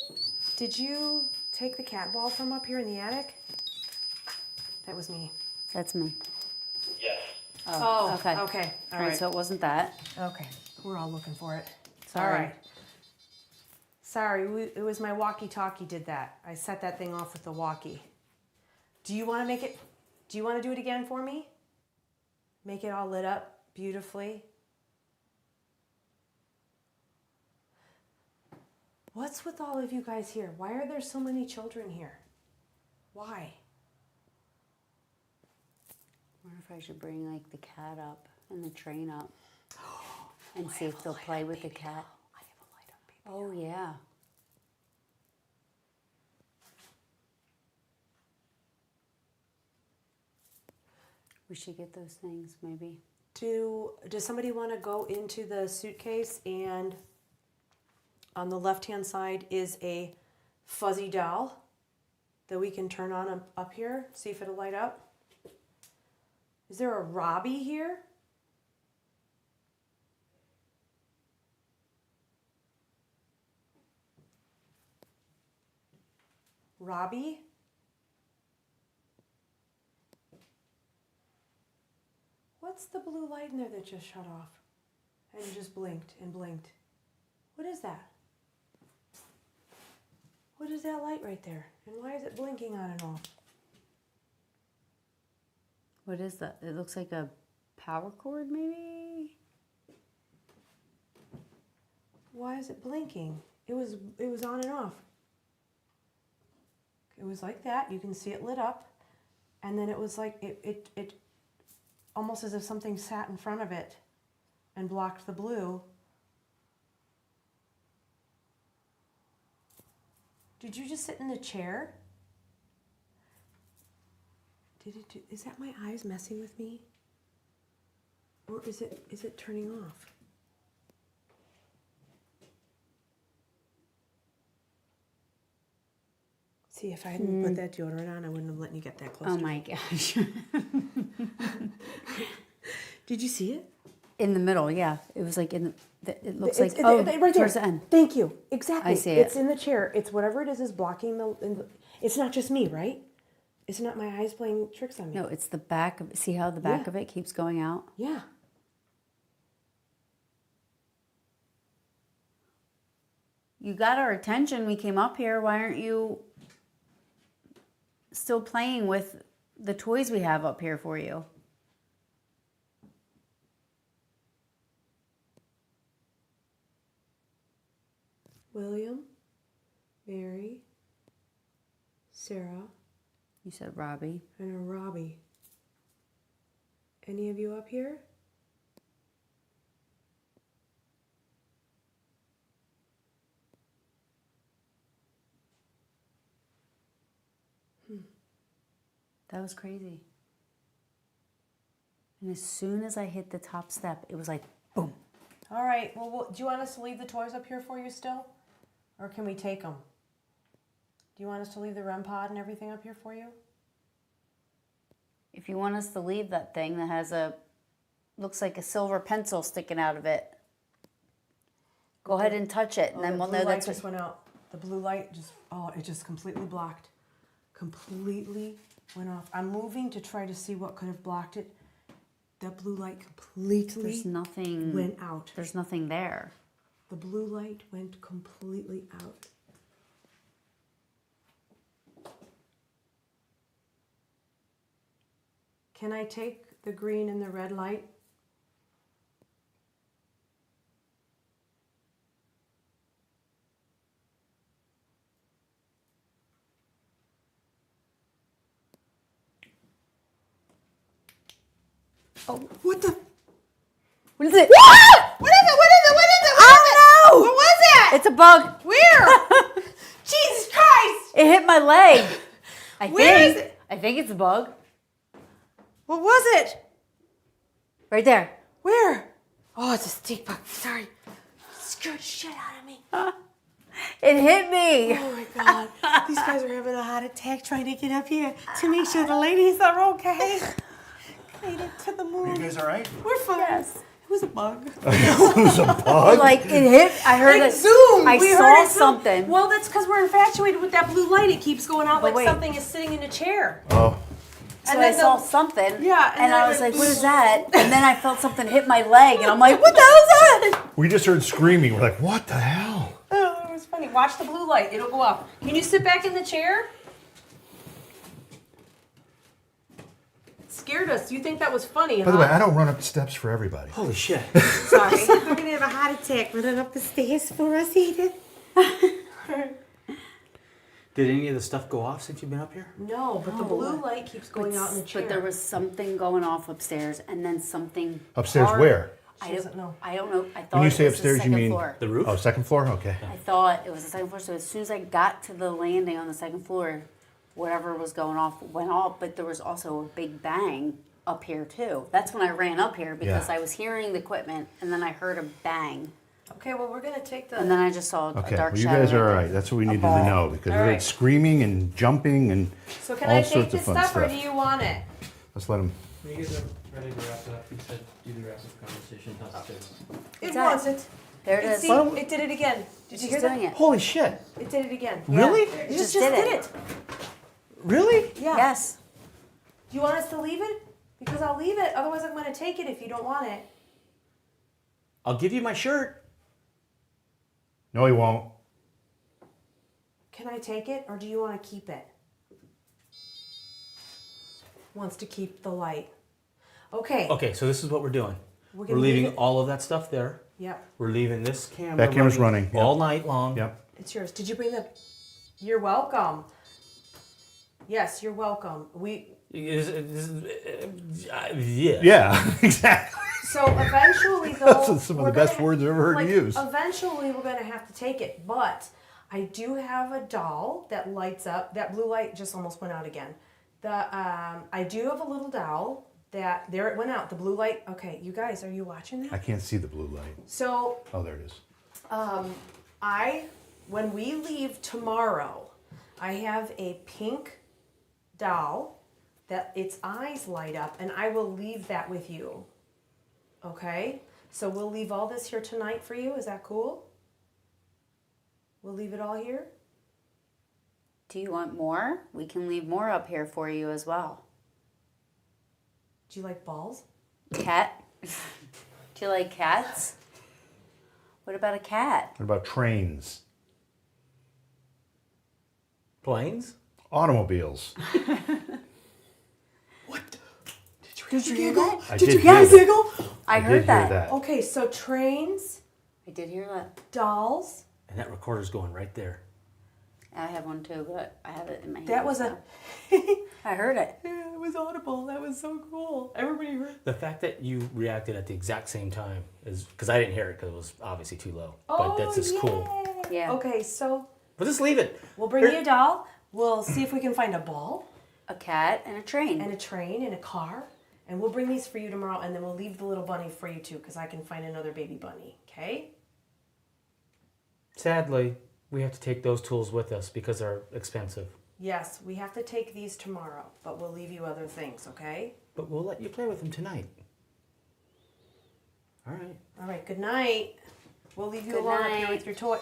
did you take the cat ball from up here in the attic? That was me. That's me. Yes. Oh, okay. Okay. All right, so it wasn't that. Okay. We're all looking for it. Sorry. All right. Sorry, it was my walkie-talkie did that. I set that thing off with the walkie. Do you want to do it again for me? Make it all lit up beautifully. What's with all of you guys here? Why are there so many children here? Why? I wonder if I should bring like the cat up and the train up and see if they'll play with the cat. I have a light up, baby. Oh yeah. We should get those things maybe. Does somebody want to go into the suitcase, and on the left-hand side is a fuzzy doll that we can turn on up here, see if it'll light up? Is there a Robbie here? Robbie? What's the blue light in there that just shut off and just blinked and blinked? What is that? What is that light right there? And why is it blinking on and off? What is that? It looks like a power cord maybe? Why is it blinking? It was on and off. It was like that. You can see it lit up. And then it was like it almost as if something sat in front of it and blocked the blue. Did you just sit in the chair? Is that my eyes messing with me? Or is it turning off? See, if I hadn't put that deodorant on, I wouldn't have let you get that close. Oh to my me. gosh. Did you see it? In the middle, yeah. It was like it looks It's like oh, right there. towards the end. Thank you. Exactly. I see It's it. in the chair. It's whatever it is blocking it's not just me, right? It's not my eyes playing tricks on me. No, it's the back of see how the back Yeah. of it keeps going out? Yeah. You got our attention. We came up here. Why aren't you still playing with the toys we have up here for you? William, Mary, Sarah, You said Robbie. and a Robbie. Any of you up here? That was crazy. And as soon as I hit the top step, it was like, boom. All right. Well, do you want us to leave the toys up here for you still? Or can we take them? Do you want us to leave the REM pod and everything up here for you? If you want us to leave that thing that has looks like a silver pencil sticking out of it, go ahead and touch it, and then we'll know that's just went out. The blue light it just completely blocked. Completely went off. I'm moving to try to see what could have blocked it. That blue light completely There's nothing. went out. There's nothing there. The blue light went completely out. Can I take the green and the red light? Oh, What the? what is it? What is it? What is it? What is it? I don't know. What was it? It's a bug. Where? Jesus Christ! It hit my leg. Where is it? I think it's a bug. What was it? Right there. Where? Oh, it's a stink bug. Sorry. Scared the shit out of me. It hit me. Oh my God. These guys are having a heart attack trying to get up here to make sure the ladies are okay. Made it to the moon. You guys all right? We're fine. Yes. It was a bug. It was a bug? Like it hit. I heard It it. zoomed. I We saw heard it zoom. something. Well, that's because we're infatuated with that blue light. It keeps going out But like wait. something is sitting in a chair. Oh. So And I then saw the- something. Yeah, and And then I it was like, went "What is that?" And then I felt something hit my leg, and I'm like, "What the hell is that?" We just heard screaming. We're like, what the hell? Oh, it was funny. Watch the blue light. It'll go off. Can you sit back in the chair? It scared us. You think that was funny, By the way, I don't run up the steps for everybody. Holy shit. Sorry. We're going to have a heart attack running up the stairs for us, Edith. Did any of the stuff go off since you've been up here? No, but the blue light keeps going out in the chair. But there was something going off upstairs, and then something. Upstairs hard- where? I doesn't know. I don't know. I thought When you it say was upstairs, the you second mean floor. The roof? Oh, second floor? Okay. I thought it was the second floor. So as soon as I got to the landing on the second floor, whatever was going off went off. But there was also a big bang up here too. That's when I ran up here because Yeah. I was hearing the equipment, and then I heard a bang, Okay, well, we're going to take the... and then I just saw a Okay, dark well, you shadow. guys are right all there. right. That's what we A needed ball. to know because All we heard right. screaming and jumping and So can all I take sorts this of fun stuff, or stuff. do you want it? Let's let him. When you guys are ready to wrap it up, you said do the rest of the conversation downstairs. It that? wants it. There it is. See, it did it again. Did you She's hear doing that? it. Holy shit. It did it again. Really? It just just did did it. it. Really? Yeah. Yes. Do you want us to leave it? Because I'll leave it. Otherwise, I'm going to take it if you don't want it. I'll give you my shirt. No, he won't. Can I take it, or do you want to keep it? Wants to keep the light. Okay. Okay, so this is what we're doing. We're We're gonna leave leaving it- all of that stuff there. Yep. We're leaving this camera. That camera's running, all yep. night long. Yep. It's yours. Did you bring the... You're welcome. Yes, you're welcome. Yeah. Yeah, exactly. So eventually, though, Those are some of we're the best gonna- words I've ever heard you use. Eventually, we're going to have to take it, but I do have a doll that lights up. That blue light just almost went out again. I do have a little doll that there it went out. The blue light. Okay, you guys, are you watching that? I can't see the blue light. So Oh, there it is. when we leave tomorrow, I have a pink doll that its eyes light up, and I will leave that with you. Okay? So we'll leave all this here tonight for you. Is that cool? We'll leave it all here? Do you want more? We can leave more up here for you as well. Do you like balls? Cat? Do you like cats? What about a cat? What about trains? Planes? Automobiles. Did you giggle? I Did you did hear guys that. giggle? I did heard hear that. Okay, so trains, I did hear that. dolls, And that recorder's going right there. I have one too, but I have it in my hand. That was a. I heard it. Yeah, it was audible. That was so cool. Everybody heard. The fact that you reacted at the exact same time is because I didn't hear it because it was obviously too low. But that's just cool. Yeah. Okay, so But just leave it. we'll bring you a doll. We'll see if we can find a ball A cat and a train. and a train and a car. And we'll bring these for you tomorrow, and then we'll leave the little bunny for you too, because I can find another baby bunny. Okay? Sadly, we have to take those tools with us because they're expensive. Yes, we have to take these tomorrow, but we'll leave you other things. Okay? But we'll let you play with them tonight. All right. All right. Good night. We'll leave you Good alone up night. here with your toy.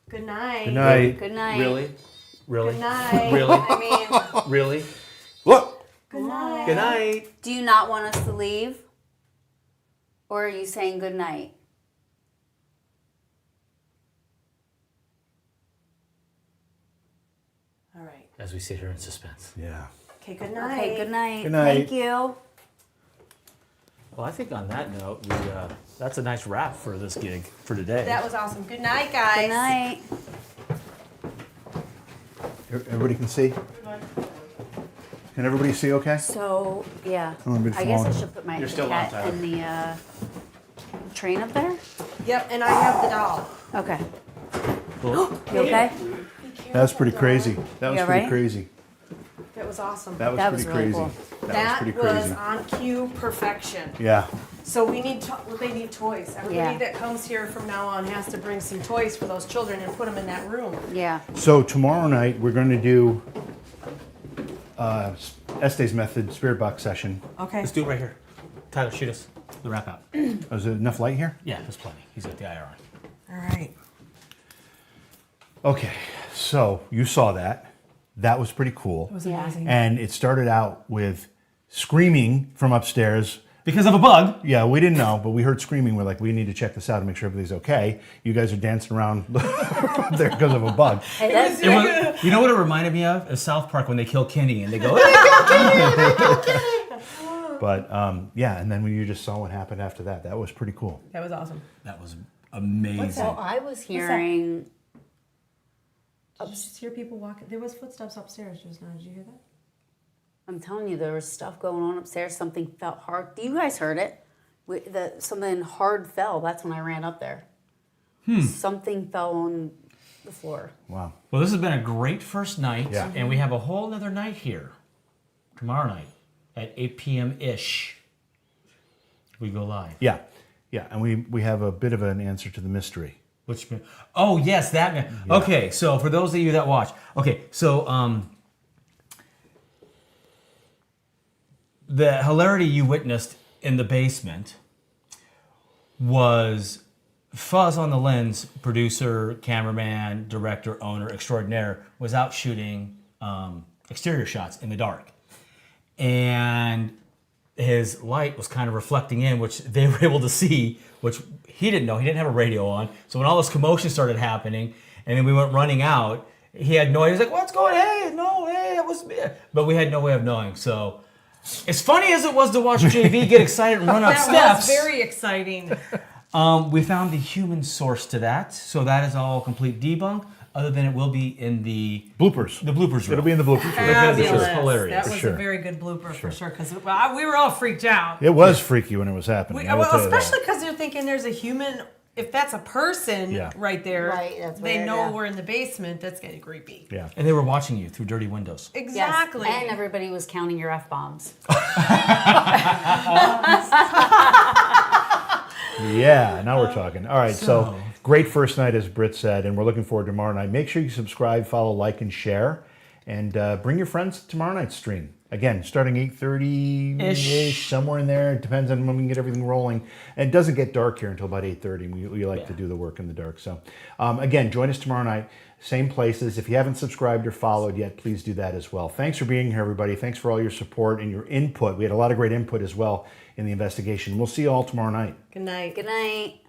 Good night. Good night. Good night. Really? Really? Good night. Really? I mean, Really? Look. good night. Good night. Do you not want us to leave? Or are you saying good night? All right. As we sit here in suspense. Yeah. Okay. Good night. Okay, good night. Good night. Thank you. Well, I think on that note, that's a nice wrap for this gig for today. That was awesome. Good night, guys. Good night. Everybody can see? Can everybody see okay? So, yeah. Oh, I've been I guess I falling. should put my You're still on, cat Tyler. in the train up there. Yep, and I have the doll. Okay. Cool. You okay? That's pretty crazy. That was Yeah, pretty right? crazy. That was awesome. That was That pretty was really crazy. cool. That was pretty was crazy. on cue perfection. Yeah. So we need they need toys. Everybody Yeah. that comes here from now on has to bring some toys for those children and put them in that room. Yeah. So tomorrow night we're going to do Este's Method Spirit Box session. Okay. Let's do it right here. Tyler, shoot us the wrap out. Oh, is there enough light here? Yeah, there's plenty. He's got the IR on. All right. Okay, so you saw that. That was pretty cool. It was Yeah. amazing. And it started out with screaming from upstairs. Because of a bug. Yeah, we didn't know, but we heard screaming. We're like, we need to check this out and make sure everything's okay. You guys are dancing around there because of a bug. Hey, that's It was, you know what it reminded me of? Is South Park when they kill Kenny and they go, But yeah, and then when you just saw what happened after that, that was pretty cool. That was awesome. that was amazing. So I was hearing. Did you just hear people walking? There was footsteps upstairs just now. Did you hear that? I'm telling you, there was stuff going on upstairs. Something felt hard. You guys heard it. Something hard fell. That's when I ran up there. Something fell on the floor. Wow. Well, this has been a great first night, Yeah. and we have a whole other night here tomorrow night at 8 p.m.-ish. We go live. Yeah, yeah, and we have a bit of an answer to the mystery. Which, oh yes, that man. Yeah. Okay, so for those of you that watch, okay, so the hilarity you witnessed in the basement was Fuzz on the Lens, producer, cameraman, director, owner extraordinaire, was out shooting exterior shots in the dark. And his light was kind of reflecting in, which they were able to see, which he didn't know. He didn't have a radio on. So when all this commotion started happening, and then we went running out, he had no idea. He was like, what's going on? Hey, that was me. But we had no way of knowing. So as funny as it was to watch JV get excited and run up That steps, was very exciting. we found the human source to that. So that is all complete debunk, other than it will be in the Bloopers. bloopers reel. It'll be in the bloopers. reel. Because it was Fabulous. hilarious. That was sure. a very good blooper for sure. Because we were all freaked out. It was freaky when it was happening. I will tell you that. Especially because they're thinking there's a human. If that's a person Yeah. right there, Right, that's they weird, know yeah. we're in the basement. That's getting creepy. Yeah. And they were watching you through dirty windows. Exactly. Yes, and everybody was counting your F-bombs. Yeah, now we're talking. All right, so great first night, as Britt said, and we're looking forward to tomorrow night. Make sure you subscribe, follow, like, and share, and bring your friends to tomorrow night's stream. Again, starting 8:30-ish, somewhere in there. It depends on when we can get everything rolling. And it doesn't get dark here until about 8:30. We like to do the work in the dark. So, again, join us tomorrow night. Same places. If you haven't subscribed or followed yet, please do that as well. Thanks for being here, everybody. Thanks for all your support and your input. We had a lot of great input as well in the investigation. We'll see you all tomorrow night. Good night. Good night.